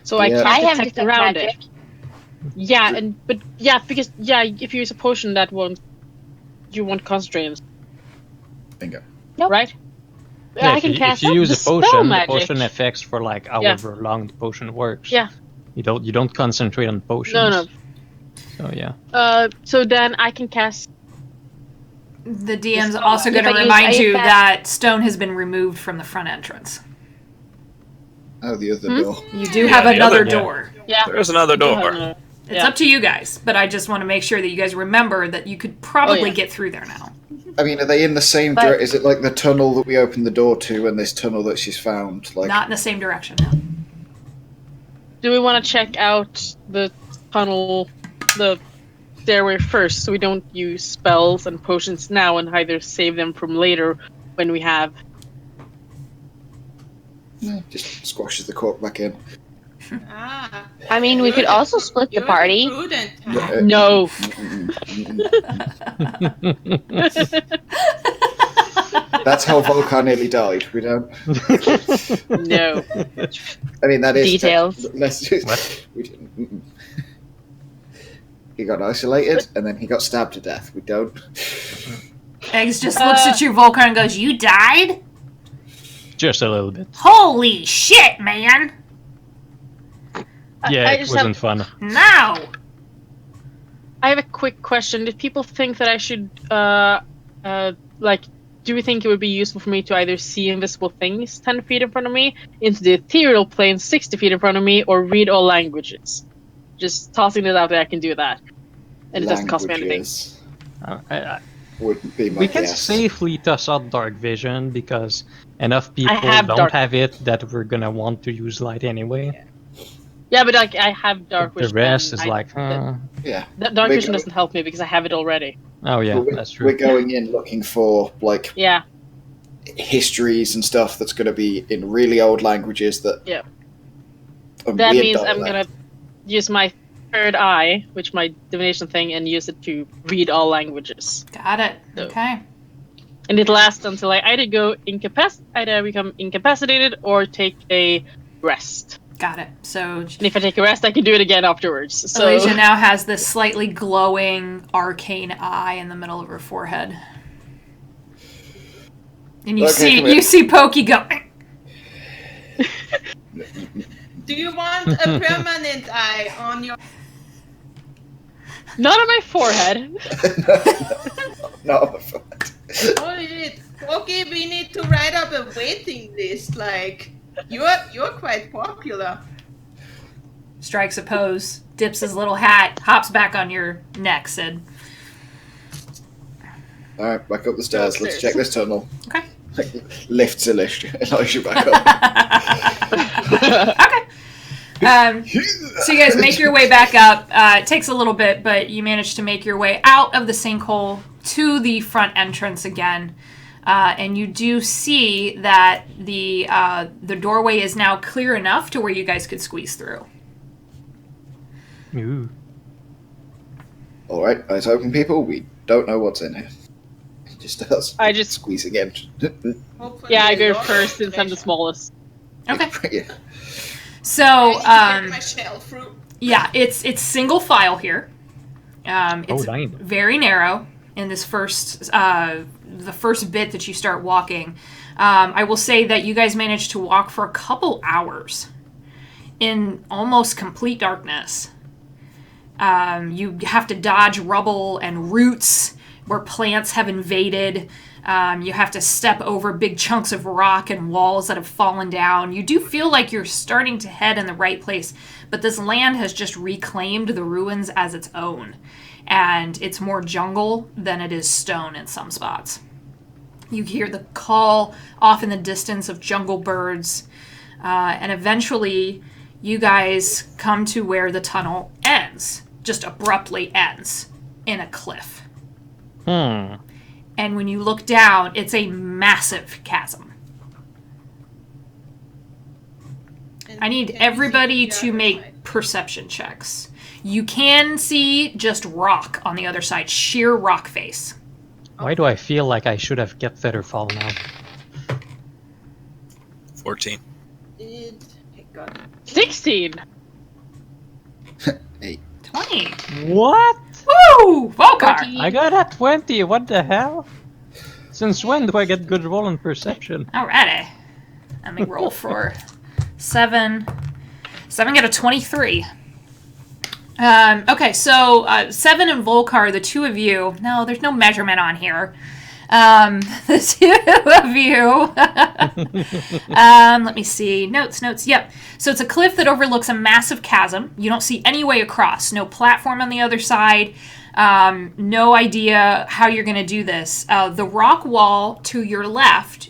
So I Yeah. can't I have detect detect around magic. it. Yeah, because if you use a potion that you won't concentrate, Bingo. right? Yeah, I can cast if you use the a potion, spell the magic. potion affects for like however long the potion works. Yeah. You don't concentrate on potions. No. So yeah. So then I can cast. The DM's If also going to I use remind you IFF that stone has been removed from the front entrance. Oh, the other door. You do have the another other- door. Yeah. There's another door. It's Yeah. up to you guys, but I just want to make sure that you guys remember that you could probably yeah. get through there now. I mean, are they in the same But- Is it like the tunnel that we opened the door to and this tunnel that she's found? Like, Not in the same direction, no. Do we want to check out the tunnel, the stairway first, so we don't use spells and potions now and either save them from later when we have? just squashes the cork back in. Ah, I mean, we could also split the you're party. prudent. No. That's how Volcar nearly died. We don't. No. I mean, that is Details. Let's just. We didn't. He got isolated and then he got stabbed to death. We don't. Eggs just looks at you, Volcar, and goes, "You died? Just a little bit. Holy shit, man! Yeah, I it just wasn't fun. No!" I have a quick question. Did people think that I should, do we think it would be useful for me to either see invisible things 10 feet in front of me, into the ethereal plane 60 feet in front of me, or read all languages? Just tossing it out there, I can do that. And it doesn't cost me anything. Languages I, wouldn't be my we can guess. safely toss out dark vision because enough people have don't dark- have it that we're gonna want to use light anyway. Yeah, but like I have dark The vision. rest and is like, Yeah. Dark we vision go- doesn't help me because I have it already. oh yeah, But that's true. We're going in looking for like Yeah. histories and stuff that's going to be in really old languages that. Yeah. and That weird means I'm dialect. gonna use my third eye, which my divination thing, and use it to read all languages. Got it. No. Okay. And it lasts until I either become incapacitated or take a rest. Got it. So And if I take a rest, I can do it again afterwards. So Elijah now has this slightly glowing arcane eye in the middle of her forehead. And you Okay, come here. see Pokey go. Do you want a permanent eye on your? Not on my forehead. No, my friend. Oh shit. Okay, we need to write up a waiting list. Like, you're quite popular. Strikes a pose, dips his little hat, hops back on your neck, Sid. Alright, back up the stairs. Let's check this tunnel. Okay. Lifts a lift. Allows you back up. Okay. So you guys make your way back up. It takes a little bit, but you manage to make your way out of the sinkhole to the front entrance again. And you do see that the doorway is now clear enough to where you guys could squeeze through. Ooh. Alright, eyes open, people. We don't know what's in here. It just starts squeezing in. Hopefully Yeah, I a go lot of first since I'm the information. smallest. Okay. Yeah. So, I need to get my shell fruit. yeah, it's single file here. It's dang. very narrow in this the first bit that you start walking. I will say that you guys managed to walk for a couple hours in almost complete darkness. You have to dodge rubble and roots where plants have invaded. You have to step over big chunks of rock and walls that have fallen down. You do feel like you're starting to head in the right place, but this land has just reclaimed the ruins as its own. And it's more jungle than it is stone in some spots. You hear the call off in the distance of jungle birds. And eventually, you guys come to where the tunnel ends. Just abruptly ends in a cliff. And when you look down, it's a massive chasm. I need everybody to make perception checks. You can see just rock on the other side, sheer rock face. Why do I feel like I should have kept Feather Fall now? 14. I got 16! 8. 20. What? Woo! Volcar! I got a 20. What the hell? Since when do I get good roll in perception? Alrighty. Let me roll for 7. 7 got a 23. Okay, so 7 and Volcar, the two of you. No, there's no measurement on here. The two of you. Let me see. Notes. Yep. So it's a cliff that overlooks a massive chasm. You don't see any way across. No platform on the other side. No idea how you're going to do this. The rock wall to your left,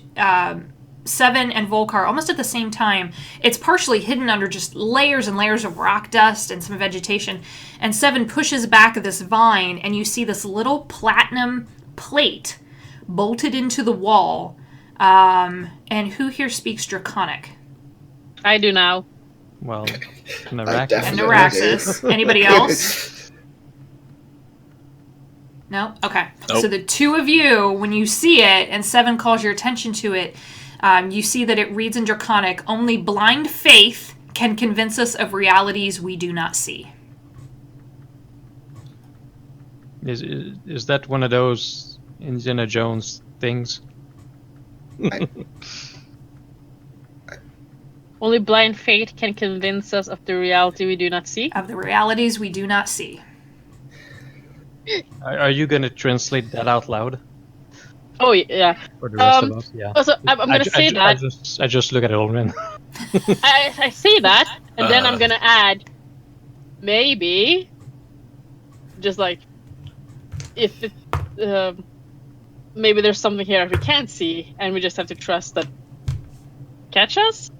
7 and Volcar, almost at the same time, it's partially hidden under just layers and layers of rock dust and some vegetation. And 7 pushes back this vine, and you see this little platinum plate bolted into the wall. And who here speaks Draconic? I do now. Well, And definitely Neuraxis. Anybody else? No? Okay. Nope. So the two of you, when you see it, and 7 calls your attention to it, you see that it reads in Draconic, only blind faith can convince us of realities we do not see. Is that one of those Indiana Jones things? Only blind fate can convince us of the reality we do not see. Of the realities we do not see. Are you gonna translate that out loud Oh, yeah. for the rest of us? Yeah. Also, I'm gonna say that. I just look at it Olrin. I say that, and then I'm gonna add, maybe, just like, if it, maybe there's something here we can't see, and we just have to trust that catch us?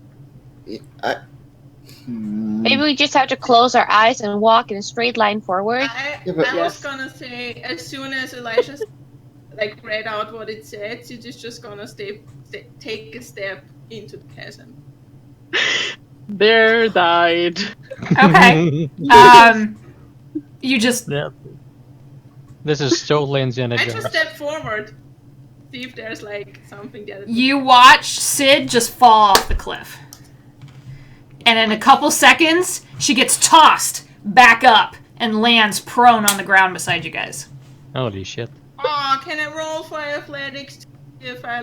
Maybe we just have to close our eyes and walk in a straight line forward. I but- was gonna say, as soon as Elijah read out what it said, it is just gonna take a step into the chasm. There died. Okay. You just... Yeah. This is totally Indiana I Jones. just step forward, see if there's something that. You watch Sid just fall off the cliff. And in a couple seconds, she gets tossed back up and lands prone on the ground beside you guys. Holy shit. Oh, can I roll for athletics to see if I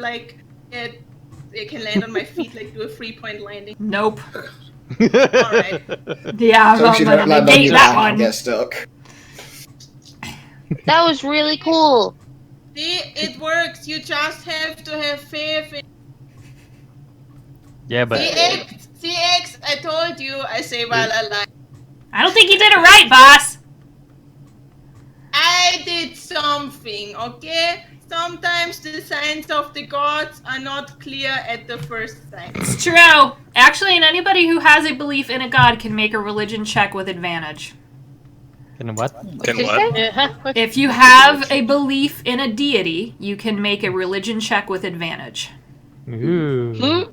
it can land on my feet, do a 3-point landing? Nope. Alright. Yeah, So you I'm don't gonna land on negate your that back and one. get stuck. That was really cool. See, it works. You just have to have faith in Yeah, but CX, I told you, I say while alive. I don't think you did it right, boss. I did something, okay? Sometimes the signs of the gods are not clear at the first sight. It's true. Actually, and anybody who has a belief in a god can make a religion check with advantage. can what? Can you what? say? Uh-huh. If you have a belief in a deity, you can make a religion check with advantage. Ooh.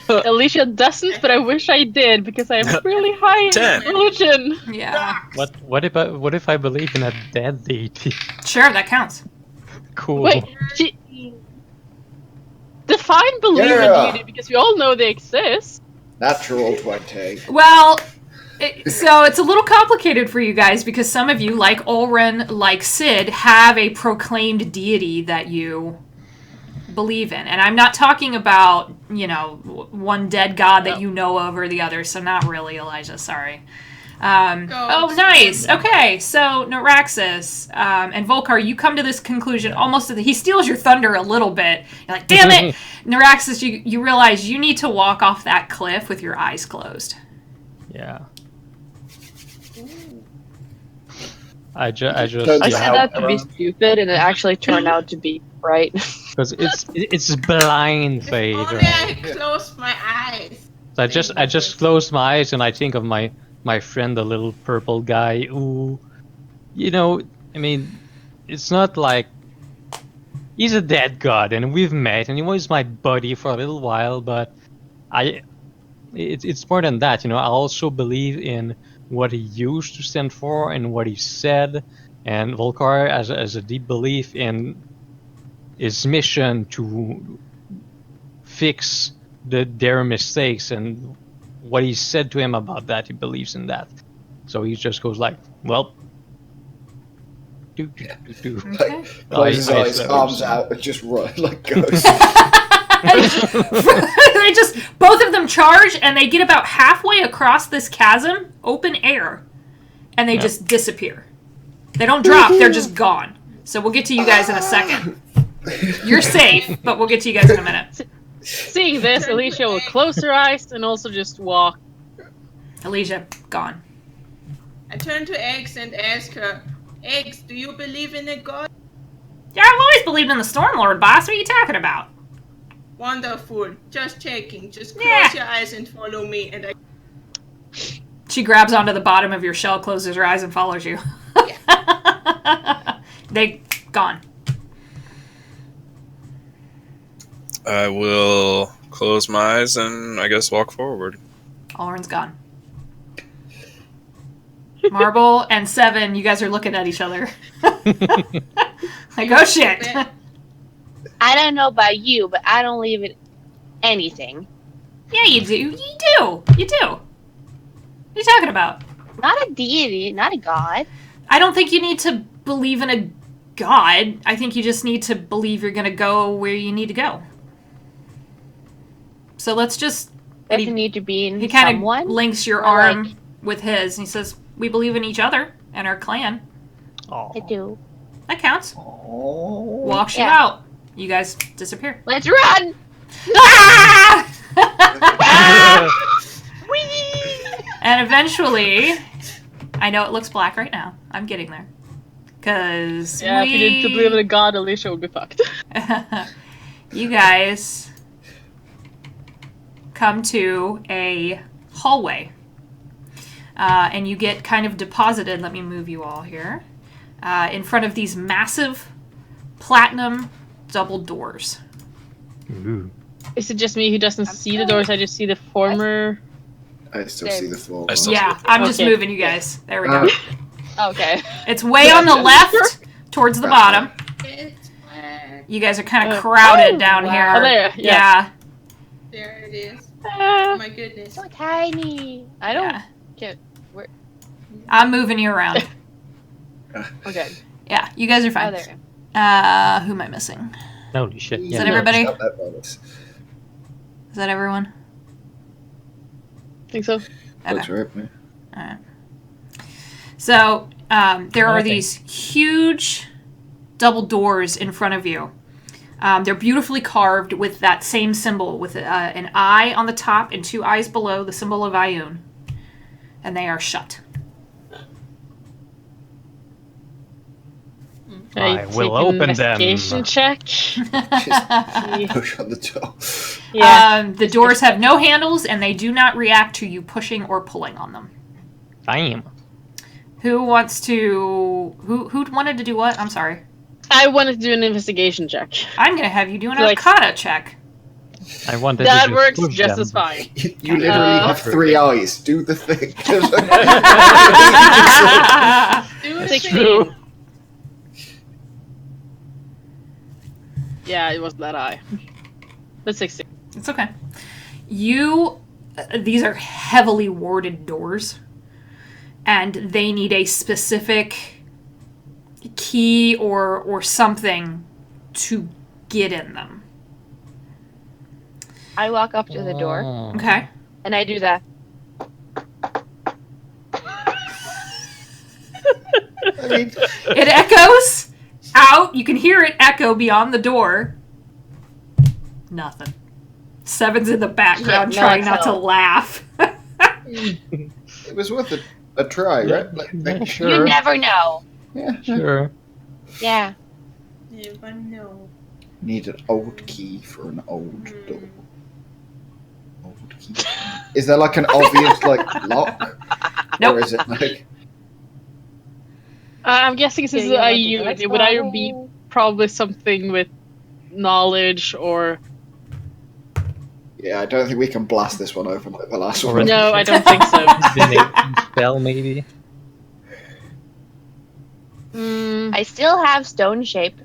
Alicia doesn't, but I wish I did because I have really high 10. religion. Yeah. What if I believe in a dead deity? Sure, that counts. Cool. Wait, define believe in Yeah. deity because we all know they exist. Natural 20. Well, so it's a little complicated for you guys because some of you, like Ulrin, like Sid, have a proclaimed deity that you believe in. And I'm not talking about, one dead god that you know over the other, so not really, Elijah, sorry. Oh, nice. Okay, so Naraxis and Volkar, you come to this conclusion almost. He steals your thunder a little bit. You're like, damn it! Naraxis, you realize you need to walk off that cliff with your eyes closed. Yeah. I just I Yeah. said that to be stupid, and it actually turned out to be right. because it's blind faith, Only right? I closed my eyes. So I just close my eyes and I think of my friend, the little purple guy, who, I mean, it's not like he's a dead god and we've met and he was my buddy for a little while, but it's more than that, I also believe in what he used to stand for and what he said, and Volkar as a deep belief in his mission to fix their mistakes, and what he said to him about that, he believes in that. So he just goes like, well, do. Okay. Closes his I eyes, suppose. arms out, and just run like ghosts. They just, both of them charge, and they get about halfway across this chasm, open air, and they just disappear. They don't drop, they're just gone. So we'll get to you guys in a second. You're safe, but we'll get to you guys in a minute. Seeing this, Alicia will close her eyes and also just walk. Alicia, gone. I turn to Eggs and ask her, Eggs, do you believe in a god? Yeah, I've always believed in the Stormlord, boss. What are you talking about? Wonderful. Just checking. Just close Yeah. your eyes and follow me. And I She grabs onto the bottom of your shell, closes her eyes, and follows you. They gone. I will close my eyes and I guess walk forward. Ulrin's gone. Marble and Seven, you guys are looking at each other. Like, oh shit. I don't know about you, but I don't believe in anything. Yeah, you do. You do. You do. What are you talking about? Not a deity, not a god. I don't think you need to believe in a god. I think you just need to believe you're going to go where you need to go. So let's just... Doesn't need to be in He kind someone. of links your or, arm like- with his, and he says, we believe in each other and our clan. Oh. I do. That counts. Oh. Walks you Yeah. out. You guys disappear. Let's run! Ah! And eventually, I know it looks black right now. I'm getting there. Because Yeah, if you didn't believe in a god, Alicia would be fucked. you guys come to a hallway. And you get kind of deposited, let me move you all here, in front of these massive platinum double doors. Ooh. Is it just me who doesn't see the doors? I just see the former. I still see the floor. I still- Yeah, I'm just Okay. moving you guys. There we go. Okay. It's way on the left, towards the bottom. It's black. You guys are kind of crowded down wow. here. Oh, there, yeah. Yeah. There it is. Oh my goodness. So tiny. I don't Yeah. get where. I'm moving you around. Okay. Yeah, you guys are Oh, fine. there. Who am I missing? Holy shit. Is Yeah. that everybody? Stop that bonus. Is that everyone? Think so. Close her open. So there are Okay. these huge double doors in front of you. They're beautifully carved with that same symbol, with an eye on the top and 2 eyes below, the symbol of Ioun. And they are shut. I take will an open them. investigation check. Just push on the door. Yeah. The doors have no handles, and they do not react to you pushing or pulling on them. Damn. Who wants to... Who wanted to do what? I'm sorry. I wanted to do an investigation check. I'm going to have you do an Like- Arcana check. I wanted That to works push just them. as fine. You literally have 3 eyes. Do the thing. Do it 16. Yeah, it wasn't that high. But 16. It's okay. These are heavily warded doors, and they need a specific key or something to get in them. I walk up to the door Oh. Okay? and I do that. I mean, It echoes out. You can hear it echo beyond the door. Nothing. Seven's in the background Yeah, no trying not to echo. laugh. it was worth a try, right? Like, Yeah, You sure. never know. yeah. Sure. Yeah. Never know. Need an old key for an old door. Old key. Is there like an obvious lock? Nope. Or is it like I'm guessing since Yeah, it's you have, like, IU, it would either be probably something with knowledge or... yeah, I don't think we can blast this one open like the last Or one. No, I don't think so. Divination spell, maybe. Mm, I still have stone shape.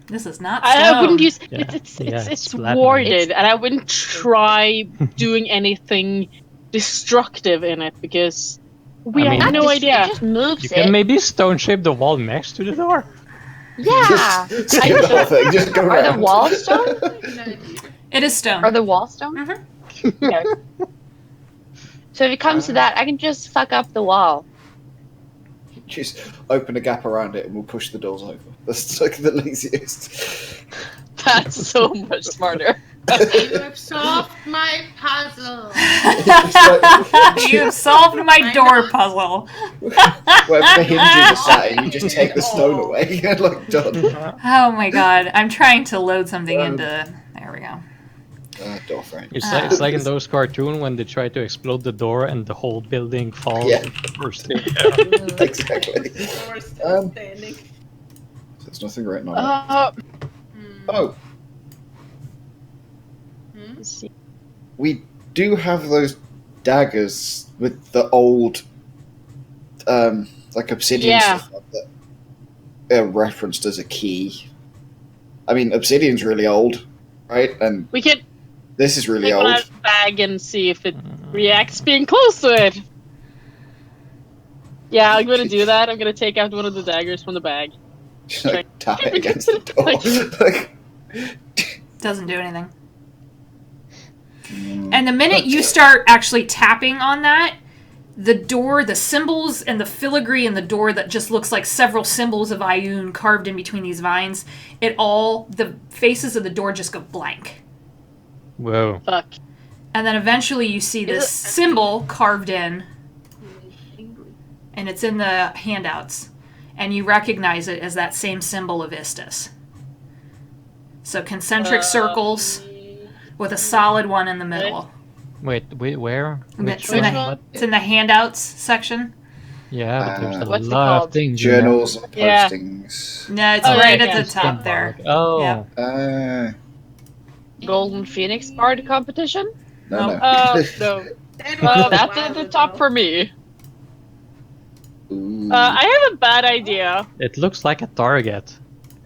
This is not I stone. wouldn't use... Yeah. It's Yeah, it's platinum. warded, and I wouldn't try doing anything destructive in it, because we I mean- have no It idea. just moves You can it. maybe stone shape the wall next to the door. Yeah. Just skip the whole thing. Just go Are around. the walls stone? Good idea. It is stone. Are the walls stone? Mhm. Okay. So if it comes to that, I can just fuck up the wall. Just open a gap around it and we'll push the doors over. That's like the laziest. That's so much smarter. You have solved my puzzle. You have solved my door puzzle. Where the hinges are sat in, you just take the stone away. Like, done. Oh my god. I'm trying to load something into... There we go. Door frame. It's like in those cartoons when they try to explode the door and the whole building falls. Yeah. First thing. Exactly. Door still standing. There's nothing written on it. Hmm. Oh, Hmm? Let's see. we do have those daggers with the old, like obsidian Yeah. stuff that are referenced as a key. I mean, obsidian's really old, right? And We can this is really take one old. out of the bag and see if it reacts being close to it. Yeah, I'm gonna do that. I'm gonna take out one of the daggers from the bag. Just like tap it against the door. Like, Doesn't do anything. And the minute you start actually tapping on that, the door, the symbols and the filigree in the door that just looks like several symbols of Ioun carved in between these vines, the faces of the door just go blank. Whoa. Fuck. And then eventually you see this symbol carved in, and it's in the handouts. And you recognize it as that same symbol of Istis. So concentric circles with a solid one in the middle. Wait, where? It's Which in, one? the, What? it's in the handouts section. Yeah, but there's a What's it lot called? of things. in there. journals and Yeah. postings. No, it's Oh, right yeah, at yeah. the top there. Oh. Yeah. Golden Phoenix Bard competition? No, no. No. That was a That's while at the top ago. for me. Ooh. I have a bad idea. It looks like a target.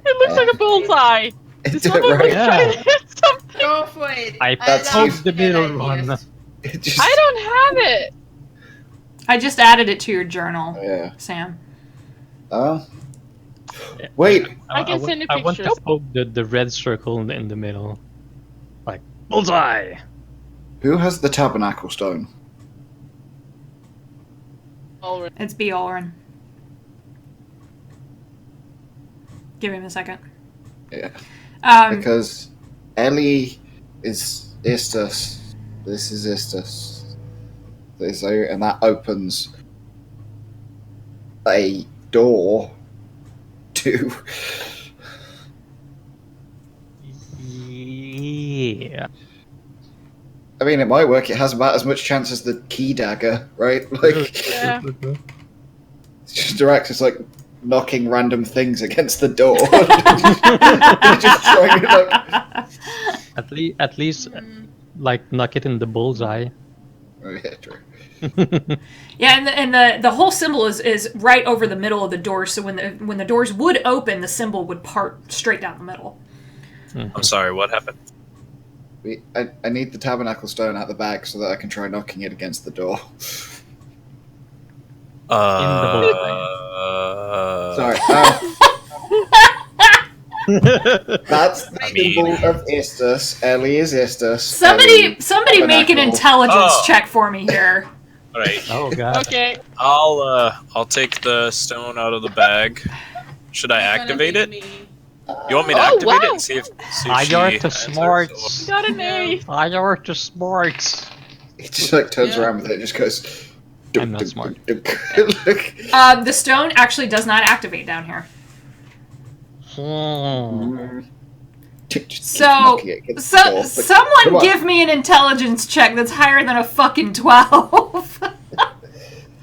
It looks like a bullseye. It's Does someone right. Yeah. try to hit something? Go for it. I That's poked the love middle bad one. ideas. It just, I don't have it. I just added it to your journal, yeah. Sam. Wait. I can send you I want to pictures. poke the red circle in the middle. Like, bullseye! Who has the tabernacle stone? Alright. It's Bjorn. Give him a second. Yeah. Because Because Ellie is Istus. This is Istus. And that opens a door to. Yeah. I mean, it might work. It has about as much chance as the key dagger, right? Like, Yeah. it's just direct. It's like knocking random things against the door. Just trying to, At least, like, knock it in the bullseye. Oh, yeah, true. Yeah, and the whole symbol is right over the middle of the door. So when the doors would open, the symbol would part straight down the middle. I'm sorry, what happened? I need the tabernacle stone out the bag so that I can try knocking it against the door. Sorry. That's the symbol of Istus. Ellie is Istus. Somebody make an intelligence check for me here. All right. Oh god. Okay. I'll take the stone out of the bag. Should I activate it? You want me to activate it and see if I she got the answers, smarts. Got an A. I got the smarts. He just like turns around with it and just goes. I'm not smart. The stone actually does not activate down here. So someone give me an intelligence check that's higher than a fucking 12.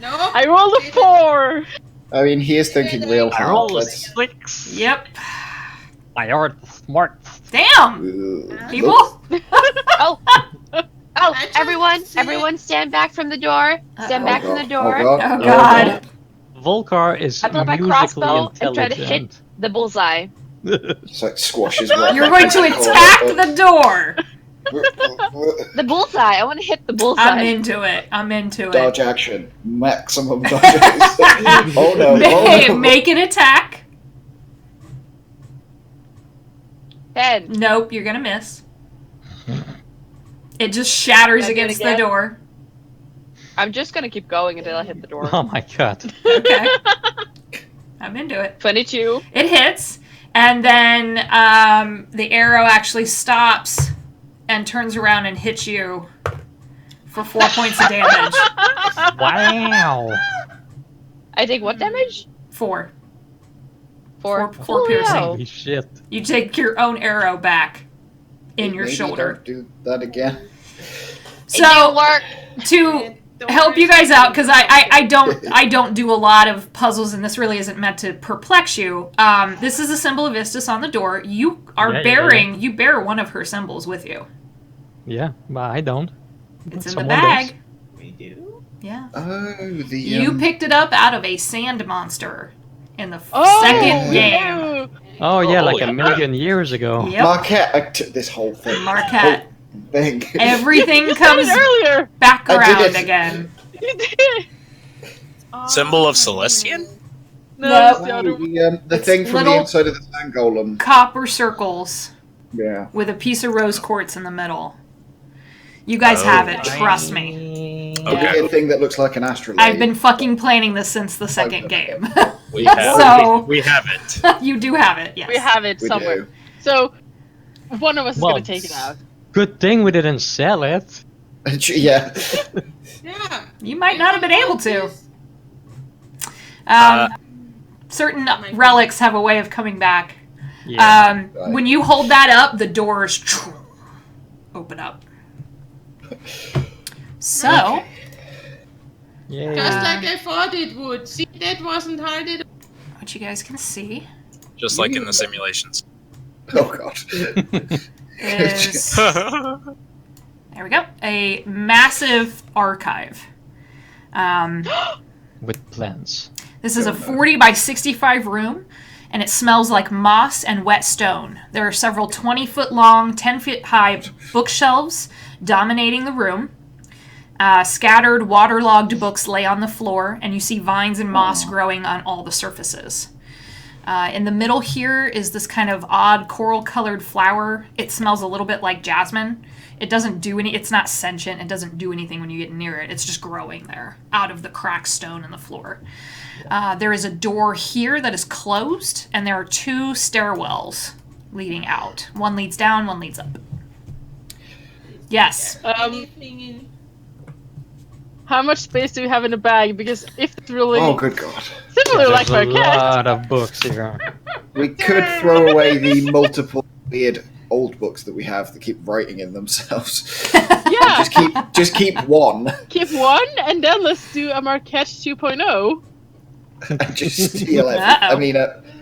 No. I rolled a 4. I mean, he is thinking real I hard. rolled a Let's- 6. Yep. I got the smarts. Damn. People. Oh, I just everyone, see everyone stand back from the door. Stand back from the door. Oh god. Volcar is I pull my musically crossbow and try to hit intelligent. the bullseye. It's like squashes. right You're back going to into attack corner. the door. The bullseye. I want to hit the bullseye. I'm into it. I'm into Dodge it. action. Maximum dodge action. Oh no. Oh no. Make an attack. 10. Nope, you're gonna miss. It just shatters Can I do it against the again? door. I'm just gonna keep going until I hit the door. Oh my god. Okay. I'm into it. 22. It hits, and then the arrow actually stops and turns around and hits you for 4 points of damage. Wow. I take what damage? 4. 4. Four piercing. Holy shit. You take your own arrow back in your Maybe shoulder. Don't do that again. It So didn't work. to help you guys out, because I don't do a lot of puzzles, and this really isn't meant to perplex you. This is a symbol of Istus on the door. You are you bear one of her symbols with you. Yeah, but I don't. It's in Someone the bag. does. We do. Yeah. Oh, the. You picked it up out of a sand monster in the Oh, second game. yeah. Oh yeah, like Holy a million years ago. Yep. Marquette. I took this whole thing. Marquette. Whole thing. Everything You said comes it earlier. back I did around it. again. You did. Symbol of Celestian? No, No. that's the other one. The It's thing from little- the inside of the sand golem. Copper circles Yeah. with a piece of rose quartz in the middle. You guys have it, trust me. Okay. A thing that looks like an astrolabe. I've been fucking planning this since the second game. We have, So- we have it. You do have it, yes. We have it We somewhere. do. So, one of us is Well, gonna take it out. Good thing we didn't sell it. Yeah. Yeah. You might not have been able to. Uh, Certain relics have a way of coming back. Yeah. Right. When you hold that up, the doors open up. So, Yeah. Just like I thought it would. See, that wasn't hard at all. what you guys can see Just like in the simulations. Oh god. is, there we go, a massive archive. With plans. This is a 40 by 65 room, and it smells like moss and wet stone. There are several 20-foot long, 10-foot high bookshelves dominating the room. Scattered, waterlogged books lay on the floor, and you see vines and moss growing on all the surfaces. In the middle here is this kind of odd coral-colored flower. It smells a little bit like jasmine. It doesn't do any. It's not sentient. It doesn't do anything when you get near it. It's just growing there out of the cracked stone in the floor. There is a door here that is closed, and there are 2 stairwells leading out. One leads down, one leads up. Yes. Anything in... How much space do we have in the bag? Because if it's really Oh, good God. similar like There's my a cat, lot of books here. We could throw away the multiple weird old books that we have that keep writing in themselves. yeah, Just keep one. keep one, and then let's do a Marquette 2.0. And just steal everything. Uh-oh. I mean,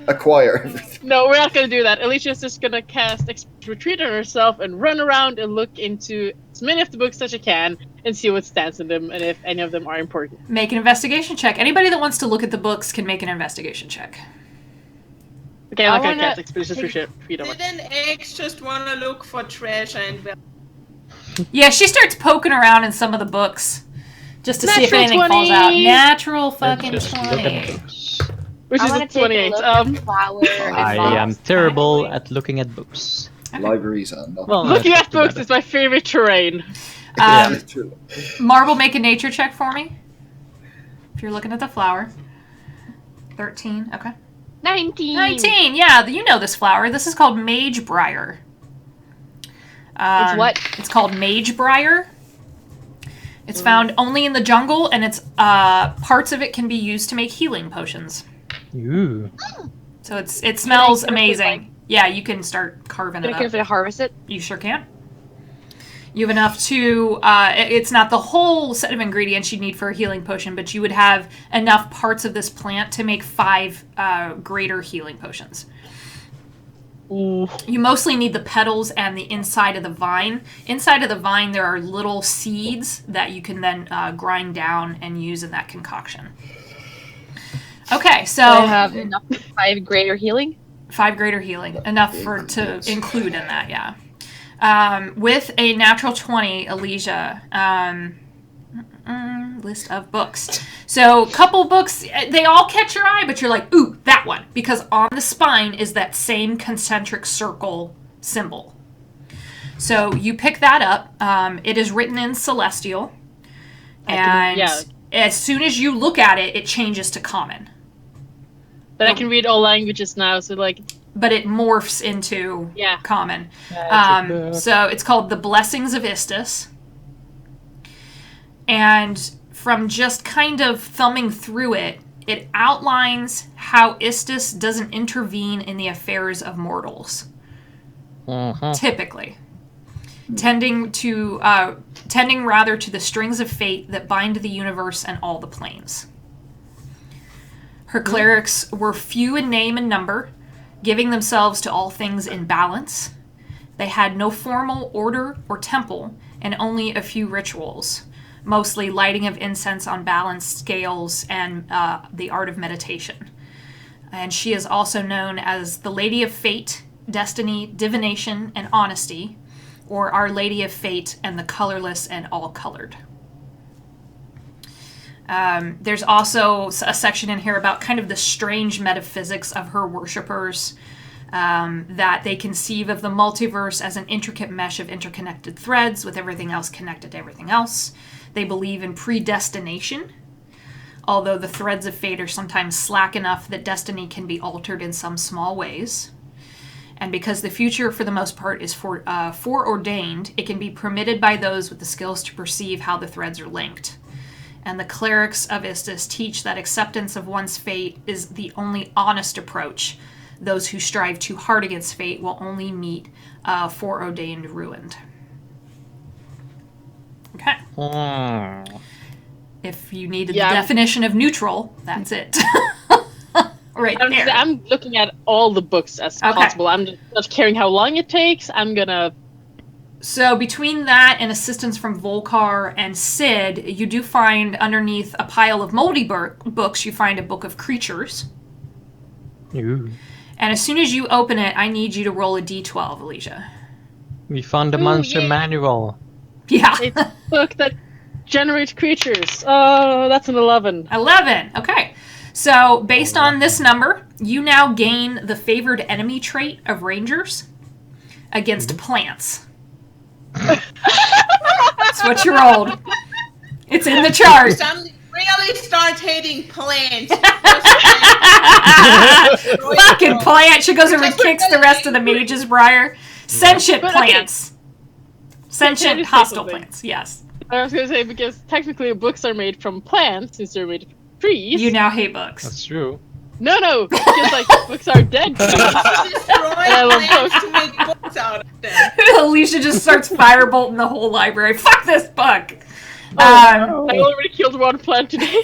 acquire everything. No, we're not gonna do that. Alicia's just gonna cast Retreat on herself and run around and look into as many of the books as she can and see what stands in them and if any of them are important. Make an investigation check. Anybody that wants to look at the books can make an investigation check. Okay, I like I wanna cast Expeditions Freedom. Didn't Eggs just want to look for treasure and... Yeah, she starts poking around in some of the books just to see if Natural anything 20. falls out. Natural fucking Just look at 20. books. Which I is want a to take 28. a look at the flower and I box. am terrible at looking at books. Libraries are not. Well, Looking that's at books better. is my favorite terrain. Literally. Marble, make a nature check for me. If you're looking at the flower. 13, okay. 19. 19, yeah, you know this flower. This is called Mage Briar. It's what? It's called Mage Briar. It's found only in the jungle, and it's parts of it can be used to make healing potions. Ooh. So it smells Can I amazing. Yeah, you can start carving Can it I up. can harvest it? You sure can. You have enough to, it's not the whole set of ingredients you need for a healing potion, but you would have enough parts of this plant to make 5 greater healing potions. Ooh. You mostly need the petals and the inside of the vine. Inside of the vine, there are little seeds that you can then grind down and use in that concoction. Okay, so I have enough 5 greater healing. 5 greater healing, enough for to include in that, yeah. With a natural 20, Alicia, list of books. So, couple books, they all catch your eye, but you're like, ooh, that one. Because on the spine is that same concentric circle symbol. So, you pick that up. It is written in Celestial. And as soon as you look at it, it changes to common. But I can read all languages now, so like... But it morphs into common. book. So it's called The Blessings of Istis. And from just kind of thumbing through it, it outlines how Istis doesn't intervene in the affairs of mortals. Typically. Tending rather to the strings of fate that bind the universe and all the planes. Her clerics were few in name and number, giving themselves to all things in balance. They had no formal order or temple, and only a few rituals, mostly lighting of incense on balanced scales and the art of meditation. And she is also known as the Lady of Fate, Destiny, Divination, and Honesty, or Our Lady of Fate and the Colorless and All-Colored. There's also a section in here about kind of the strange metaphysics of her worshippers, that they conceive of the multiverse as an intricate mesh of interconnected threads with everything else connected to everything else. They believe in predestination, although the threads of fate are sometimes slack enough that destiny can be altered in some small ways. And because the future, for the most part, is foreordained, it can be permitted by those with the skills to perceive how the threads are linked. And the clerics of Istis teach that acceptance of one's fate is the only honest approach. Those who strive too hard against fate will only meet foreordained ruined. Okay. If you needed the definition of neutral, that's it. Right there. I'm looking at all the books as possible. I'm just not caring how long it takes. I'm gonna... So between that and assistance from Volkar and Sid, you do find underneath a pile of moldy books, you find a book of creatures. Ooh. And as soon as you open it, I need you to roll a d12, Alicia. We found the monster manual. Yeah. It's a book that generates creatures. Oh, that's an 11. 11. Okay. So based on this number, you now gain the favored enemy trait of rangers against plants. That's what you rolled. It's in the chart. Suddenly really start hating plants. Fucking plant. She goes over and kicks the rest of the mage's briar. Sentient But, okay. plants. Sentient Can I say hostile something? plants. Yes. I was gonna say, because technically books are made from plants, since they're made from trees. You now hate books. That's true. No, because like books are dead trees. Destroy I love plants books. to make books out of them. Alicia just starts firebolting the whole library. Fuck this book. I already killed one plant today.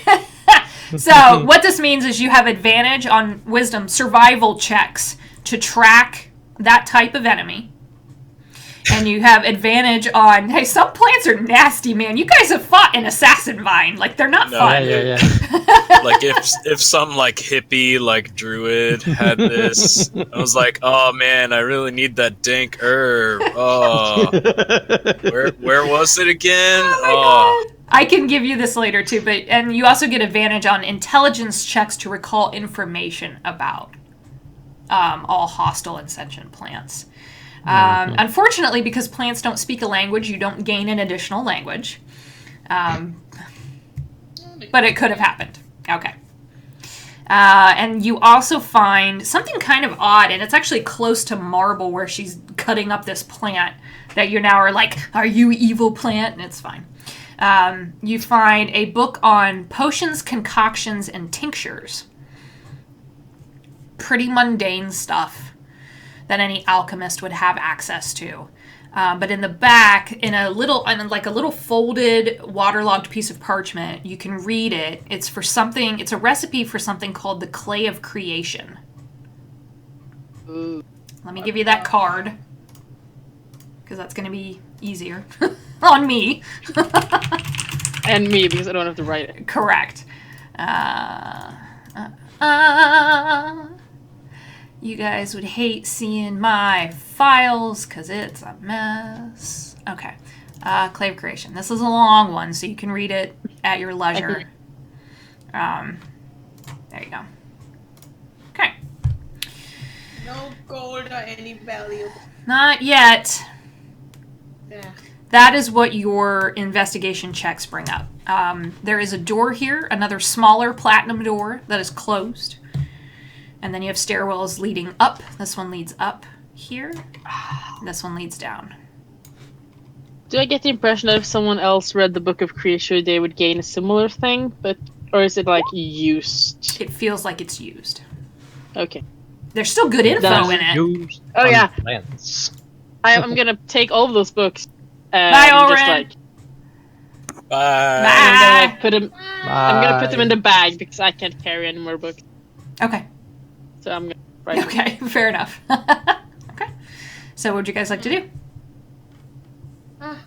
So what this means is you have advantage on wisdom survival checks to track that type of enemy. And you have advantage on, hey, some plants are nasty, man. You guys have fought an assassin vine. Like, they're not No. fun. Yeah. Like if some like hippie like druid had this, I was like, oh man, I really need that dank herb. Oh, where was it again? Oh, I can give you this later too, and you also get advantage on intelligence checks to recall information about all hostile and sentient plants. Unfortunately, because plants don't speak a language, you don't gain an additional language. But it could have happened. Okay. And you also find something kind of odd, and it's actually close to marble where she's cutting up this plant that you now are like, are you evil plant? And it's fine. You find a book on potions, concoctions, and tinctures. Pretty mundane stuff that any alchemist would have access to. But in the back, in a little folded, waterlogged piece of parchment, you can read it. It's a recipe for something called the clay of creation. Ooh. Let me give you that card, because that's going to be easier on me. And me, because I don't have to write it. Correct. You guys would hate seeing my files because it's a mess. Okay. Clay of Creation. This is a long one, so you can read it at your leisure. There you go. Okay. No gold or any value. Not yet. Yeah. That is what your investigation checks bring up. There is a door here, another smaller platinum door that is closed. And then you have stairwells leading up. This one leads up here. This one leads down. Do I get the impression that if someone else read the Book of Creation, they would gain a similar thing? Or is it like used? It feels like it's used. Okay. There's still good info in it. Used Oh, on yeah. plants. I'm gonna take all of those books and Bye, just Oren. like bye. I'm gonna like put them. Bye. I'm gonna put them in the bag because I can't carry any more books. Okay. So I'm gonna write them. Okay, fair enough. Okay. So what would you guys like to do?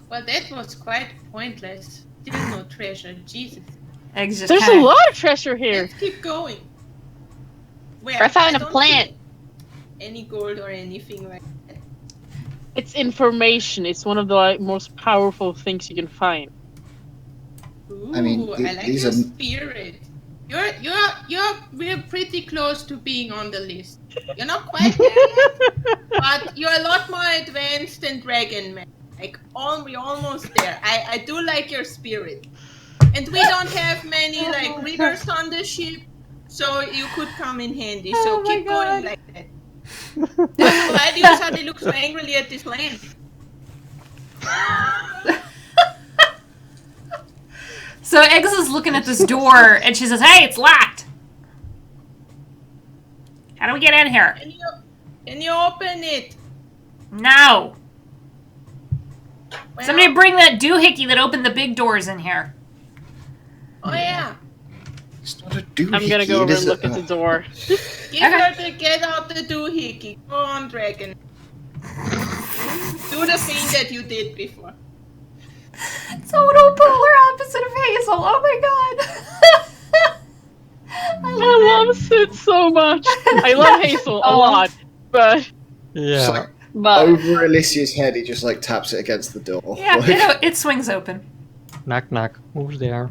Well, that was quite pointless. Still no treasure. Jesus. Eggs just There's a kinda- lot of treasure here. Let's keep going. Where? I found a don't plant. see any gold or anything like that. It's information. It's one of the like, most powerful things you can find. Ooh, I mean, I like these your are- spirit. We're pretty close to being on the list. You're not quite there yet, but you're a lot more advanced than Dragon Man. Like, we're almost there. I do like your spirit. And we don't have many, like, rivers on the ship, so you could come in handy. So keep going like that. Why do you suddenly look so angrily at this land? So Eggs is looking at this door, and she says, "Hey, it's locked. How do we get in here?" Can you open it? No. Well, Somebody bring that doohickey that opened the big doors in here. Oh yeah. It's not a doohickey. I'm gonna go it over is and look a- at the door. Get out the doohickey. Go on, Dragon. Do the thing that you did before. Total polar opposite of Hazel. Oh my god. I love Sid so much. I love Hazel a lot, but It's Yeah. like but over Alicia's head, he just like taps it against the door. Yeah, Like, it swings open. Knock knock. Who's there?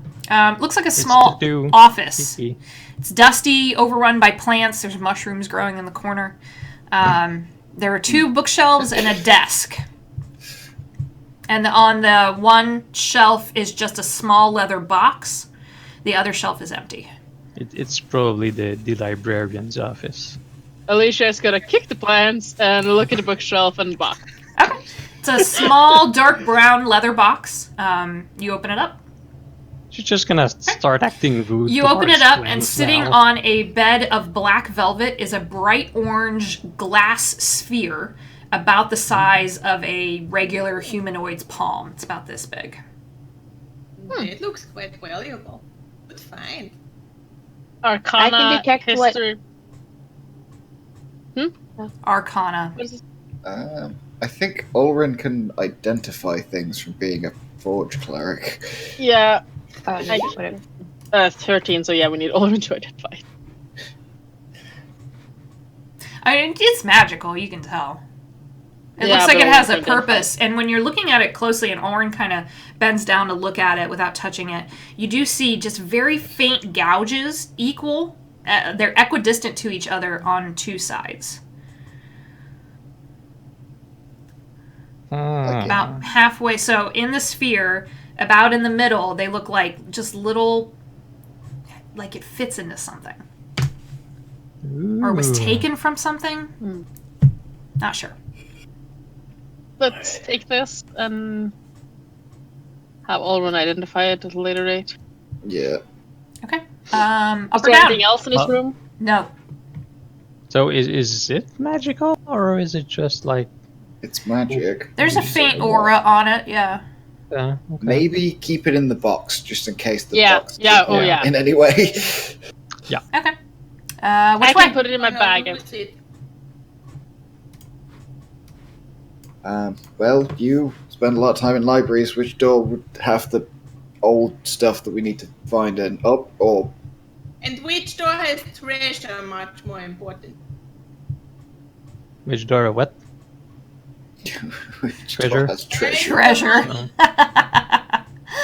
Looks like a small to do. office. Kiki. It's dusty, overrun by plants. There's mushrooms growing in the corner. There are 2 bookshelves and a desk. And on the one shelf is just a small leather box. The other shelf is empty. It's probably the librarian's office. Alicia is gonna kick the plants and look at the bookshelf and box. Okay. It's a small, dark brown leather box. You open it up. She's just gonna start acting rude. You open it towards up, and plants sitting now. on a bed of black velvet is a bright orange glass sphere about the size of a regular humanoid's palm. It's about this big. It looks quite valuable, but fine. Arcana, I can detect what- history. Arcana. What is this? I think Ulrin can identify things from being a forge cleric. Yeah, Oh, no, I- whatever. 13. So yeah, we need Olin to identify. I mean, it's magical, you can tell. It Yeah, looks like but it has a Ulrin can purpose, and when you're looking at it closely, and Orin kind of bends down to look at it without touching it, you do see just very faint gouges, they're equidistant to each other on two sides. About halfway, so in the sphere, about in the middle, they look like just little, like it fits into something. Or was taken from something? Not sure. Let's take this and have Olin identify it at a later date. Yeah. Okay. Is Up or there down? anything else in this room? No. So is it magical, or is it just like... It's magic. There's a faint aura on it, yeah. okay. Maybe keep it in the box, just in case the Yeah, box yeah, doesn't oh work yeah. in any way. Okay. I Which can way? put it in my bag. With it. Well, you spend a lot of time in libraries. Which door would have the old stuff that we need to find in? Up or... And which door has treasure? Much more important. Which door? What? which Treasure? door has treasure? Treasure.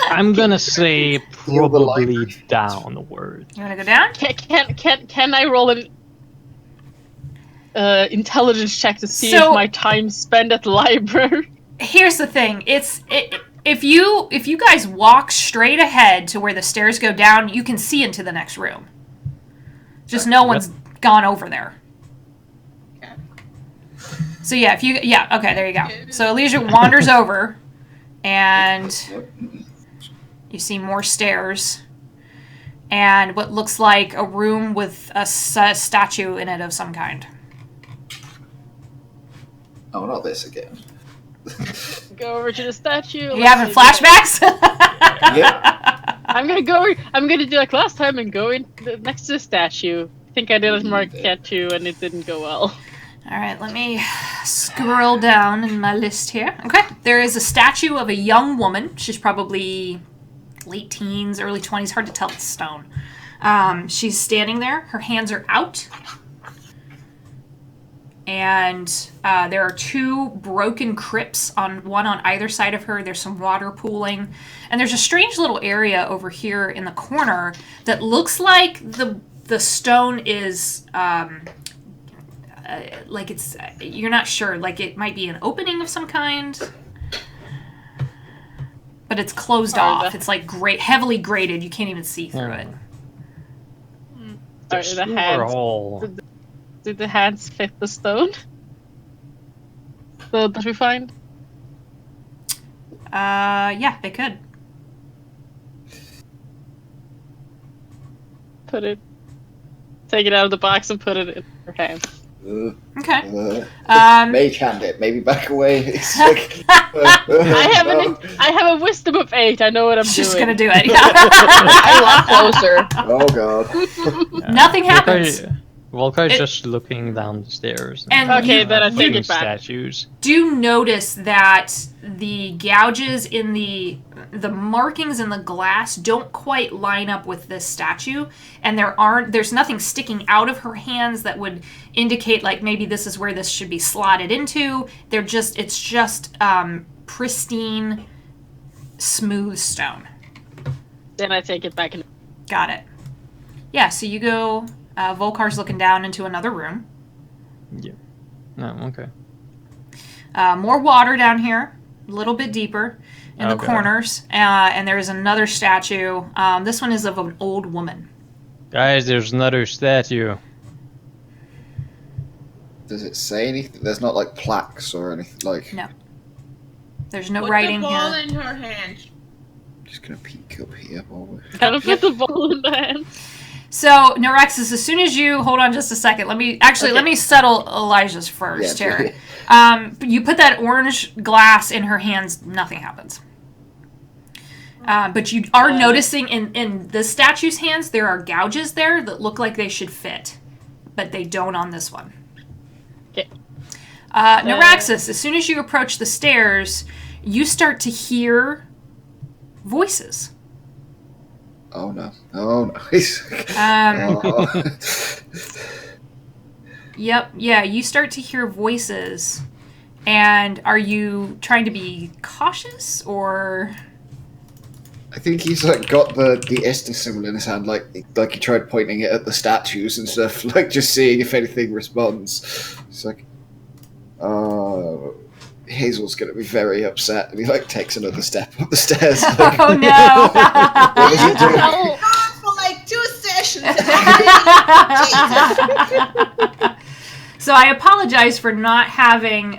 I'm gonna say Feel the probably library. downward. You want to go down? Can I roll an intelligence check to see So- if my time spent at the library? Here's the thing. If you guys walk straight ahead to where the stairs go down, you can see into the next room. Just no one's gone over there. Okay. So yeah, okay, there you go. So Elysia wanders over, and you see more stairs, and what looks like a room with a statue in it of some kind. Oh, not this again. Go over to the statue. You having flashbacks? Yep. I'm gonna do like last time and go in next to the statue. I think I did it Marquette too, and it didn't go well. All right, let me scroll down in my list here. Okay, there is a statue of a young woman. She's probably late teens, early 20s, hard to tell, it's stone. She's standing there. Her hands are out. And there are two broken crypts, one on either side of her. There's some water pooling. And there's a strange little area over here in the corner that looks like the stone is... like it's, you're not sure, like it might be an opening of some kind, but it's closed off. It's like heavily grated. You can't even see through it. Are the hands? all... Did the hands fit the stone? That we find? Yeah, they could. Take it out of the box and put it in her hands. Okay. Mage hand it. Maybe back away. It's like, I have a wisdom of 8. I know what I'm She's doing. gonna do it. I walk closer. Oh god. Nothing happens. Volkar's just looking down the stairs. And Okay, you then I take seeing it back. statues. do notice that the gouges in the markings in the glass don't quite line up with this statue, and there's nothing sticking out of her hands that would indicate like maybe this is where this should be slotted into. It's just pristine, smooth stone. Then I take it back and Got it. Yeah, so you go. Volkar's looking down into another room. Yeah. No, okay. More water down here. a little bit deeper in the Okay. corners, and there is another statue. This one is of an old woman. Guys, there's another statue. Does it say anything? There's not like plaques or anything like. No. There's no Put writing the ball here. in her hand. Just gonna peek up here. While we're... Kind of put the ball in the hand. So, Norexus, as soon as you hold on just a second, let me settle Elijah's first Yeah, here. yeah. You put that orange glass in her hands, nothing happens. But you are noticing in the statue's hands there are gouges there that look like they should fit, but they don't on this one. Okay. Noraxis, as soon as you approach the stairs, you start to hear voices. Oh no! Oh no! Oh. Yep, yeah, you start to hear voices. And are you trying to be cautious, or... I think he's like got the Esther symbol in his hand, like he tried pointing it at the statues and stuff, like just seeing if anything responds. It's like, Hazel's gonna be very upset, and he like takes another step up the stairs. Like, Oh no! what is he doing? Gone for like 2 sessions. So I apologize for not having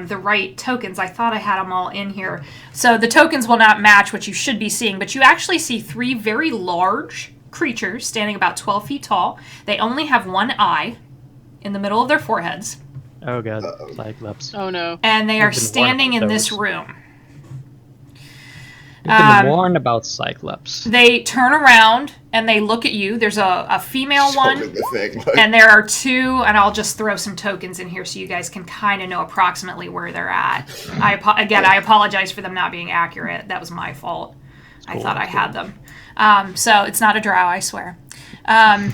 the right tokens. I thought I had them all in here. So the tokens will not match what you should be seeing, but you actually see 3 very large creatures standing about 12 feet tall. They only have 1 eye in the middle of their foreheads, Oh god, Cyclops. Oh no. and they I've are been standing warned in about this those. room. I've been warned about Cyclops. They turn around and they look at you. There's a female Just one. holding the thing, like, And there are 2, and I'll just throw some tokens in here so you guys can kind of know approximately where they're at. I apologize for them not being accurate. That was my fault. I Cool, thought I cool. had them. So it's not a drow, I swear. And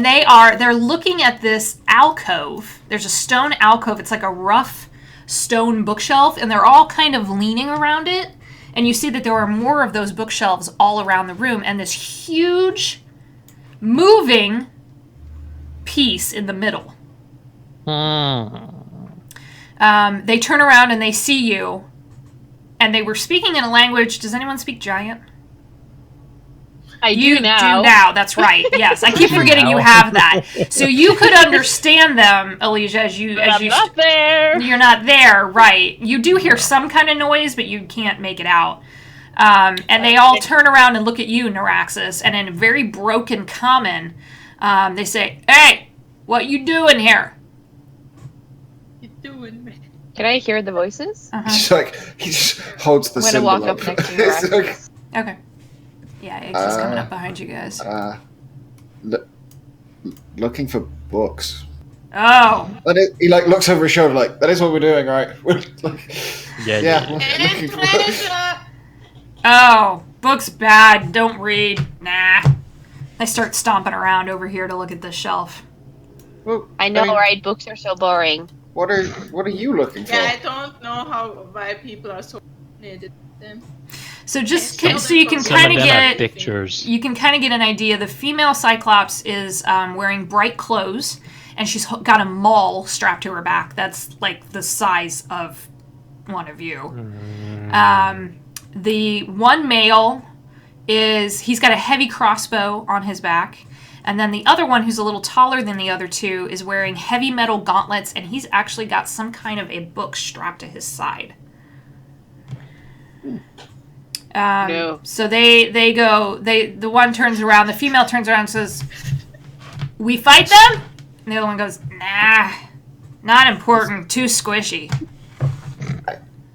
they're looking at this alcove. There's a stone alcove. It's like a rough stone bookshelf, and they're all kind of leaning around it. And you see that there are more of those bookshelves all around the room, and this huge moving piece in the middle. They turn around and they see you, and they were speaking in a language. Does anyone speak giant? I do now. That's right. Yes, I keep forgetting you have that. So you could understand them, Elijah, I'm not there. You're not there, right? You do hear some kind of noise, but you can't make it out. And they all turn around and look at you, Noraxis, and in a very broken common, they say, "Hey, what you doing here?" You doing, man? Can I hear the voices? he's like he just holds the I'm gonna symbol walk up. up next to It's like, Noraxis. Okay. Yeah, Eggs is coming up behind you guys. looking for books. Oh, And he like looks over his shoulder, like that is what we're doing, right? We're, like, Yeah. we're And looking for books. treasure. oh, book's bad. Don't read. Nah. I start stomping around over here to look at this shelf. Well, I know, mean, right? Books are so boring. What are you looking for? Yeah, I don't know why people are so fascinated with them. So just It's so you can Some of kind of them are get pictures. you can kind of get an idea. The female Cyclops is wearing bright clothes, and she's got a maul strapped to her back. That's like the size of one of you. The one male he's got a heavy crossbow on his back, and then the other one, who's a little taller than the other 2, is wearing heavy metal gauntlets, and he's actually got some kind of a book strapped to his side. No. So the one turns around, the female turns around and says, "We fight them?" And the other one goes, "Nah, not important, too squishy."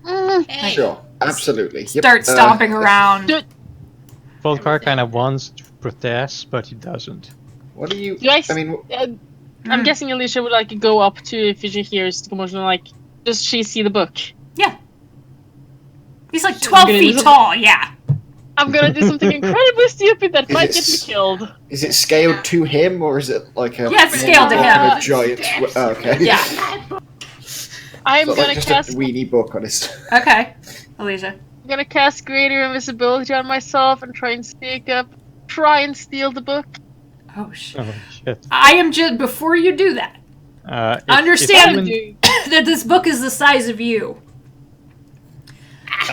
Hey, Sure, absolutely. Yep. Start stomping around. Volkar kind of wants to protest, but he doesn't. What do you? Do I s- I mean, I'm guessing Alicia would like go up to if she hears the commotion, like, does she see the book? Yeah. He's like 12 gonna feet use a- tall, yeah. I'm gonna do something incredibly stupid that Is might it get me s- killed. is it scaled to him or is it like a? Yeah, it's scaled to like him. A giant. Oh, okay. Yeah. I'm So, gonna like just cast. a weenie book on his. Okay. Alicia. I'm gonna cast Greater Invisibility on myself and try and sneak up, try and steal the book. Oh, shit. Oh shit. I am just, before you do that, If Understand- I'm in- that this book is the size of you.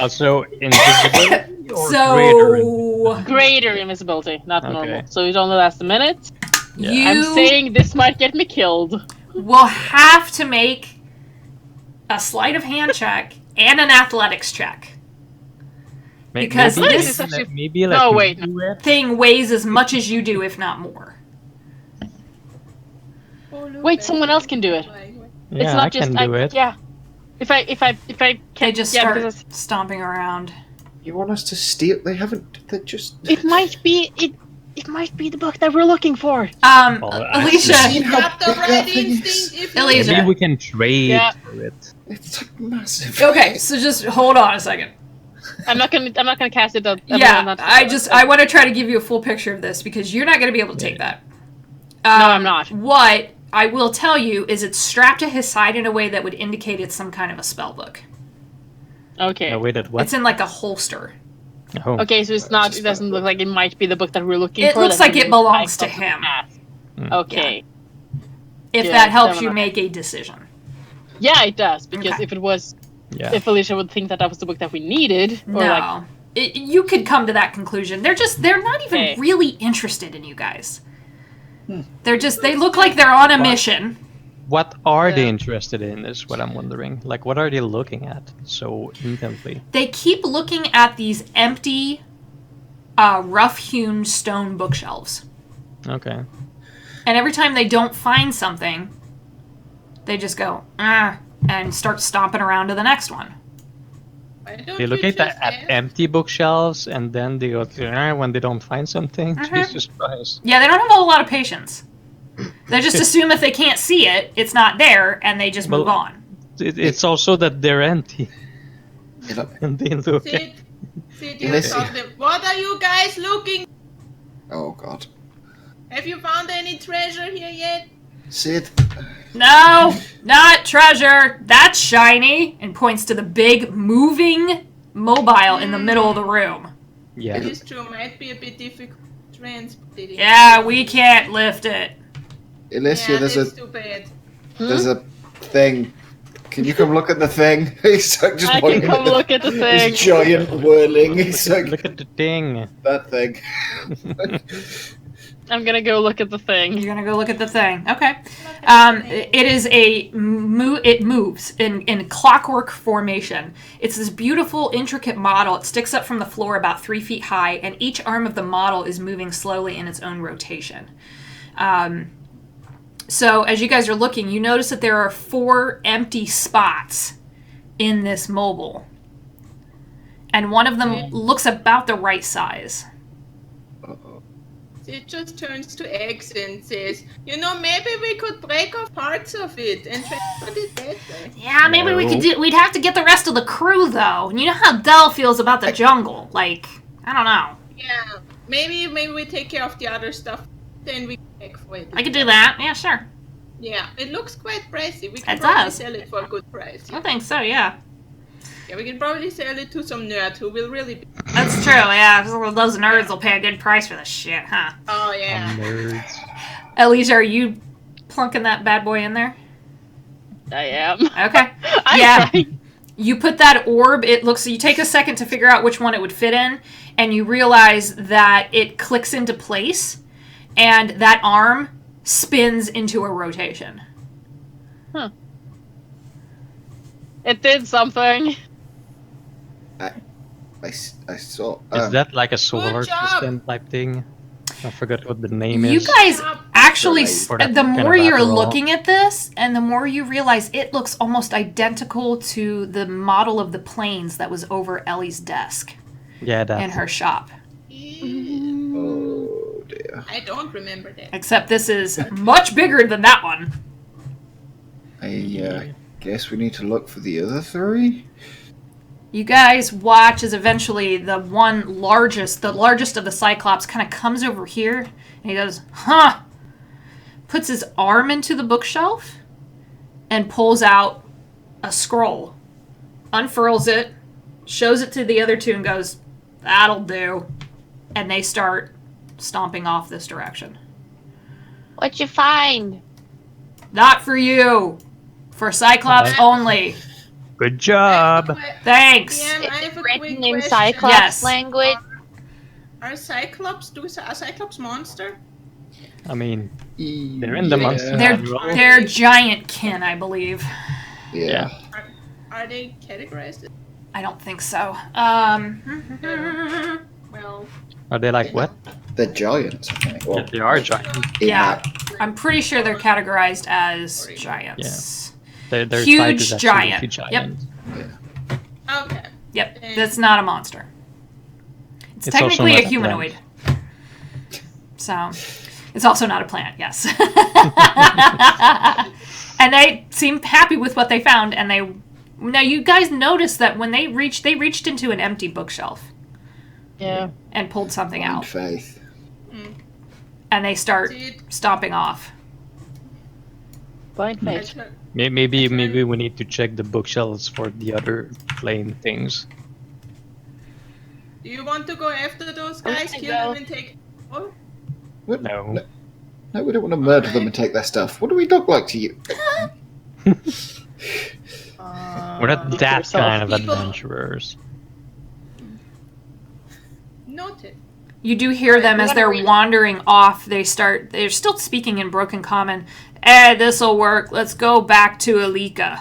Also, invisibility or greater So Greater invisibility, not Okay. normal. So it only lasts a minute. Yeah. you I'm saying this might get me killed. will have to make a sleight of hand check and an athletics check. Because maybe, this maybe No, me wait. do it. thing weighs as much as you do, if not more. Wait, someone else can do it. Yeah, It's not I just can do it. Yeah. If I They can just yeah, start because stomping around. You want us to steal? They haven't. They're just. it might be the book that we're looking for. Well, I've Alicia, seen You how got the big right that thing is. instinct if you Elisa. Maybe we can trade Yeah. for it. It's like massive. okay, so just hold on a second. I'm not gonna cast it. Yeah, I want to try to give you a full picture of this because you're not going to be able to take that. No, I'm not. What I will tell you is it's strapped to his side in a way that would indicate it's some kind of a spell book. Okay. No, wait, what? It's in like a holster. Oh. Okay, so it's not. It doesn't look like it might be the book that we're looking It for. looks that like we it would belongs to like him. cast. Mm. Okay. If Yeah, that helps fair you enough. make a decision. Yeah, it does because Okay. if it was, Yeah. if Alicia would think that was the book that we needed, or No. like, You could come to that conclusion. They're not even Okay. really interested in you guys. They look like they're on a mission. What are they Yeah. interested in is what I'm wondering. Like, what are they looking at so intently? They keep looking at these empty, rough-hewn stone bookshelves. Okay. And every time they don't find something, they just go, and start stomping around to the next one. Why don't They look you at just at ask? empty bookshelves and then they go when they don't find something. Mhm. Jesus Christ. Yeah, they don't have a whole lot of patience. They just assume if they can't see it, it's not there, and they just move Well- on. It's also that they're empty You know- and they look. Sid, you Unless- saw them. What are you guys looking? Oh God, Have you found any treasure here yet? Sid. No, not treasure. That's shiny. And points to the big moving mobile in the middle of the room. Yeah. It is true. Might be a bit difficult to transport it. Yeah, we can't lift it. Alicia, Yeah, there's that's a too bad. there's a thing. Can you come look at the thing? He's like just I can pointing come at look at the this thing. giant whirling. He's like Look at the thing. that thing. I'm gonna go look at the thing. You're gonna go look at the thing. Okay. It is it moves in clockwork formation. It's this beautiful, intricate model. It sticks up from the floor about 3 feet high, and each arm of the model is moving slowly in its own rotation. So as you guys are looking, you notice that there are 4 empty spots in this mobile. And one of them looks about the right size. It just turns to X and says, maybe we could break off parts of it and transport it that way. Yeah, maybe we could do. We'd have to get the rest of the crew though. And you know how Dell feels about the jungle. Like, I don't know. Yeah, maybe we take care of the other stuff, then we can back for it. I could do that. Yeah, sure. Yeah, it looks quite pricey. We can It probably does. sell it for a good price. I think so. Yeah, Yeah, we can probably sell it to some nerd who will really be... that's true. Yeah, those nerds will pay a good price for this shit, huh? Oh, yeah. Nerds. Elise, are you plunking that bad boy in there? I am. Okay. I'm Yeah. trying. You put that orb. You take a second to figure out which one it would fit in, and you realize that it clicks into place, and that arm spins into a rotation. It did something. I saw. Is that like a solar job. system type thing? I forgot what the name You is. guys actually, For that the kind more of you're battle. looking at this, and the more you realize it looks almost identical to the model of the planes that was over Ellie's desk Yeah, that. in her shop. Oh dear. I don't remember that. Except this is much bigger than that one. I guess we need to look for the other 3. You guys watch as eventually the largest of the Cyclops kind of comes over here, and he goes, huh, puts his arm into the bookshelf, and pulls out a scroll, unfurls it, shows it to the other 2, and goes, that'll do. And they start stomping off this direction. What'd you find? Not for you. For Cyclops Okay. only. Good job. Thanks. DM, I have a Written quick in question. Cyclops Yes. language. Are Cyclops a Cyclops monster? I mean, they're in the monster They're manual. they're giant kin, I believe. Yeah. Are they categorized? I don't think so. Well, Are they like what? They're giants, I think. Well, They are giant. in Yeah. that- I'm pretty sure they're categorized as giants. Their Huge size is actually giant. huge Yep. giant. okay. Yep, that's not a monster. It's It's also technically not a a humanoid. So, it's also not a plant, yes. And they seemed happy with what they found, and now you guys noticed that when they reached into an empty bookshelf Yeah. and pulled something Blind out, faith. and they start Did stomping off. Blind I faith. try- Maybe we need to check the bookshelves for the other flame things. Do you want to go after those guys? Okay, Kill go. them and take. Oh, What? No. No, we don't want to murder them and take their stuff. What do we look like to you? We're not Speak for that yourself. kind of People- adventurers. noted. You do hear them as they're wandering off. They're still speaking in broken common. This'll work. Let's go back to Alika.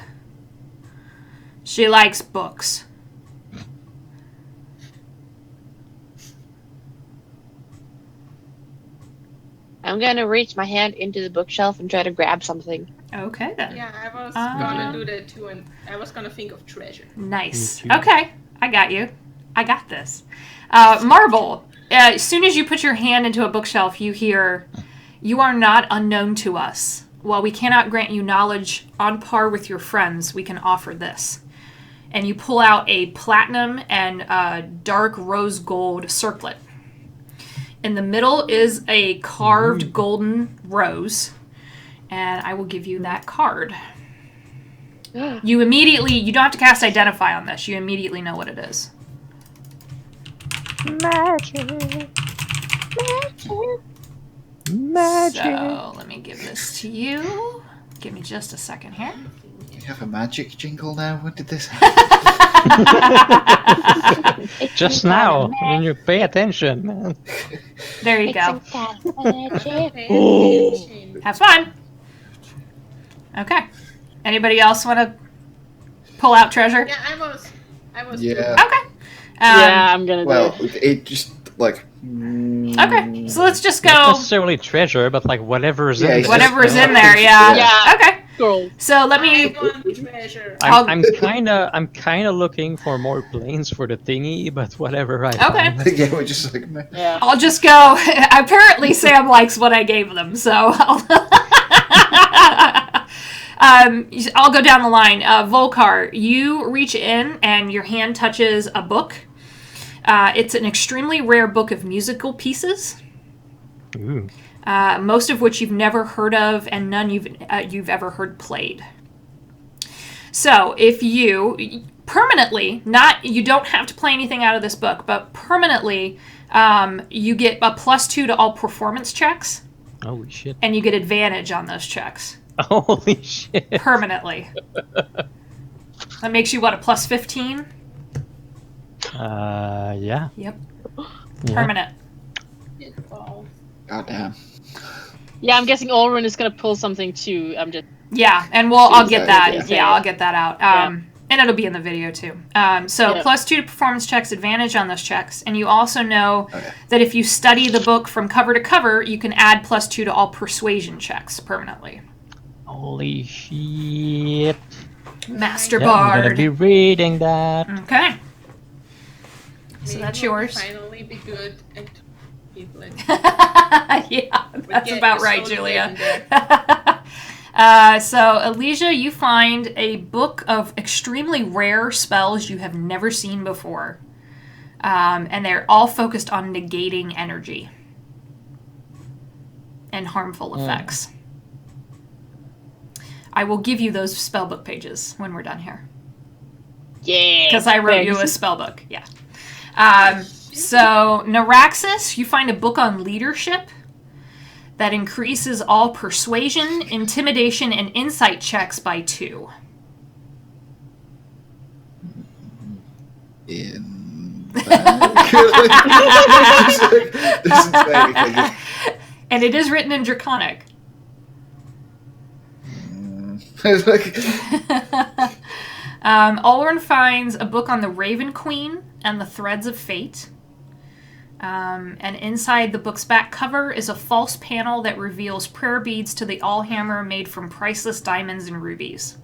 She likes books. I'm gonna reach my hand into the bookshelf and try to grab something. Okay then. Yeah, I was Ah. gonna do that too, and I was gonna think of treasure. Nice. Me too. Okay, I got you. I got this. Marble, as soon as you put your hand into a bookshelf, you hear, "You are not unknown to us. While we cannot grant you knowledge on par with your friends, we can offer this." And you pull out a platinum and dark rose gold circlet. In the middle is a carved golden rose, and I will give you that card. You don't have to cast Identify on this. You immediately know what it is. Magic. So let me give this to you. Give me just a second here. We have a magic jingle now. When did this happen? Just now, when you pay attention, man. There you go. Pay Oh. attention. Have fun. Okay. Anybody else want to pull out treasure? Yeah, I was. Yeah. Okay. Yeah, I'm gonna do Well, it. it just like. Okay. So let's just Not go. necessarily treasure, but like whatever's Yeah, in it's there. Whatever's in there. Yeah. Yeah. Okay. Girl. So let I me. want treasure. I'm kind of looking for more planes for the thingy, but whatever. Okay. Yeah, we're just like. Meh. Yeah. I'll just go. Apparently, Sam likes what I gave them, so I'll go down the line. Volkar, you reach in and your hand touches a book. It's an extremely rare book of musical pieces, Ooh. most of which you've never heard of, and none you've ever heard played. So, if you permanently, you don't have to play anything out of this book, but permanently, you get a +2 to all performance checks, Holy shit. and you get advantage on those checks Holy shit. permanently. That makes you what, a +15? Yeah. Yep, Yeah. permanent. Wow. God damn. Yeah, I'm guessing Olrin is gonna pull something too. I'm just. Yeah, and I'll get that. Yeah. Yeah, I'll get that out. And it'll be in the video too. So Yeah. +2 to performance checks, advantage on those checks, and you also know Okay. that if you study the book from cover to cover, you can add +2 to all persuasion checks permanently. Holy shit. Master Yeah, I'm gonna Bard. be reading that. Okay. So Maybe that's we'll yours. Finally, be good at people. Yeah, that's We're about right, slowly Julia. getting there. So, Elysia, you find a book of extremely rare spells you have never seen before. And they're all focused on negating energy and harmful effects. I will give you those spellbook pages when we're done here. Yeah. Because I wrote you a thanks. spellbook, yeah. So, Naraxis, you find a book on leadership that increases all persuasion, intimidation, and insight checks by 2. in bag. Doesn't say anything. And it is written in Draconic. It's like, Ulrun finds a book on the Raven Queen and the Threads of Fate. And inside the book's back cover is a false panel that reveals prayer beads to the Allhammer made from priceless diamonds and rubies.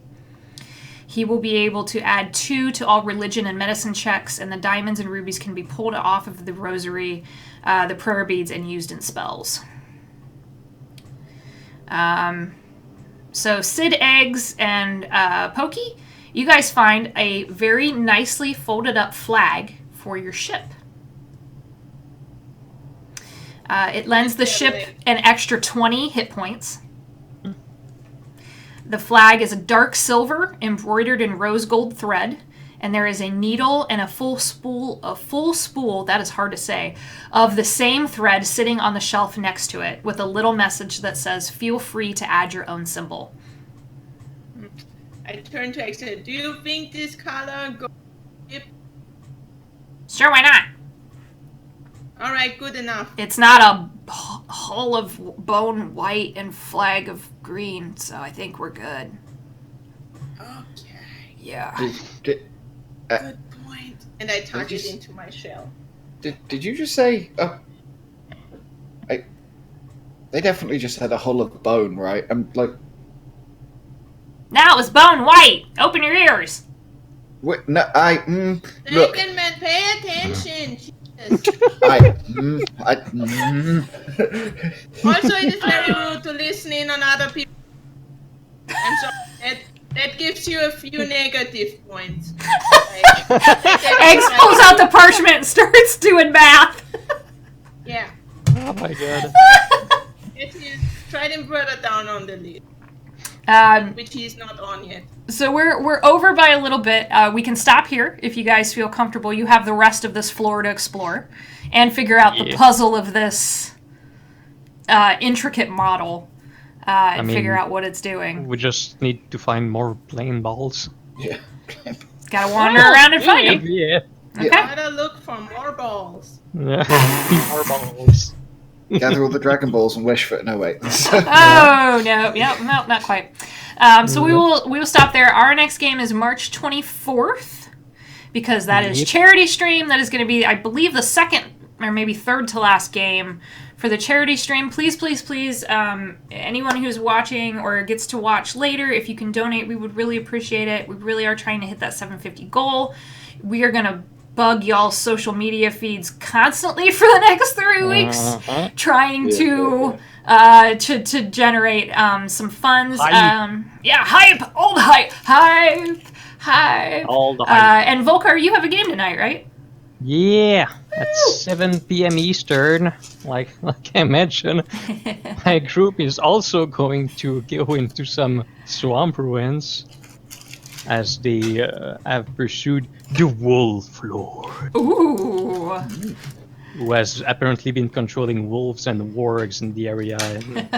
He will be able to add 2 to all religion and medicine checks, and the diamonds and rubies can be pulled off of the rosary, the prayer beads, and used in spells. So Sid, Eggs, and Pokey, you guys find a very nicely folded up flag for your ship. It lends the ship an extra 20 hit points. The flag is a dark silver embroidered in rose gold thread, and there is a needle and a full spool, that is hard to say, of the same thread sitting on the shelf next to it with a little message that says, "Feel free to add your own symbol." I turn to X. Do you think this color goes? Sure, why not? All right, good enough. It's not a hull of bone white and flag of green, so I think we're good. Okay. Yeah. Good point. And I tuck it into my shell. Did you just say? They definitely just had a hull of bone, right? I'm like. Now it's bone white. Open your ears. Wait, no, look. Second man, pay attention. Jesus. Also, it is very rude to listen in on other people. I'm sorry. That gives you a few negative points. Eggs pulls out the parchment and starts doing math. Yeah. Oh my god. It is. Try to put it down on the list. Which he's not on yet. So we're over by a little bit. We can stop here if you guys feel comfortable. You have the rest of this floor to explore and figure out the puzzle of this intricate model and figure out what it's doing. We just need to find more plain balls. Yeah. Gotta wander around and find them. Yeah. Okay. Gotta look for more balls. More balls. Gather all the Dragon Balls and wish for it. No, wait. Oh no, no, not quite. So we will stop there. Our next game is March 24th because that is charity stream. That is going to be, I believe, the second or maybe third to last game for the charity stream. Please, please, please, anyone who's watching or gets to watch later, if you can donate, we would really appreciate it. We really are trying to hit that 750 goal. We are going to bug y'all's social media feeds constantly for the next 3 weeks, trying to generate some funds. Hype, old hype. All the hype. And Volkar, you have a game tonight, right? Yeah, at 7 p.m. Eastern, like I mentioned, my group is also going to go into some swamp ruins as they have pursued the Wolf Lord. Ooh. Who has apparently been controlling wolves and wargs in the area and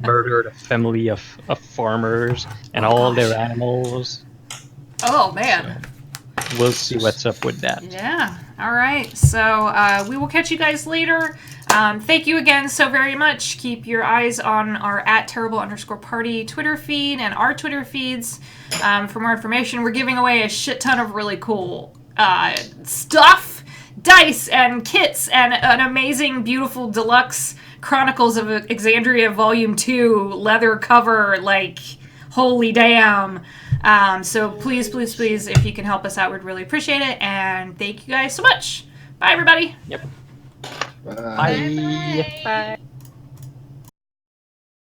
murdered a family of farmers and all their animals. Oh, man. So we'll see what's up with that. Yeah. All right. So we will catch you guys later. Thank you again so very much. Keep your eyes on our @terrible_party Twitter feed and our Twitter feeds for more information. We're giving away a shit ton of really cool stuff, dice and kits, and an amazing, beautiful deluxe Chronicles of Exandria Volume 2 leather cover. Like, holy damn. So please, please, please, if you can help us out, we'd really appreciate it. And thank you guys so much. Bye, everybody. Yep. Bye. Bye. Bye.